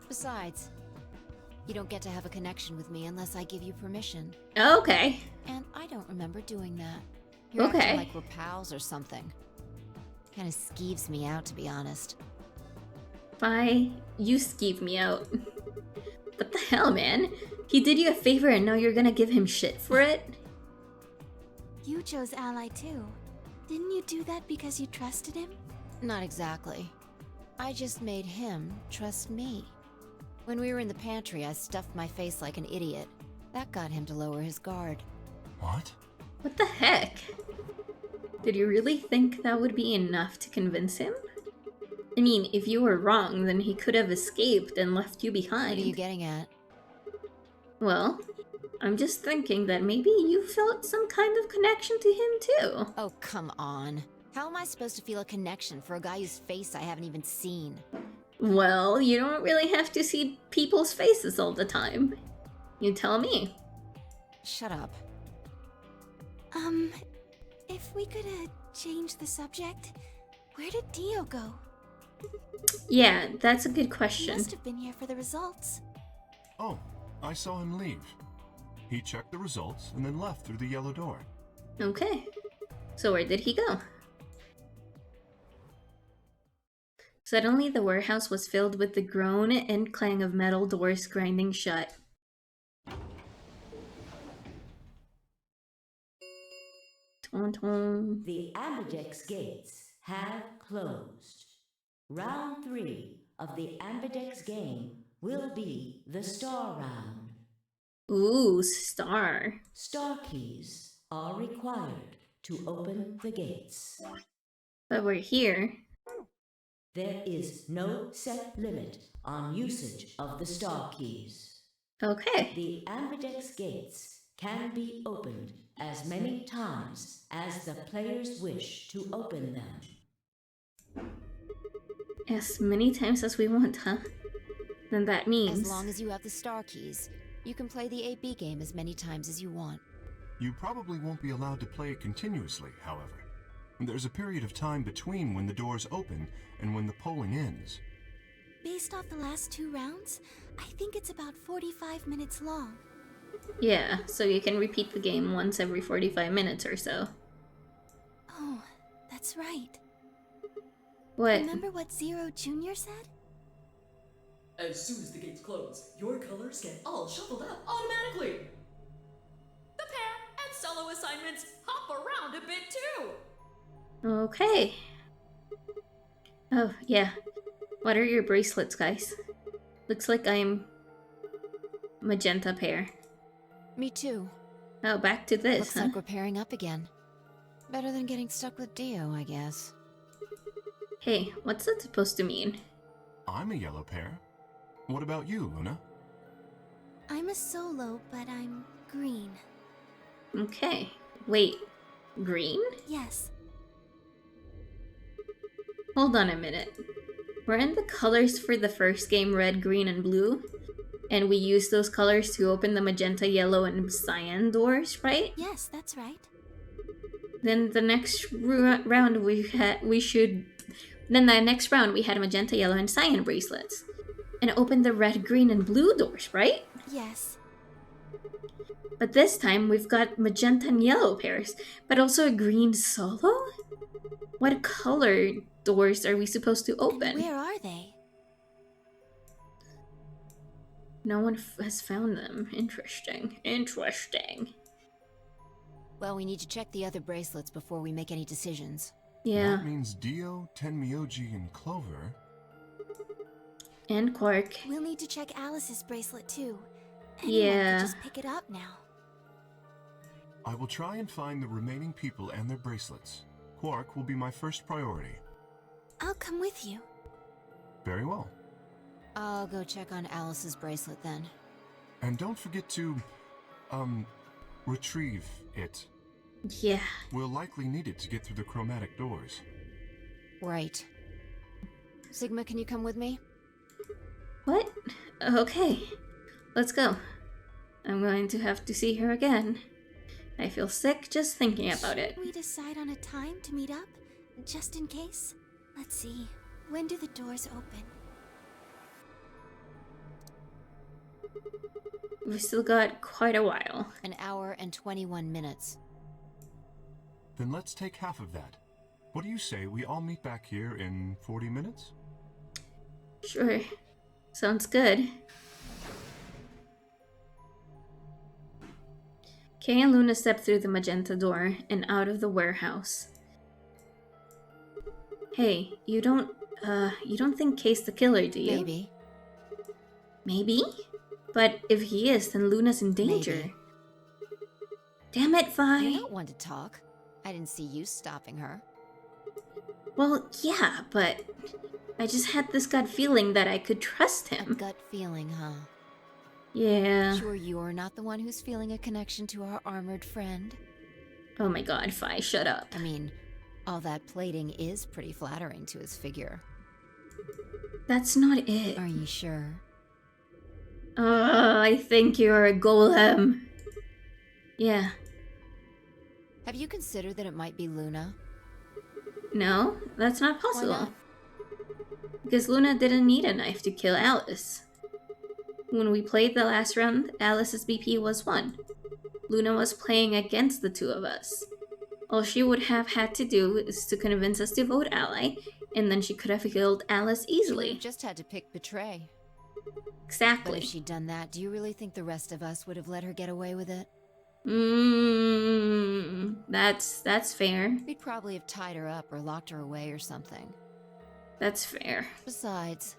Besides, you don't get to have a connection with me unless I give you permission. Okay. And I don't remember doing that. You're Okay. acting like we're pals or something. Kinda skeeves me out, to be honest. Bye. You skeeve me out. What the hell, man? He did you a favor and now you're gonna give him shit for it? You chose Ally too. Didn't you do that because you trusted him? Not exactly. I just made him trust me. When we were in the pantry, I stuffed my face like an idiot. That got him to lower his guard. What? What the heck? Did you really think that would be enough to convince him? I mean, if you were wrong, then he could have escaped and left you behind. What are you getting at? Well, I'm just thinking that maybe you felt some kind of connection to him too. Oh, come on. How am I supposed to feel a connection for a guy whose face I haven't even seen? Well, you don't really have to see people's faces all the time. You tell me. Shut up. If we could, change the subject, where did Dio go? Yeah, that's a good He question. must have been here for the results. Oh, I saw him leave. He checked the results and then left through the yellow door. Okay. So where did he go? Suddenly the warehouse was filled with the groan and clang of metal doors grinding shut. Ton ton. The Ambidex gates have closed. Round 3 of the Ambidex game will be the Star Round. Ooh, star. Star keys are required to open the gates. But we're here. There is no set limit on usage of the star keys. Okay. The Ambidex gates can be opened as many times as the players wish to open them. As many times as we want, huh? Then that means... As long as you have the star keys, you can play the AB game as many times as you want. You probably won't be allowed to play it continuously, however. There's a period of time between when the doors open and when the polling ends. Based off the last 2 rounds, I think it's about 45 minutes long. Yeah, so you can repeat the game once every 45 minutes or so. Oh, that's right. What? Remember what Zero Jr. said? As soon as the gates close, your colors get all shuffled up automatically. The pair and solo assignments hop around a bit too. Okay. Oh, yeah. What are your bracelets, guys? Looks like I'm... magenta pair. Me too. Oh, back to this, Looks huh? like we're pairing up again. Better than getting stuck with Dio, I guess. Hey, what's that supposed to mean? I'm a yellow pair. What about you, Luna? I'm a solo, but I'm green. Okay. Wait. Green? Yes. Hold on a minute. Weren't the colors for the first game red, green, and blue? And we used those colors to open the magenta, yellow, and cyan doors, right? Yes, that's right. Then the next round we had magenta, yellow, and cyan bracelets. And opened the red, green, and blue doors, right? Yes. But this time we've got magenta and yellow pairs, but also a green solo? What color doors are we supposed to open? And where are they? No one has found them. Interesting. Interesting. Well, we need to check the other bracelets before we make any decisions. Yeah. That means Dio, Tenmyoji, and Clover. And Quark. We'll need to check Alice's bracelet too. Anyone Yeah. could just pick it up now. I will try and find the remaining people and their bracelets. Quark will be my first priority. I'll come with you. Very well. I'll go check on Alice's bracelet then. And don't forget to, retrieve it. Yeah. We'll likely need it to get through the chromatic doors. Right. Sigma, can you come with me? What? Okay. Let's go. I'm going to have to see her again. I feel sick just thinking about it. Should we decide on a time to meet up? Just in case? Let's see. When do the doors open? We've still got quite a while. An hour and 21 minutes. Then let's take half of that. What do you say we all meet back here in 40 minutes? Sure. Sounds good. Kay and Luna step through the magenta door and out of the warehouse. Hey, you don't think Kay's the killer, do you? Maybe. Maybe? But if he is, then Luna's in danger. Maybe. Damn it, Vi! You're not one to talk. I didn't see you stopping her. Well, yeah, but I just had this gut feeling that I could trust A him. gut feeling, huh? Yeah. Sure you're not the one who's feeling a connection to our armored friend? Oh my god, Vi, shut up. I mean, all that plating is pretty flattering to his figure. That's not it. Are you sure? I think you're a golem. Yeah. Have you considered that it might be Luna? No, that's not Why possible. not? Because Luna didn't need a knife to kill Alice. When we played the last round, Alice's BP was 1. Luna was playing against the two of us. All she would have had to do is to convince us to vote ally, and then she could have killed Alice She would easily. have just had to pick betray. But Exactly. if she'd done that, do you really think the rest of us would have let her get away with it? That's fair. We'd probably have tied her up or locked her away or something. That's fair. Besides,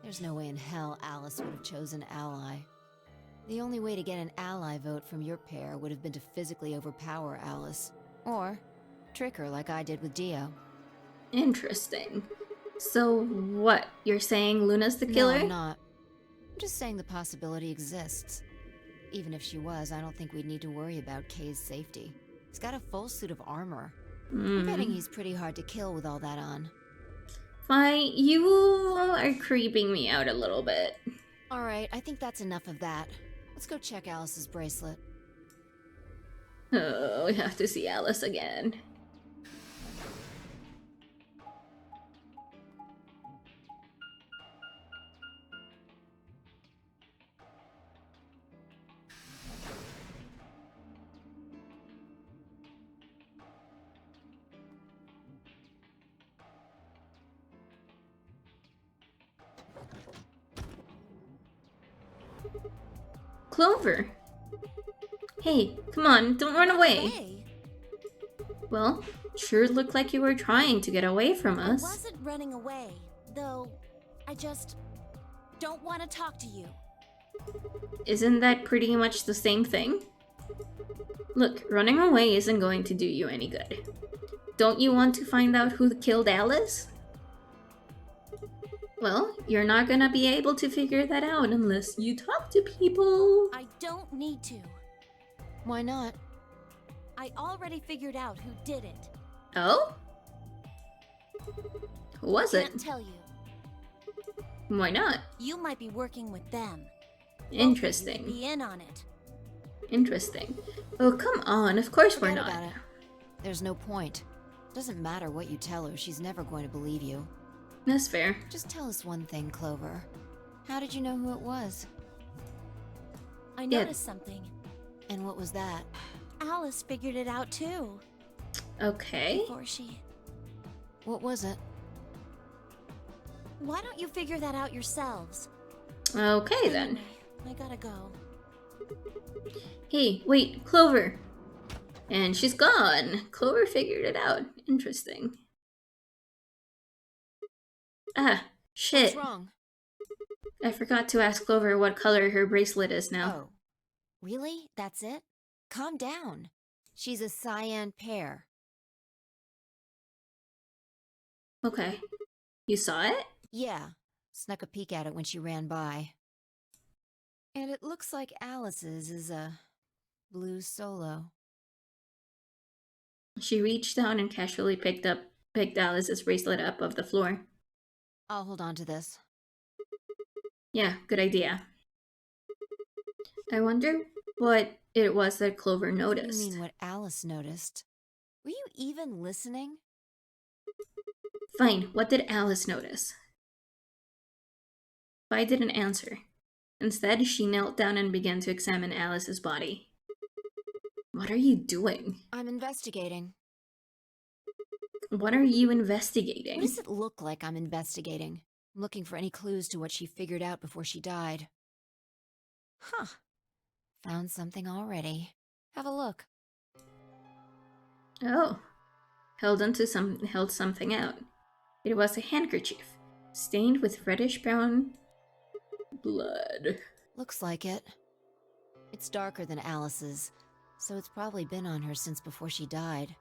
there's no way in hell Alice would have chosen ally. The only way to get an ally vote from your pair would have been to physically overpower Alice. Or trick her like I did with Dio. Interesting. So what? You're saying Luna's the killer? No, I'm not. I'm just saying the possibility exists. Even if she was, I don't think we'd need to worry about Kay's safety. He's got a full suit of armor. I'm betting he's pretty hard to kill with all that on. Fine, you are creeping me out a little bit. Alright, I think that's enough of that. Let's go check Alice's bracelet. Oh, we have to see Alice again. Clover! Hey, come on, don't run away! Hey, Well, sure looked like you were trying to get away from I us. wasn't running away, though I just don't want to talk to you. Isn't that pretty much the same thing? Look, running away isn't going to do you any good. Don't you want to find out who killed Alice? Well, you're not gonna be able to figure that out unless you talk to people. I don't need to. Why not? I already figured out who did it. Oh? Who was it? Can't tell you. Why not? You might be working with them. Interesting. Be in on it. Interesting. Oh, come on. Of course we're Forget not. about it. There's no point. Doesn't matter what you tell her, she's never going to believe you. That's fair. Just tell us one thing, Clover. How did you know who it was? I Yeah. noticed something. And what was that? Alice figured it out too. Okay. Before she. What was it? Why don't you figure that out yourselves? Okay then. Anyway, I gotta go. Hey, wait, Clover. And she's gone. Clover figured it out. Interesting. Ah, shit. What's wrong? I forgot to ask Clover what color her bracelet is now. Oh. Really? That's it? Calm down. She's a cyan pear. Okay. You saw it? Yeah. Snuck a peek at it when she ran by. And it looks like Alice's is a blue solo. She reached down and casually picked Alice's bracelet up off the floor. I'll hold on to this. Yeah, good idea. I wonder what it was that Clover What do noticed. you mean what Alice noticed? Were you even listening? Fine, what did Alice notice? Vi didn't answer. Instead, she knelt down and began to examine Alice's body. What are you doing? I'm investigating. What are you investigating? What does it look like I'm investigating? I'm looking for any clues to what she figured out before she died. Huh. Found something already. Have a look. Oh. Held something out. It was a handkerchief, stained with reddish-brown blood. Looks like it. It's darker than Alice's, so it's probably been on her since before she died.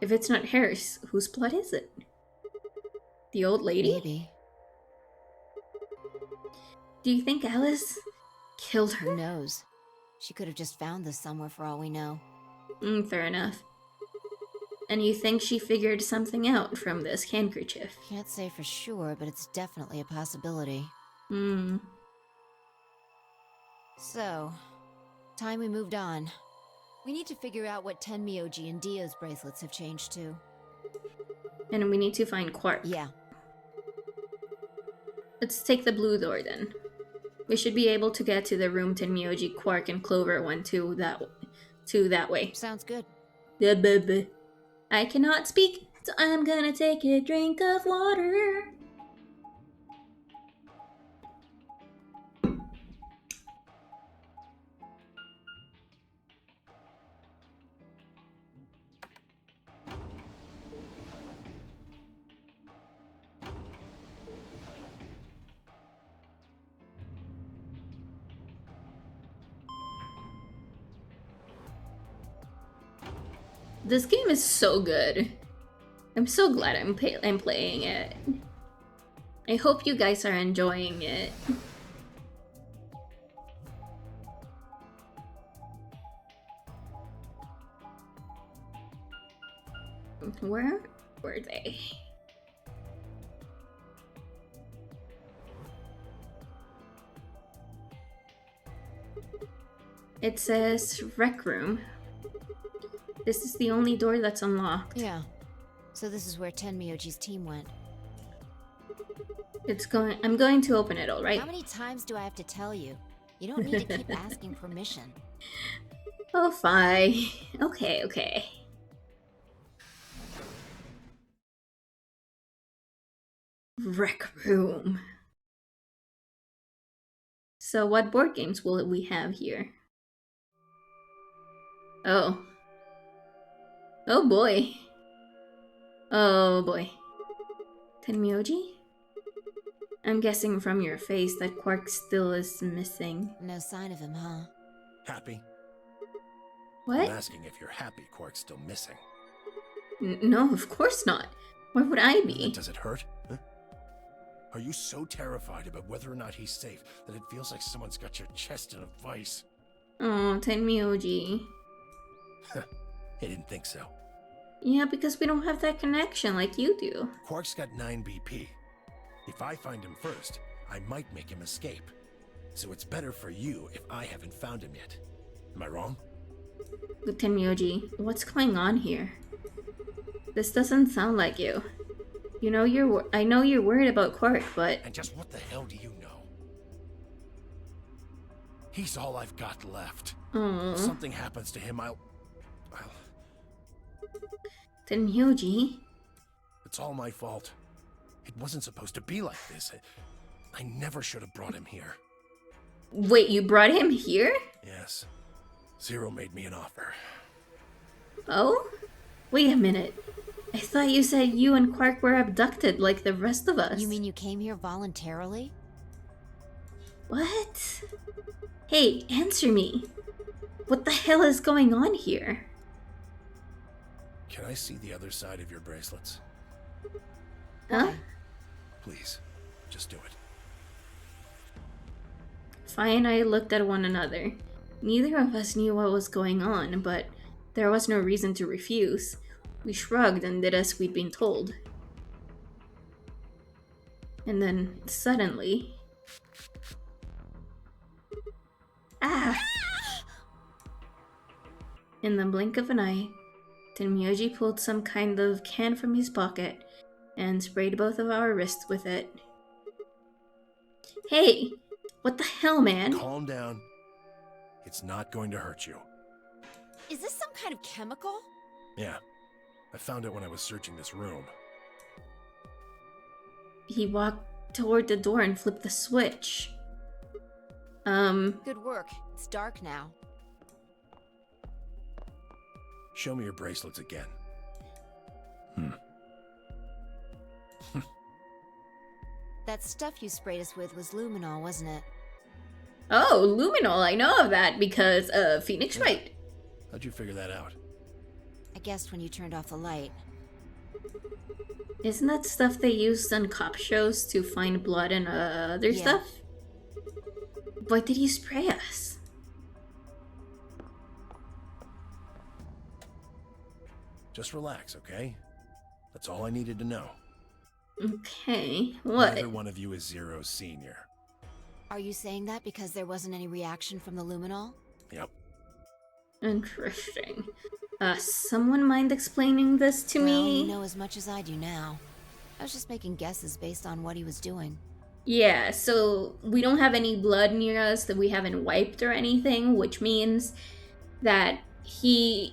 If it's not hers, whose blood is it? The old lady? Maybe. Do you think Alice killed her? Who knows? She could have just found this somewhere for all we know. Fair enough. And you think she figured something out from this handkerchief? Can't say for sure, but it's definitely a possibility. So, time we moved on. We need to figure out what Tenmyoji and Dio's bracelets have changed to. And we need to find Quark. Yeah. Let's take the blue door then. We should be able to get to the room Tenmyoji, Quark, and Clover went to that way. Sounds good. I cannot speak, so I'm gonna take a drink of water. This game is so good. I'm so glad I'm playing it. I hope you guys are enjoying it. Where were they? It says rec room. This is the only door that's unlocked. Yeah. So this is where Tenmyoji's team went. I'm going to open it, alright? How many times do I have to tell you? You don't need to keep asking permission. Oh, fine. Okay. Rec room. So what board games will we have here? Oh. Oh boy. Oh boy. Tenmyoji? I'm guessing from your face that Quark still is missing. No sign of him, huh? Happy? What? I'm asking if you're happy Quark's still missing. No, of course not. Why would I be? Does it hurt? Huh? Are you so terrified about whether or not he's safe that it feels like someone's got your chest in a vice? Oh, Tenmyoji. I didn't think so. Yeah, because we don't have that connection like you do. Quark's got 9 BP. If I find him first, I might make him escape. So it's better for you if I haven't found him yet. Am I wrong? Tenmyoji, what's going on here? This doesn't sound like you. You know I know you're worried about Quark, but... And just what the hell do you know? He's all I've got left. If something happens to him, I'll... Tenmyoji? It's all my fault. It wasn't supposed to be like this. I never should have brought him here. Wait, you brought him here? Yes. Zero made me an offer. Oh? Wait a minute. I thought you said you and Quark were abducted like the rest of us. You mean you came here voluntarily? What? Hey, answer me. What the hell is going on here? Can I see the other side of your bracelets? Huh? Please, just do it. Fi and I looked at one another. Neither of us knew what was going on, but there was no reason to refuse. We shrugged and did as we'd been told. And then, suddenly... Ah! In the blink of an eye, Tenmyoji pulled some kind of can from his pocket and sprayed both of our wrists with it. Hey! What the hell, man? Calm down. It's not going to hurt you. Is this some kind of chemical? Yeah. I found it when I was searching this room. He walked toward the door and flipped the switch. Good work. It's dark now. Show me your bracelets again. That stuff you sprayed us with was luminol, wasn't it? Oh, luminol, I know of that because of Phoenix Wright. How'd you figure that out? I guessed when you turned off the light. Isn't that stuff they used on cop shows to find blood and other Yeah. stuff? Why did you spray us? Just relax, okay? That's all I needed to know. Okay, what? Neither one of you is Zero Senior. Are you saying that because there wasn't any reaction from the luminol? Yep. Interesting. Someone mind explaining this to Well, me? you know as much as I do now. I was just making guesses based on what he was doing. Yeah, so we don't have any blood near us that we haven't wiped or anything, which means that he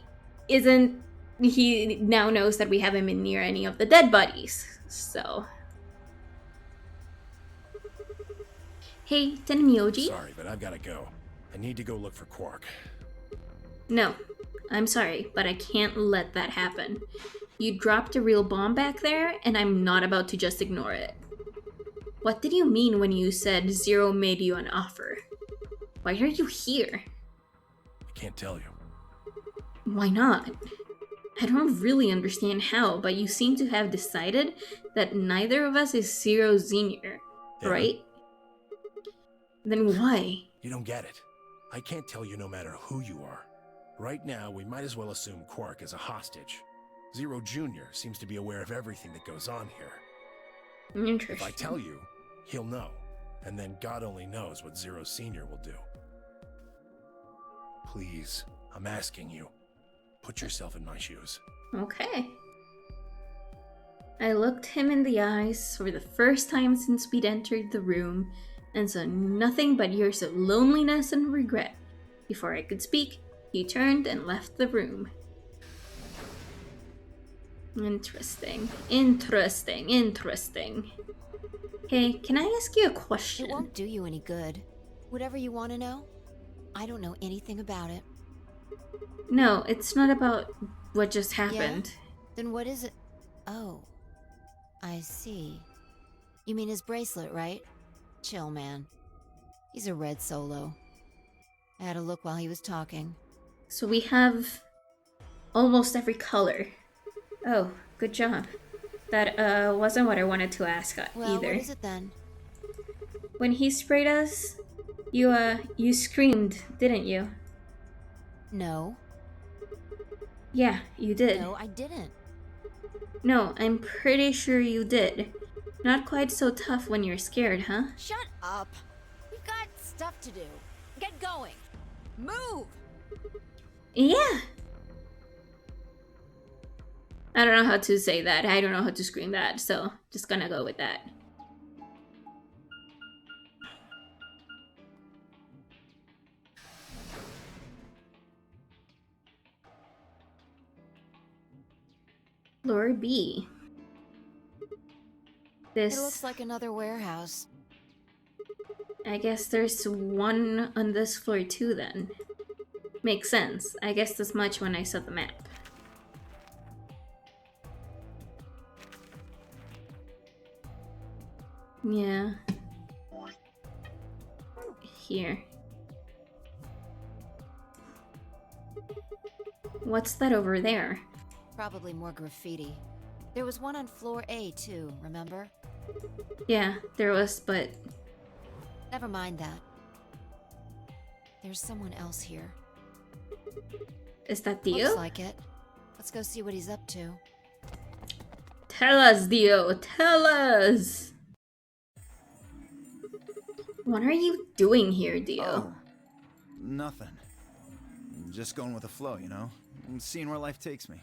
now knows that we haven't been near any of the dead bodies. So. Hey, Tenmyoji? Sorry, but I've gotta go. I need to go look for Quark. No, I'm sorry, but I can't let that happen. You dropped a real bomb back there, and I'm not about to just ignore it. What did you mean when you said Zero made you an offer? Why are you here? I can't tell you. Why not? I don't really understand how, but you seem to have decided that neither of us is Zero Senior, Yeah. right? Then why? You don't get it. I can't tell you no matter who you are. Right now, we might as well assume Quark is a hostage. Zero Jr. seems to be aware of everything that goes on here. Interesting. If I tell you, he'll know. And then God only knows what Zero Senior will do. Please, I'm asking you. Put yourself in my shoes. Okay. I looked him in the eyes for the first time since we'd entered the room and saw nothing but years of loneliness and regret. Before I could speak, he turned and left the room. Interesting. Hey, can I ask you a question? It won't do you any good. Whatever you want to know, I don't know anything about it. No, it's not about what just happened. Yeah? Then what is it? Oh, I see. You mean his bracelet, right? Chill, man. He's a red solo. I had a look while he was talking. So we have almost every color. Oh, good job. That wasn't what I wanted to ask Well, either. what is it then? When he sprayed us, you screamed, didn't you? No. Yeah, you did. No, I didn't. No, I'm pretty sure you did. Not quite so tough when you're scared, huh? Shut up. We've got stuff to do. Get going. Move! Yeah. I don't know how to say that. I don't know how to scream that, so just gonna go with that. Floor B. It looks like another warehouse. I guess there's one on this floor too then. Makes sense. I guessed as much when I saw the map. Yeah. Here. What's that over there? Probably more graffiti. There was one on floor A too, remember? Yeah, there was, but Never mind that. There's someone else here. is that Dio? Looks like it. Let's go see what he's up to. Tell us, Dio, tell us! What are you doing here, Dio? Oh, nothing. Just going with the flow, you know? And seeing where life takes me.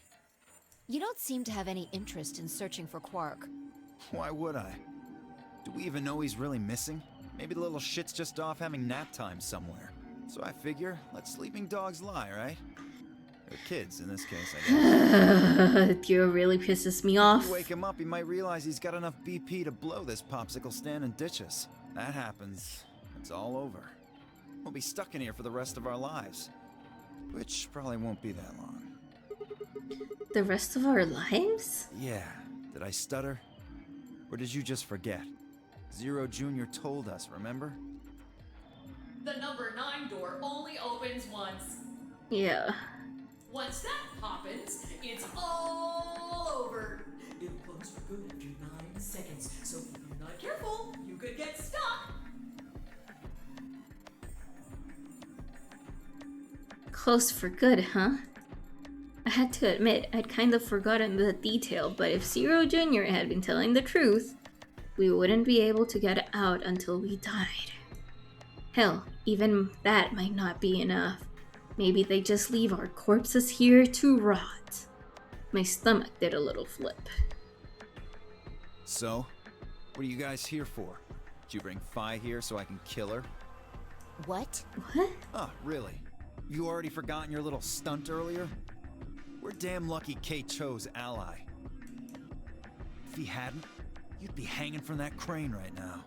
You don't seem to have any interest in searching for Quark. Why would I? Do we even know he's really missing? Maybe the little shit's just off having nap time somewhere. So I figure, let sleeping dogs lie, right? Or kids, in this case, I guess. Dio really pisses me If off. you wake him up, he might realize he's got enough BP to blow this popsicle stand and ditch us. That happens, it's all over. We'll be stuck in here for the rest of our lives. Which probably won't be that long. The rest of our lives? Yeah. Did I stutter? Or did you just forget? Zero Jr. told us, remember? The number 9 door only opens once. Yeah. Once that happens, it's all over. It'll close for good after 9 seconds, so if you're not careful, you could get stuck. Close for good, huh? I had to admit, I'd kind of forgotten the detail, but if Zero Jr. had been telling the truth, we wouldn't be able to get out until we died. Hell, even that might not be enough. Maybe they just leave our corpses here to rot. My stomach did a little flip. So, what are you guys here for? Did you bring Fi here so I can kill her? What? What? Oh, really? You already forgotten your little stunt earlier? We're damn lucky Kate chose ally. If he hadn't, you'd be hanging from that crane right now.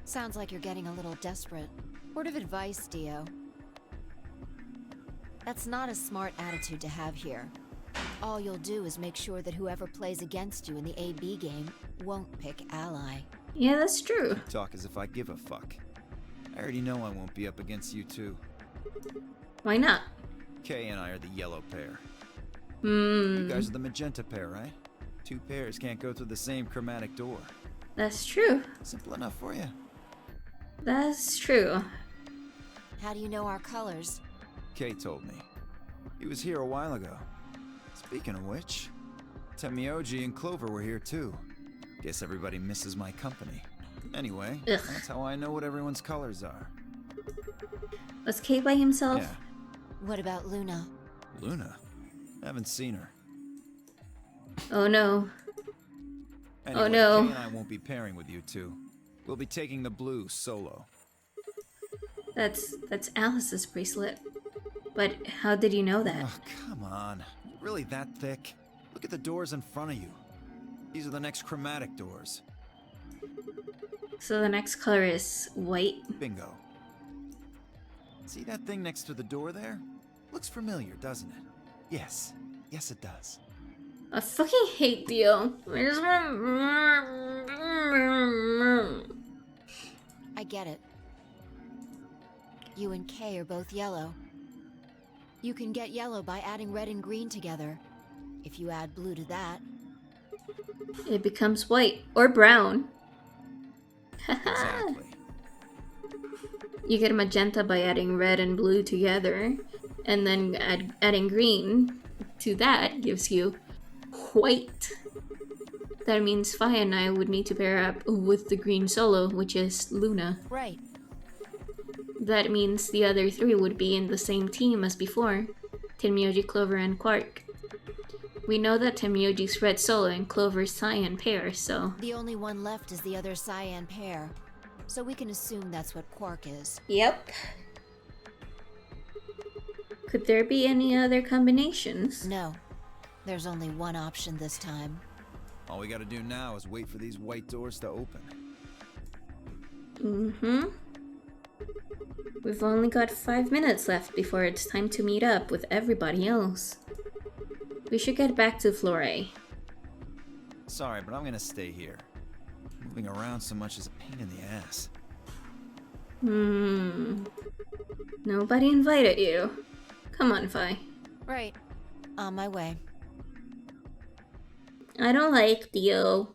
Sounds like you're getting a little desperate. Word of advice, Dio. That's not a smart attitude to have here. All you'll do is make sure that whoever plays against you in the AB game won't pick ally. Yeah, that's true. Talk as if I give a fuck. I already know I won't be up against you two. Why not? Kay and I are the yellow pair. Hmm. You guys are the magenta pair, right? Two pairs can't go through the same chromatic door. That's true. Simple enough for you. That's true. How do you know our colors? Kay told me. He was here a while ago. Speaking of which, Temioji and Clover were here too. Guess everybody misses my company. Anyway, Ugh. that's how I know what everyone's colors are. Was Kate by himself? Yeah. What about Luna? Luna? Haven't seen her. Oh no. Anyway, no. Kay and I won't be pairing with you two. We'll be taking the blue solo. That's Alice's bracelet. But how did you know that? Oh, come on. Really that thick? Look at the doors in front of you. These are the next chromatic doors. So the next color is white? Bingo. See that thing next to the door there? Looks familiar, doesn't it? Yes. Yes, it does. I fucking hate Dio. I just want... I get it. You and Kay are both yellow. You can get yellow by adding red and green together. If you add blue to that, It becomes white. Or brown. Exactly. You get magenta by adding red and blue together. And then adding green to that gives you white. That means Fi and I would need to pair up with the green solo, which is Luna. right. That means the other three would be in the same team as before. Tenmyoji, Clover, and Quark. We know that Tenmyoji's red solo and Clover's cyan pair, so... The only one left is the other cyan pair. So we can assume that's what Quark is. Yep. Could there be any other combinations? No. There's only one option this time. All we gotta do now is wait for these white doors to open. Mm-hmm. We've only got 5 minutes left before it's time to meet up with everybody else. We should get back to Flore. Sorry, but I'm gonna stay here. Moving around so much is a pain in the ass. Nobody invited you. Come on, Fi. Right. On my way. I don't like Dio.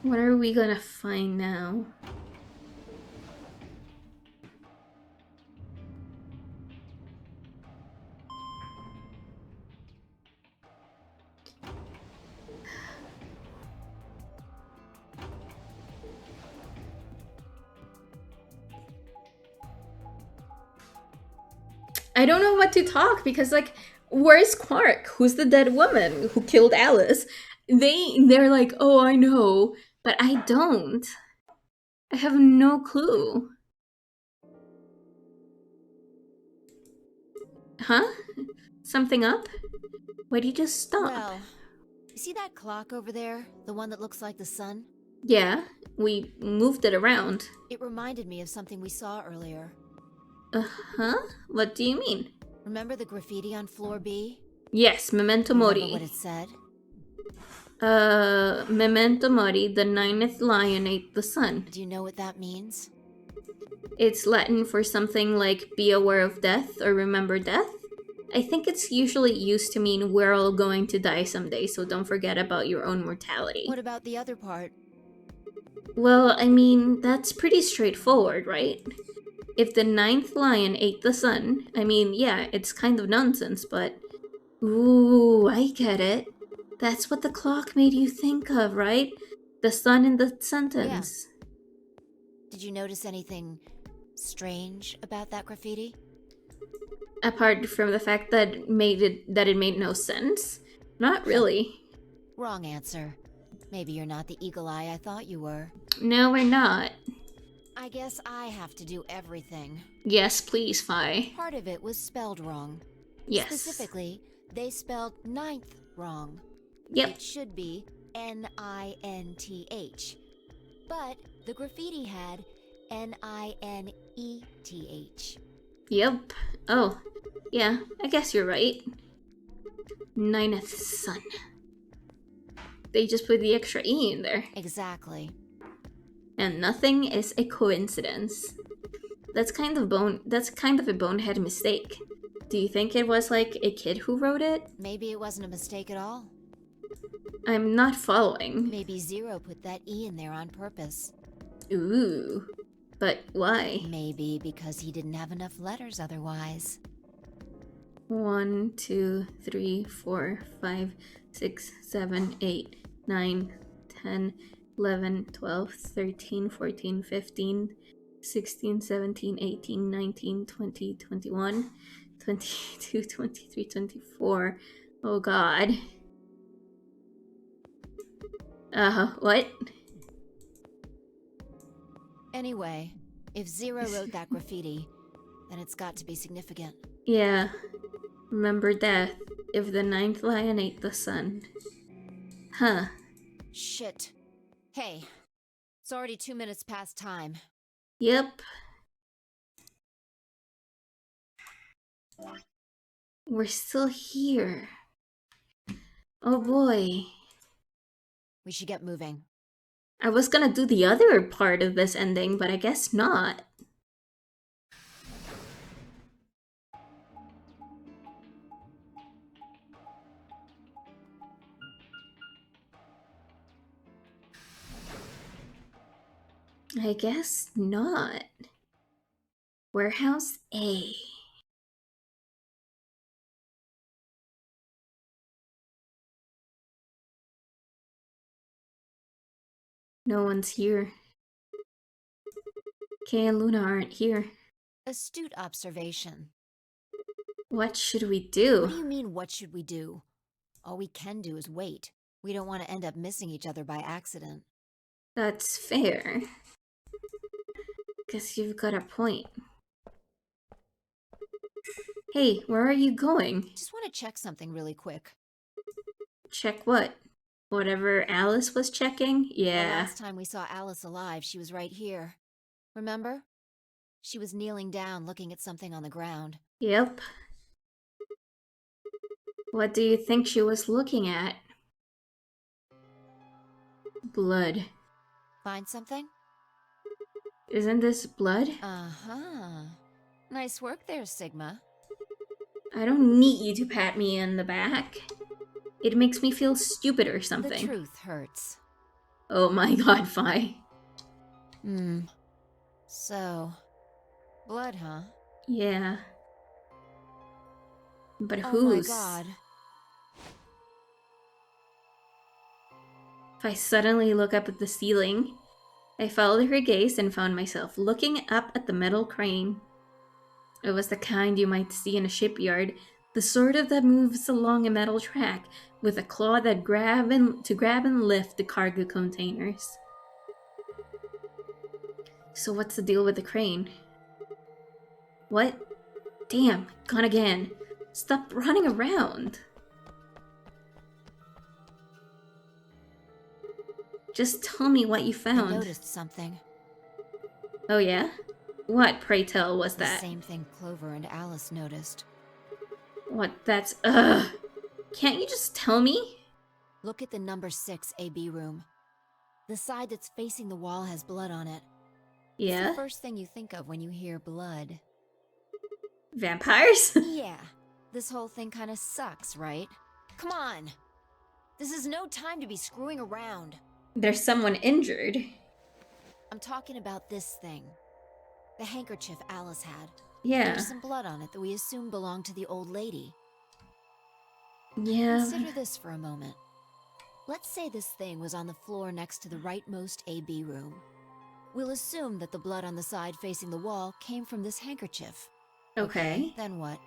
What are we gonna find now? I don't know what to talk because, like, where's Quark? Who's the dead woman who killed Alice? They're like, oh, I know, but I don't. I have no clue. Huh? Something up? Why'd you just stop? Well, you see that clock over there? The one that looks like the sun? Yeah, we moved it around. It reminded me of something we saw earlier. Uh-huh? What do you mean? Remember the graffiti on floor B? Yes, Memento Remember Mori. what it said? Memento Mori, the ninth lion ate the sun. Do you know what that means? It's Latin for something like be aware of death or remember death. I think it's usually used to mean we're all going to die someday, so don't forget about your own mortality. What about the other part? Well, I mean, that's pretty straightforward, right? If the ninth lion ate the sun, I mean, yeah, it's kind of nonsense, but... Ooh, I get it. That's what the clock made you think of, right? The sun in the sentence. Yeah. Did you notice anything strange about that graffiti? Apart from the fact that it made no sense? Not really. Wrong answer. Maybe you're not the eagle eye I thought you were. No, we're not. I guess I have to do everything. Yes, please, Fi. Part of it was spelled wrong. Yes. Specifically, they spelled ninth wrong. Yep. It should be Ninth. But the graffiti had Nineth. Yep. Oh, yeah, I guess you're right. Ninth sun. They just put the extra E in there. Exactly. And nothing is a coincidence. That's kind of a bonehead mistake. Do you think it was like a kid who wrote it? Maybe it wasn't a mistake at all. I'm not following. Maybe Zero put that E in there on purpose. Ooh. But why? Maybe because he didn't have enough letters otherwise. 1, 2, 3, 4, 5, 6, 7, 8, 9, 10, 11, 12, 13, 14, 15, 16, 17, 18, 19, 20, 21, 22, 23, 24. Oh god. What? Anyway, if Zero wrote that graffiti, then it's got to be significant. Yeah. Remember death if the ninth lion ate the sun. Huh. Shit. Hey, it's already 2 minutes past time. Yep. We're still here. Oh boy. We should get moving. I was gonna do the other part of this ending, but I guess not. I guess not. Warehouse A. No one's here. Kay and Luna aren't here. Astute observation. What should we do? What do you mean, what should we do? All we can do is wait. We don't want to end up missing each other by accident. That's fair. Guess you've got a point. Hey, where are you going? Just want to check something really quick. Check what? Whatever Alice was checking? The Yeah. last time we saw Alice alive, she was right here. Remember? She was kneeling down looking at something on the ground. Yep. What do you think she was looking at? Blood. Find something? Isn't this blood? Uh-huh. Nice work there, Sigma. I don't need you to pat me on the back. It makes me feel stupid or something. The truth hurts. Oh my god, Fi. So... blood, huh? Yeah. But Oh whose? my god. If I suddenly look up at the ceiling, I followed her gaze and found myself looking up at the metal crane. It was the kind you might see in a shipyard, the sort of that moves along a metal track with a claw that grab and lift the cargo containers. So what's the deal with the crane? What? Damn, gone again. Stop running around. Just tell me what you I found. noticed something. Oh yeah? What, pray tell, was The that? same thing Clover and Alice noticed. What, that's... Ugh. Can't you just tell me? Look at the number 6 AB room. The side that's facing the wall has blood on it. It's Yeah? the first thing you think of when you hear blood. Vampires? Yeah, this whole thing kinda sucks, right? Come on! This is no time to be screwing around. There's someone injured. I'm talking about this thing. The handkerchief Alice had. Yeah. There's some blood on it that we assume belonged to the old lady. Yeah. Consider this for a moment. Let's say this thing was on the floor next to the rightmost AB room. We'll assume that the blood on the side facing the wall came from this handkerchief. Okay. Then what?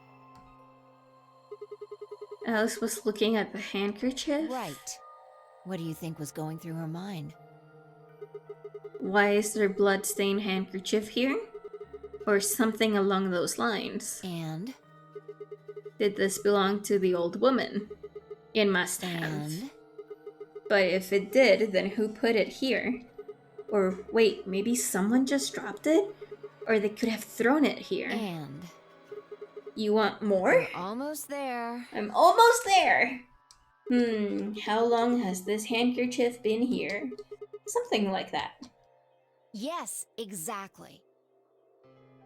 Alice was looking at the handkerchief? Right. What do you think was going through her mind? Why is there blood-stained handkerchief here? Or something along those lines. And? Did this belong to the old woman? It must have. And? But if it did, then who put it here? Or wait, maybe someone just dropped it? Or they could have thrown it here. And? You want more? We're almost there. I'm almost there! How long has this handkerchief been here? Something like that. Yes, exactly.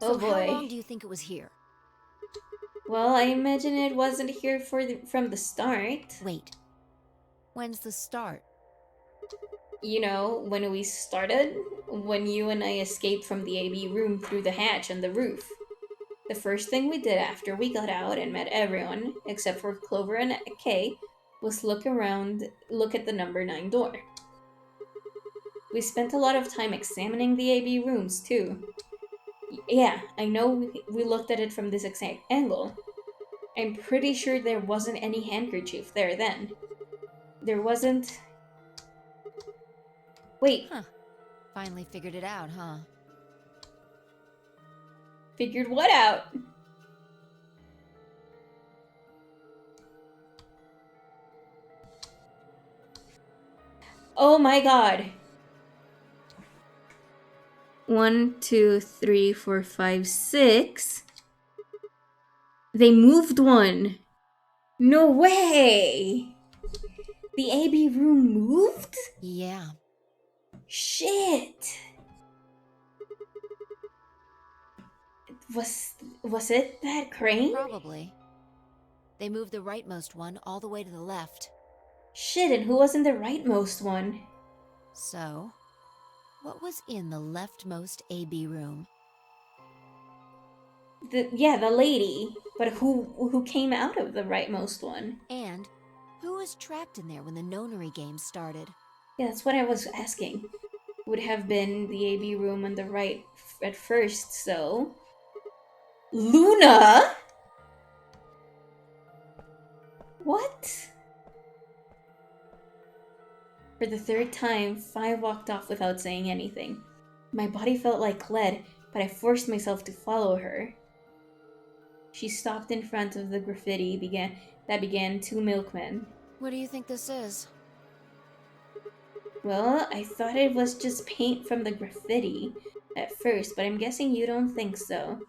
Oh So boy. how long do you think it was here? Well, I imagine it wasn't here from the start. Wait. When's the start? You know, when we started? When you and I escaped from the AB room through the hatch on the roof. The first thing we did after we got out and met everyone, except for Clover and Kay, was look at the number 9 door. We spent a lot of time examining the AB rooms, too. Yeah, I know we looked at it from this exact angle. I'm pretty sure there wasn't any handkerchief there then. There wasn't... Wait. Huh. Finally figured it out, huh? Figured what out? Oh my god. 1, 2, 3, 4, 5, 6. They moved one. No way. The AB room moved? Yeah. Shit. Was it that crane? Probably. They moved the rightmost one all the way to the left. Shit, and who was in the rightmost one? So, what was in the leftmost AB room? The lady. But who came out of the rightmost one? And who was trapped in there when the nonary game started? Yeah, that's what I was asking. Would have been the AB room on the right at first, so... Luna? What? For the third time, Fi walked off without saying anything. My body felt like lead, but I forced myself to follow her. She stopped in front of the graffiti that began 2 milkmen. What do you think this is? Well, I thought it was just paint from the graffiti at first, but I'm guessing you don't think so.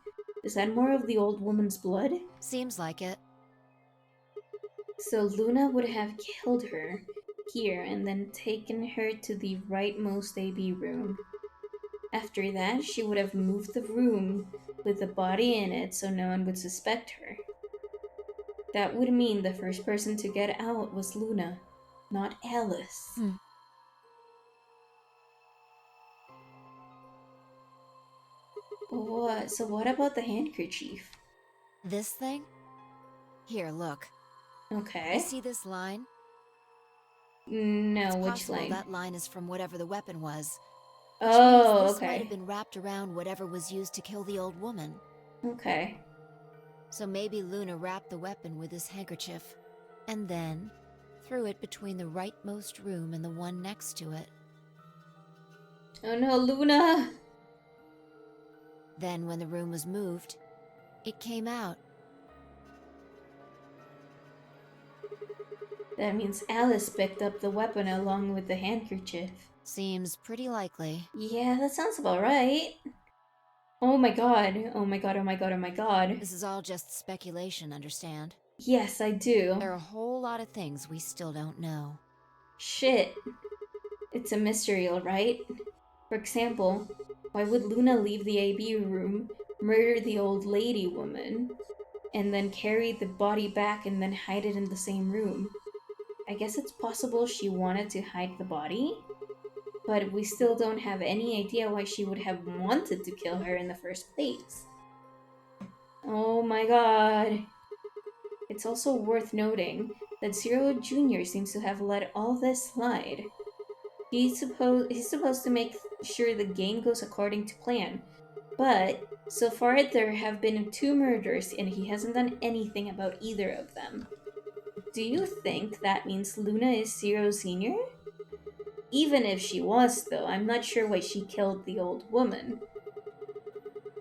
Is that more of the old woman's blood? Seems like it. So Luna would have killed her here and then taken her to the rightmost AB room. After that, she would have moved the room with the body in it so no one would suspect her. That would mean the first person to get out was Luna, not Alice. What? So what about the handkerchief? This thing? Here, look. Okay. You see this line? No, It's which possible line? that line is from whatever the weapon was. Oh, This might okay. have been wrapped around whatever was used to kill the old woman. Okay. So maybe Luna wrapped the weapon with this handkerchief, and then threw it between the rightmost room and the one next to it. Oh no, Luna! Then when the room was moved, it came out. That means Alice picked up the weapon along with the handkerchief. Seems pretty likely. Yeah, that sounds about right. Oh my god. Oh my god, oh my god, oh my god. This is all just speculation, understand? Yes, I do. There are a whole lot of things we still don't know. Shit. It's a mystery, alright? For example, why would Luna leave the AB room, murder the old lady woman, and then carry the body back and then hide it in the same room? I guess it's possible she wanted to hide the body, but we still don't have any idea why she would have wanted to kill her in the first place. Oh my god. It's also worth noting that Zero Jr. seems to have let all this slide. He's supposed to make sure the game goes according to plan, but so far there have been 2 murders and he hasn't done anything about either of them. Do you think that means Luna is Zero Sr.? Even if she was, though, I'm not sure why she killed the old woman.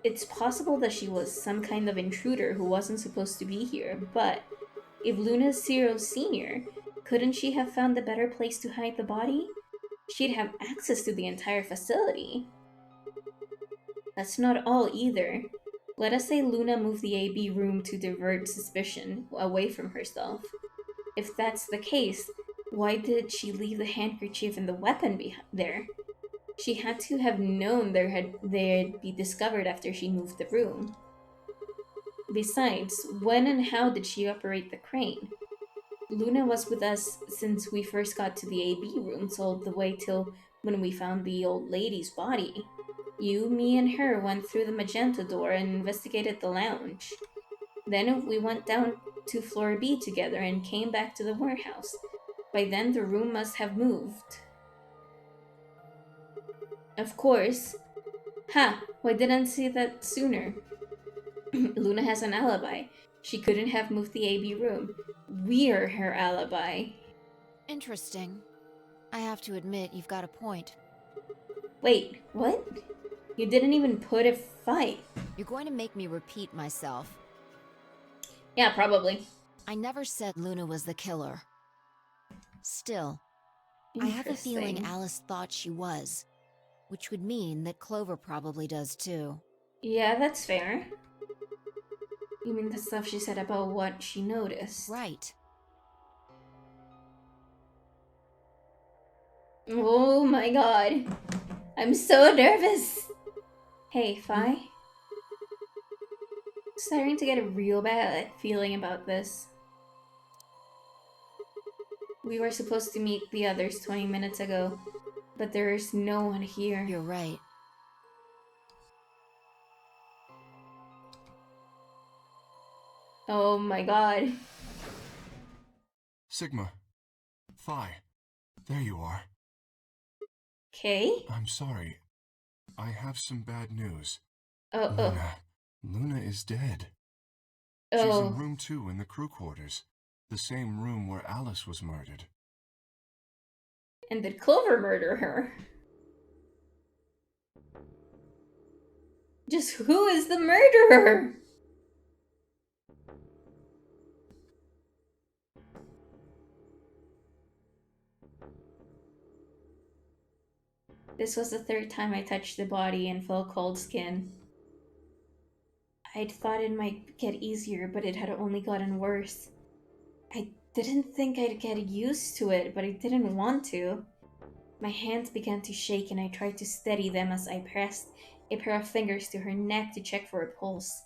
It's possible that she was some kind of intruder who wasn't supposed to be here, but if Luna's Zero Sr., couldn't she have found a better place to hide the body? She'd have access to the entire facility. That's not all either. Let us say Luna moved the AB room to divert suspicion away from herself. If that's the case, why did she leave the handkerchief and the weapon there? She had to have known they'd be discovered after she moved the room. Besides, when and how did she operate the crane? Luna was with us since we first got to the AB room, so all the way till when we found the old lady's body. You, me, and her went through the magenta door and investigated the lounge. Then we went down to floor B together and came back to the warehouse. By then, the room must have moved. Of course. Ha! Why didn't I see that sooner? Luna has an alibi. She couldn't have moved the AB room. We're her alibi. Interesting. I have to admit, you've got a point. Wait, what? You didn't even put a fight. You're going to make me repeat myself. Yeah, probably. I never said Luna was the killer. Still, I have a feeling Alice thought she was, which would mean that Clover probably does too. Yeah, that's fair. You mean the stuff she said about what she noticed? Right. Oh my god. I'm so nervous. Hey, Fi. Starting to get a real bad feeling about this. We were supposed to meet the others 20 minutes ago, but there is no one here. You're right. Oh my god. Sigma. Phi. There you are. Okay. I'm sorry. I have some bad news. Oh. Luna is dead. Oh. She's in room 2 in the crew quarters. The same room where Alice was murdered. And did Clover murder her? Just who is the murderer? This was the 3rd time I touched the body and felt cold skin. I'd thought it might get easier, but it had only gotten worse. I didn't think I'd get used to it, but I didn't want to. My hands began to shake and I tried to steady them as I pressed a pair of fingers to her neck to check for a pulse.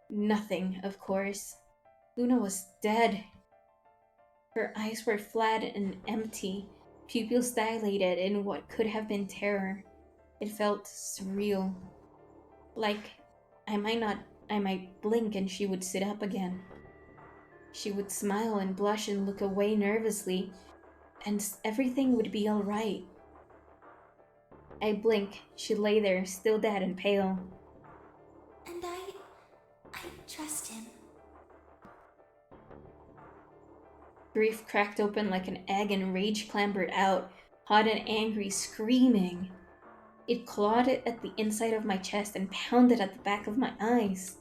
Nothing, of course. Luna was dead. Her eyes were flat and empty, pupils dilated in what could have been terror. It felt surreal. Like I might blink and she would sit up again. She would smile and blush and look away nervously, and everything would be alright. I blink. She lay there, still dead and pale. And I trust him. Grief cracked open like an egg and rage clambered out, hot and angry, screaming. It clawed at the inside of my chest and pounded at the back of my eyes.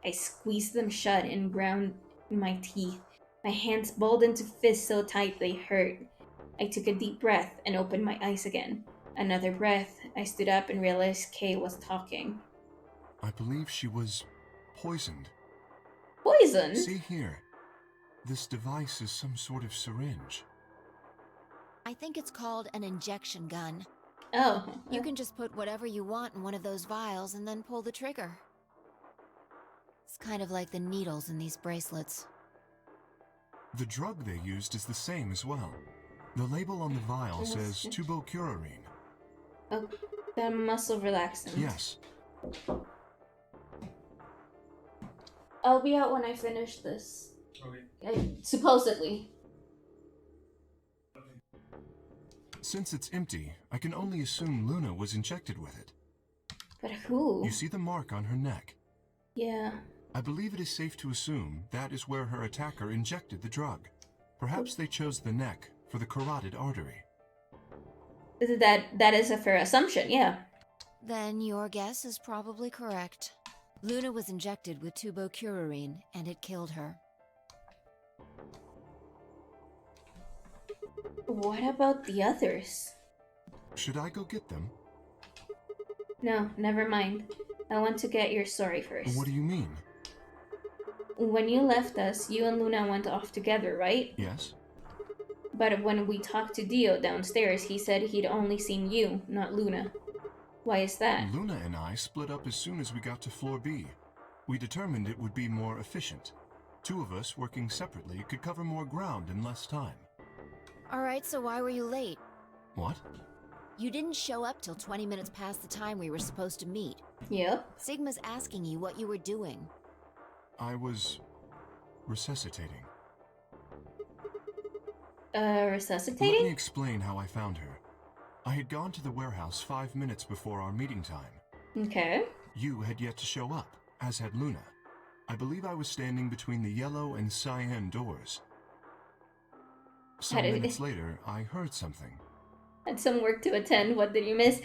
I squeezed them shut and ground my teeth. My hands balled into fists so tight they hurt. I took a deep breath and opened my eyes again. Another breath. I stood up and realized Kay was talking. I believe she was poisoned. Poisoned? See here. This device is some sort of syringe. I think it's called an injection gun. Oh. You can just put whatever you want in one of those vials and then pull the trigger. It's kind of like the needles in these bracelets. The drug they used is the same as well. The label on the vial says tubocurarine. Oh, the muscle relaxant. Yes. I'll be out when I finish this. Okay. Supposedly. Since it's empty, I can only assume Luna was injected with it. But who? You see the mark on her neck? Yeah. I believe it is safe to assume that is where her attacker injected the drug. Perhaps they chose the neck for the carotid artery. That is a fair assumption, yeah. Then your guess is probably correct. Luna was injected with tubocurarine, and it killed her. What about the others? Should I go get them? No, never mind. I want to get your story first. What do you mean? When you left us, you and Luna went off together, right? Yes. But when we talked to Dio downstairs, he said he'd only seen you, not Luna. Why is that? Luna and I split up as soon as we got to floor B. We determined it would be more efficient. Two of us working separately could cover more ground in less time. Alright, so why were you late? What? You didn't show up till 20 minutes past the time we were supposed to meet. Yep. Sigma's asking you what you were doing. I was resuscitating. Resuscitating? Let me explain how I found her. I had gone to the warehouse 5 minutes before our meeting time. Okay. You had yet to show up, as had Luna. I believe I was standing between the yellow and cyan doors. Some minutes later, I heard something. Had some work to attend. What did you miss?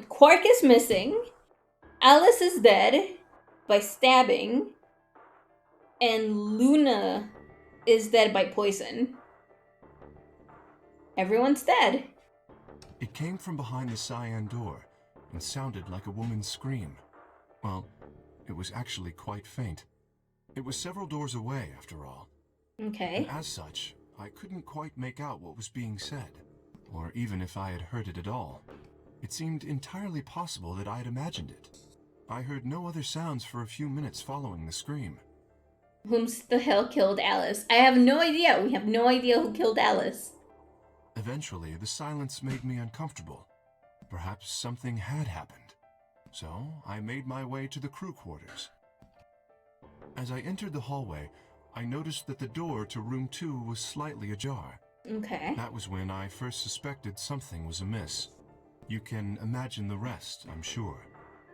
Quark is missing. Alice is dead by stabbing. And Luna is dead by poison. Everyone's dead. It came from behind the cyan door and sounded like a woman's scream. Well, it was actually quite faint. It was several doors away, after all. Okay. And as such, I couldn't quite make out what was being said, or even if I had heard it at all. It seemed entirely possible that I had imagined it. I heard no other sounds for a few minutes following the scream. Whom the hell killed Alice? I have no idea. We have no idea who killed Alice. Eventually, the silence made me uncomfortable. Perhaps something had happened. So, I made my way to the crew quarters. As I entered the hallway, I noticed that the door to room 2 was slightly ajar. Okay. That was when I first suspected something was amiss. You can imagine the rest, I'm sure.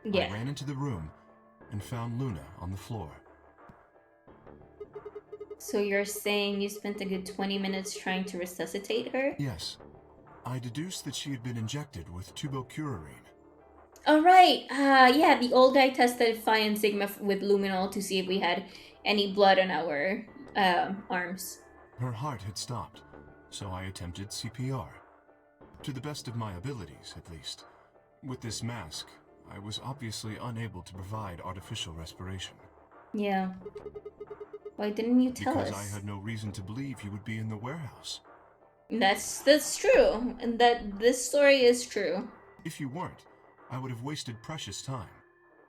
Yeah. I ran into the room and found Luna on the floor. So you're saying you spent a good 20 minutes trying to resuscitate her? Yes. I deduced that she had been injected with tubocurarine. Oh, right. Yeah, the old guy tested Phi and Sigma with luminol to see if we had any blood on our arms. Her heart had stopped, so I attempted CPR. To the best of my abilities, at least. With this mask, I was obviously unable to provide artificial respiration. Yeah. Why didn't you tell us? Because I had no reason to believe you would be in the warehouse. That's true. And that this story is true. If you weren't, I would have wasted precious time.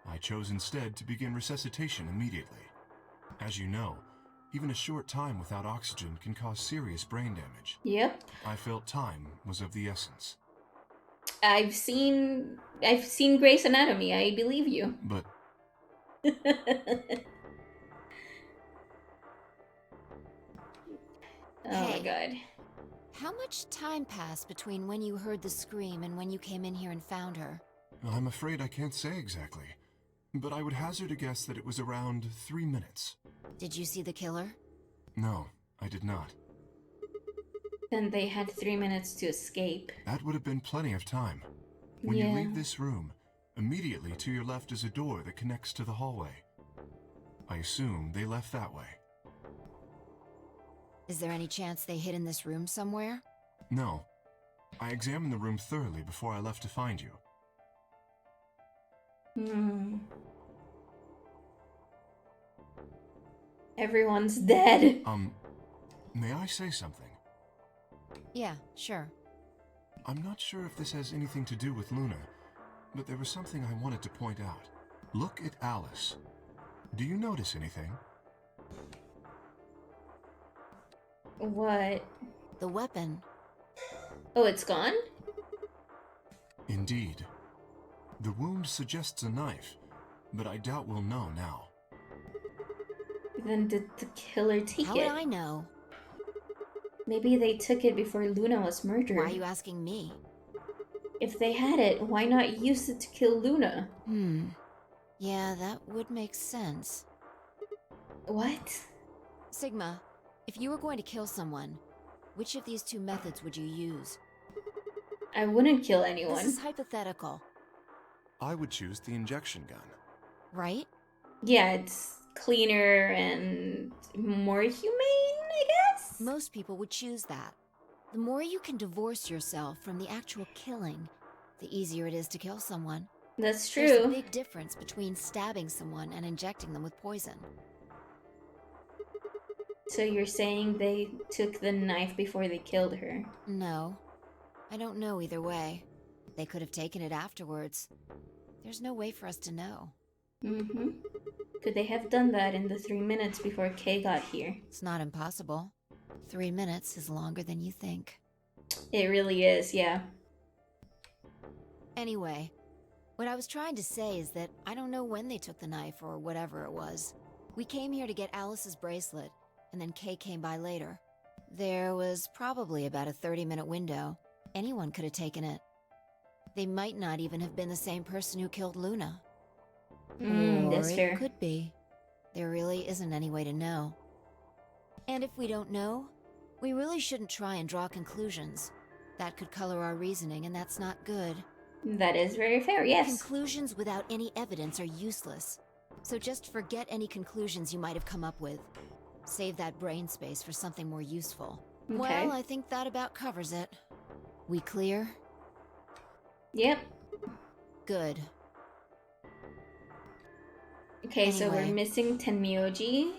I chose instead to begin resuscitation immediately. As you know, even a short time without oxygen can cause serious brain damage. Yep. I felt time was of the essence. I've seen Grey's Anatomy. I believe you. But Oh my god. How much time passed between when you heard the scream and when you came in here and found her? I'm afraid I can't say exactly. But I would hazard a guess that it was around 3 minutes. Did you see the killer? No, I did not. Then they had 3 minutes to escape. That would have been plenty of time. When Yeah. you leave this room, immediately to your left is a door that connects to the hallway. I assume they left that way. Is there any chance they hid in this room somewhere? No. I examined the room thoroughly before I left to find you. Everyone's dead. May I say something? Yeah, sure. I'm not sure if this has anything to do with Luna, but there was something I wanted to point out. Look at Alice. Do you notice anything? What? The weapon. Oh, it's gone? Indeed. The wound suggests a knife, but I doubt we'll know now. Then did the killer take How it? would I know? Maybe they took it before Luna was murdered. Why are you asking me? If they had it, why not use it to kill Luna? Yeah, that would make sense. What? Sigma, if you were going to kill someone, which of these two methods would you use? I wouldn't kill This anyone. is hypothetical, I would choose the injection gun. right? Yeah, it's cleaner and more humane, I guess? Most people would choose that. The more you can divorce yourself from the actual killing, the easier it is to kill someone. That's There's a true. big difference between stabbing someone and injecting them with poison. So you're saying they took the knife before they killed her? No. I don't know either way. They could have taken it afterwards. There's no way for us to know. Could they have done that in the 3 minutes before Kay got here? It's not impossible. 3 minutes is longer than you think. It really is, yeah. Anyway, what I was trying to say is that I don't know when they took the knife or whatever it was. We came here to get Alice's bracelet, and then Kay came by later. There was probably about a 30-minute window. Anyone could have taken it. They might not even have been the same person who killed Luna. That's Or it fair. could be. There really isn't any way to know. And if we don't know, we really shouldn't try and draw conclusions. That could color our reasoning, and that's not good. That is very fair, yes. Conclusions without any evidence are useless. So just forget any conclusions you might have come up with. Save that brain space for something more useful. Okay. Well, I think that about covers it. We clear? Yep. Good. Okay, so we're Anyway. missing Tenmyoji,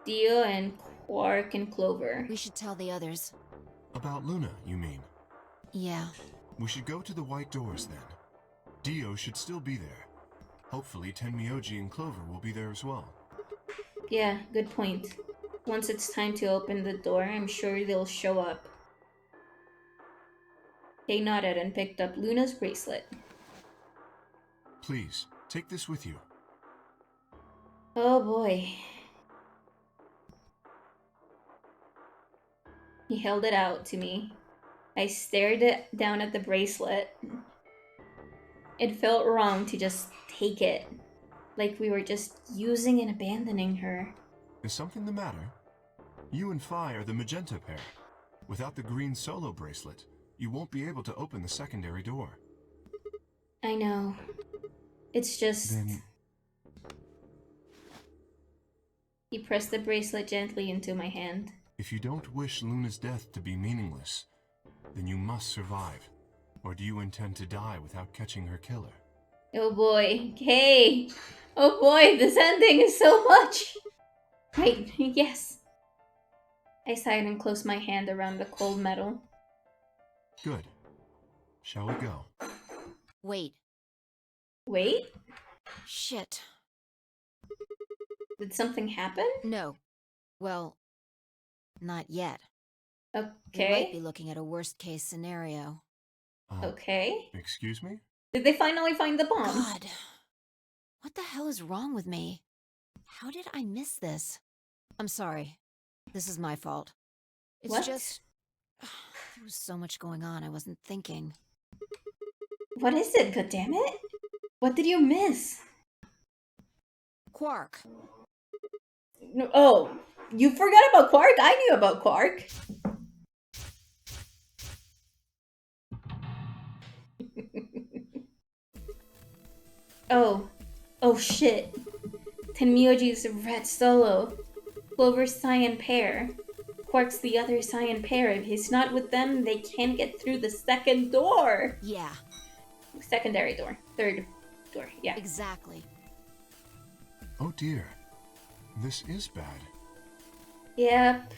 Dio, and Quark and Clover. We should tell the others. About Luna, you mean? Yeah. We should go to the white doors then. Dio should still be there. Hopefully Tenmyoji and Clover will be there as well. Yeah, good point. Once it's time to open the door, I'm sure they'll show up. They nodded and picked up Luna's bracelet. Please, take this with you. Oh boy. He held it out to me. I stared down at the bracelet. It felt wrong to just take it. Like we were just using and abandoning her. Is something the matter? You and Fi are the magenta pair. Without the green solo bracelet, you won't be able to open the secondary door. I know. It's just... Then He pressed the bracelet gently into my hand. if you don't wish Luna's death to be meaningless, then you must survive. Or do you intend to die without catching her killer? Oh boy. Hey! Oh boy, this ending is so much! Right, yes. I sighed and closed my hand around the cold metal. Good. Shall we go? Wait. Wait? Shit. Did something happen? No. Well, not yet. We might be Okay. looking at a worst-case scenario. Okay. Excuse me? Did they finally find the bomb? God. What the hell is wrong with me? How did I miss this? I'm sorry. This is my fault. It's What? just... There was so much going on, I wasn't thinking. What is it, goddammit? What did you miss? Quark. No, oh, you forgot about Quark? I knew about Quark. Oh shit. Tenmyoji's red solo. Clover's cyan pair. Quark's the other Cyan pair. If he's not with them, they can't get through the second door. Yeah, Secondary door. Third door, yeah. exactly. Oh dear. This is bad. Yep.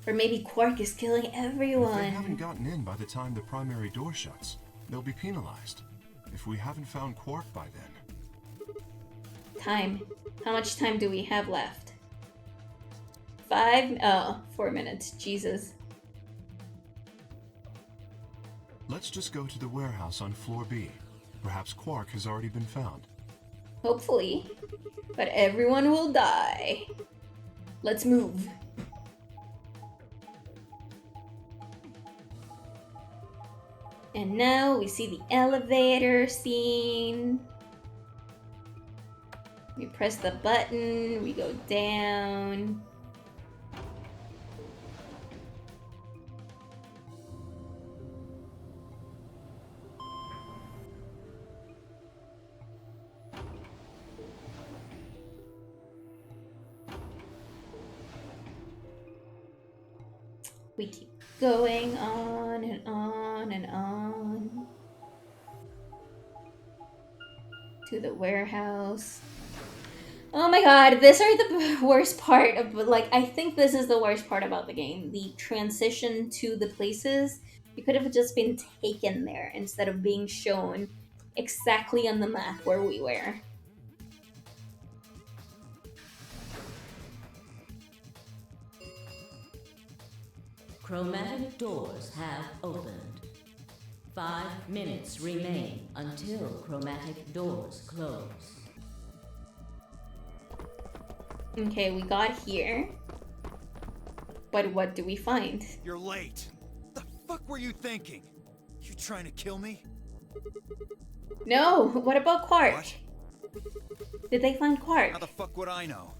Or maybe Quark is killing If everyone. they haven't gotten in by the time the primary door shuts, they'll be penalized. If we haven't found Quark by then. Time. How much time do we have left? 4 minutes. Jesus. Let's just go to the warehouse on floor B. Perhaps Quark has already been found. Hopefully. But everyone will die. Let's move. And now we see the elevator scene. We press the button, we go down. We keep going on and on and on to the warehouse. Oh my god, these are the worst part of, like, I think this is the worst part about the game. The transition to the places. You could have just been taken there instead of being shown exactly on the map where we were. Chromatic doors have opened. 5 minutes remain until chromatic doors close. Okay, we got here. But what do we find? You're late. The fuck were you thinking? You trying to kill me? No, what about Quark? What? Did they find Quark? How the fuck would I know?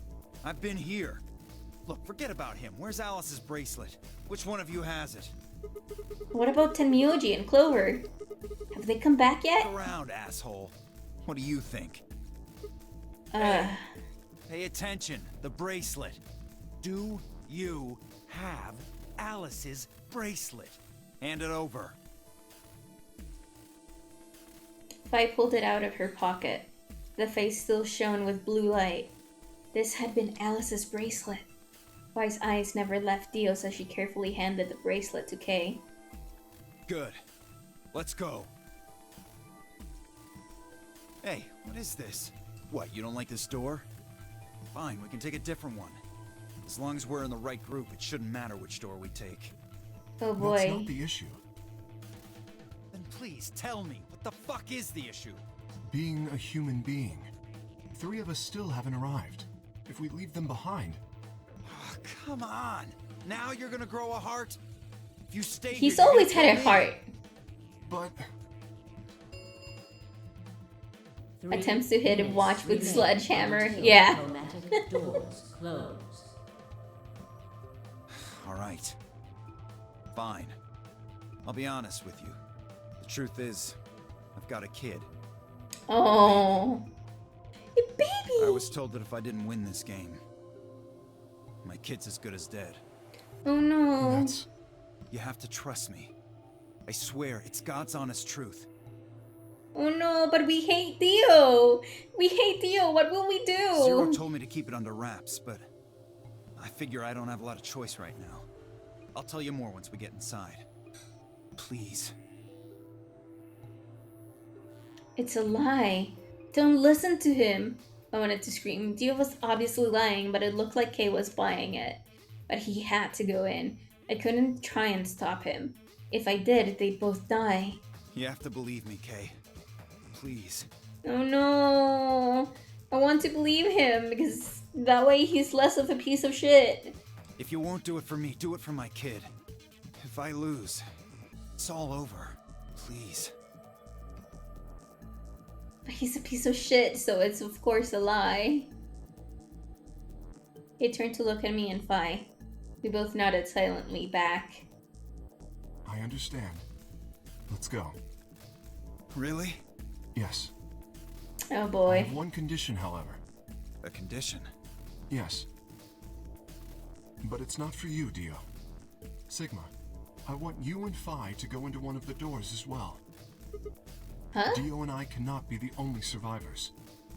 I've been here. Look, forget about him. Where's Alice's bracelet? Which one of you has it? What about Tenmyoji and Clover? Have they come back yet? Look around, asshole. What do you think? Pay attention. The bracelet. Do you have Alice's bracelet? Hand it over. Fi pulled it out of her pocket. The face still shone with blue light. This had been Alice's bracelet. Fi's eyes never left Dios as she carefully handed the bracelet to Kay. Good. Let's go. Hey, what is this? What, you don't like this door? Fine, we can take a different one. As long as we're in the right group, it shouldn't matter which door we take. Oh That's boy. not the issue. Then please tell me, what the fuck is the issue? Being a human being. 3 of us still haven't arrived. If we leave them behind, Oh, come on. Now you're gonna grow a heart? If you stay He's here, you're always gonna had a kill me? heart. but 3 Attempts to hit a minutes watch with remain sledgehammer. until Yeah. chromatic doors close. All right. Fine. I'll be honest with you. The truth is, I've got a kid. Oh. A baby! I was told that if I didn't win this game, my kid's as good as dead. Oh no. that's... You have to trust me. I swear, it's God's honest truth. Oh no, but we hate Dio! We hate Dio, what will we do? Zero told me to keep it under wraps, but I figure I don't have a lot of choice right now. I'll tell you more once we get inside. Please. It's a lie. Don't listen to him. I wanted to scream. Dio was obviously lying, but it looked like Kay was buying it. But he had to go in. I couldn't try and stop him. If I did, they'd both die. You have to believe me, Kay. Please. Oh no. I want to believe him because that way he's less of a piece of shit. If you won't do it for me, do it for my kid. If I lose, it's all over. Please. But he's a piece of shit, so it's of course a lie. He turned to look at me and Fi. We both nodded silently back. I understand. Let's go. Really? Yes. Oh I boy. have one condition, however. A condition? Yes. But it's not for you, Dio. Sigma, I want you and Phi to go into one of the doors as well. Huh? Dio and I cannot be the only survivors.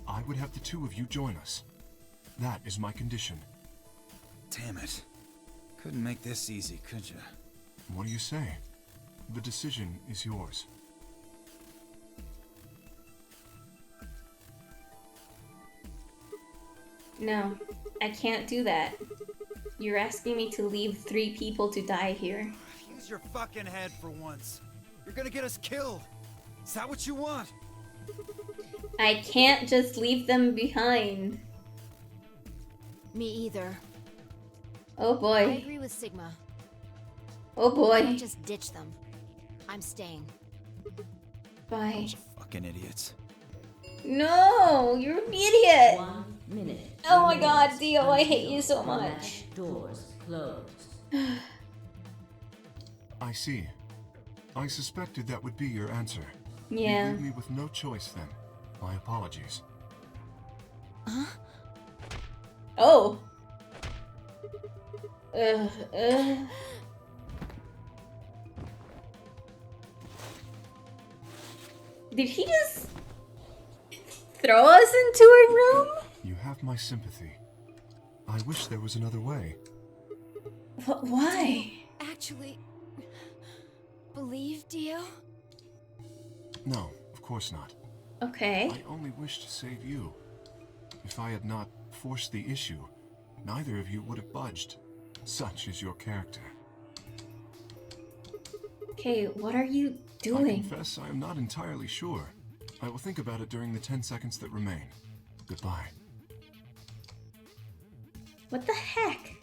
I would have the two of you join us. That is my condition. Damn it. Couldn't make this easy, could you? What do you say? The decision is yours. No, I can't do that. You're asking me to leave 3 people to die here. Use your fucking head for once. You're gonna get us killed. Is that what you want? I can't just leave them behind. Me either. Oh I boy. agree with Sigma. Oh I can't boy. just ditch them. I'm staying. Bye. Fucking idiots. No, you're an idiot. 1 minute. Oh my god, remains Dio, I hate until you so automatic much. Doors closed. I see. I suspected that would be your answer. Yeah. You leave me with no choice then. My apologies. Oh. Did he just throw us into a room? You have my sympathy. I wish there was another way. Why? Actually, believe Dio? No, of course not. Okay. I only wish to save you. If I had not forced the issue, neither of you would have budged. Such is your character. Okay, what are you I doing? confess I am not entirely sure. I will think about it during the 10 seconds that remain. Goodbye. What the heck?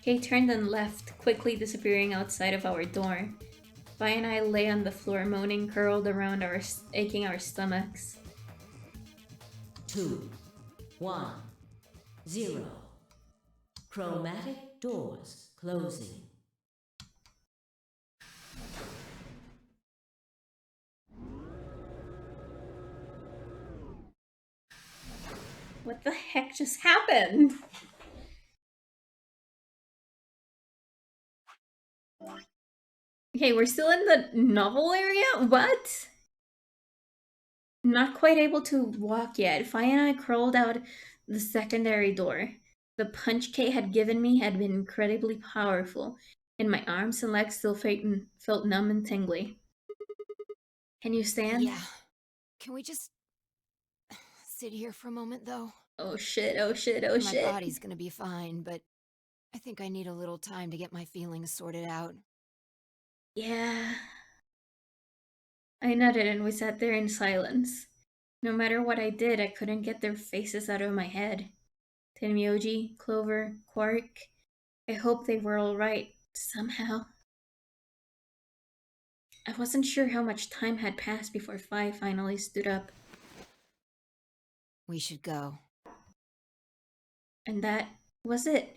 Kay turned and left, quickly disappearing outside of our door. Vi and I lay on the floor, moaning, curled around aching our stomachs. 2, 1, 0. Chromatic doors closing. What the heck just happened? Okay, we're still in the novel area? What? Not quite able to walk yet. Fi and I crawled out the secondary door. The punch Kate had given me had been incredibly powerful, and my arms and legs still felt numb and tingly. Can you stand? Yeah. Can we just sit here for a moment, though? Oh shit, oh shit, oh My shit. body's gonna be fine, but I think I need a little time to get my feelings sorted out. Yeah. I nodded and we sat there in silence. No matter what I did, I couldn't get their faces out of my head. Tenmyoji, Clover, Quark. I hoped they were alright, somehow. I wasn't sure how much time had passed before Fi finally stood up. We should go. And that was it.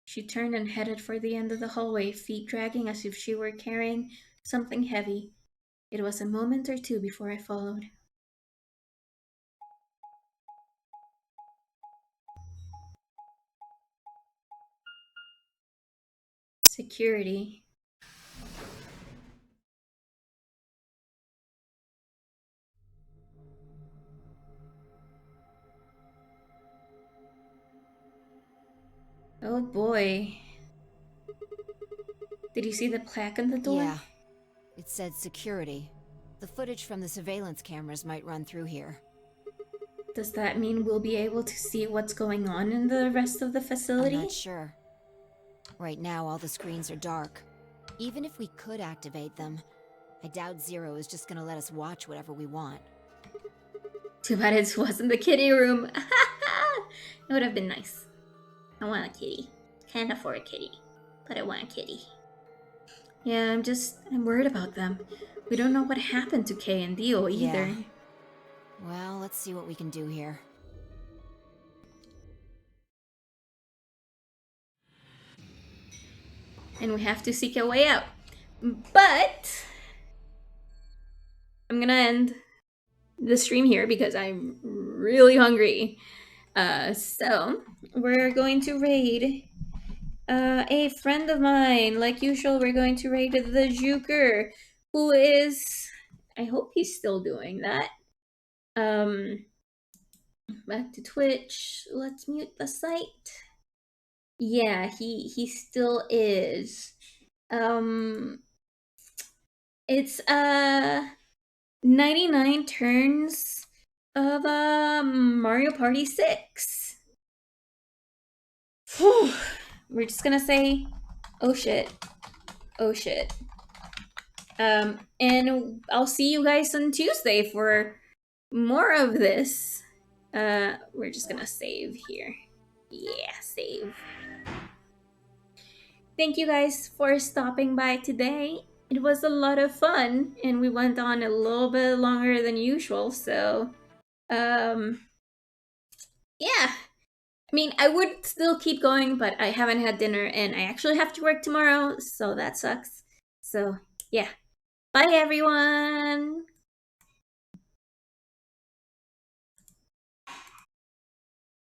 She turned and headed for the end of the hallway, feet dragging as if she were carrying something heavy. It was a moment or two before I followed. Security. Oh boy. Did you see the plaque on the door? Yeah. It said security. The footage from the surveillance cameras might run through here. Does that mean we'll be able to see what's going on in the rest of the facility? I'm not sure. Right now, all the screens are dark. Even if we could activate them, I doubt Zero is just gonna let us watch whatever we want. Too bad it wasn't the kitty room. It would have been nice. I want a kitty. Can't afford a kitty, but I want a kitty. Yeah, I'm worried about them. We don't know what happened to Kay and Dio either. Yeah. Well, let's see what we can do here. And we have to seek a way out. But I'm gonna end the stream here because I'm really hungry. So we're going to raid A friend of mine. Like usual, we're going to raid the Juker, who is... I hope he's still doing that. Back to Twitch. Let's mute the site. Yeah, he still is. It's 99 turns of Mario Party 6. Whew. We're just gonna say, oh shit. Oh shit. And I'll see you guys on Tuesday for more of this. We're just gonna save here. Yeah, save. Thank you guys for stopping by today. It was a lot of fun, and we went on a little bit longer than usual, so, yeah. I mean, I would still keep going, but I haven't had dinner, and I actually have to work tomorrow, so that sucks. So, yeah. Bye, everyone!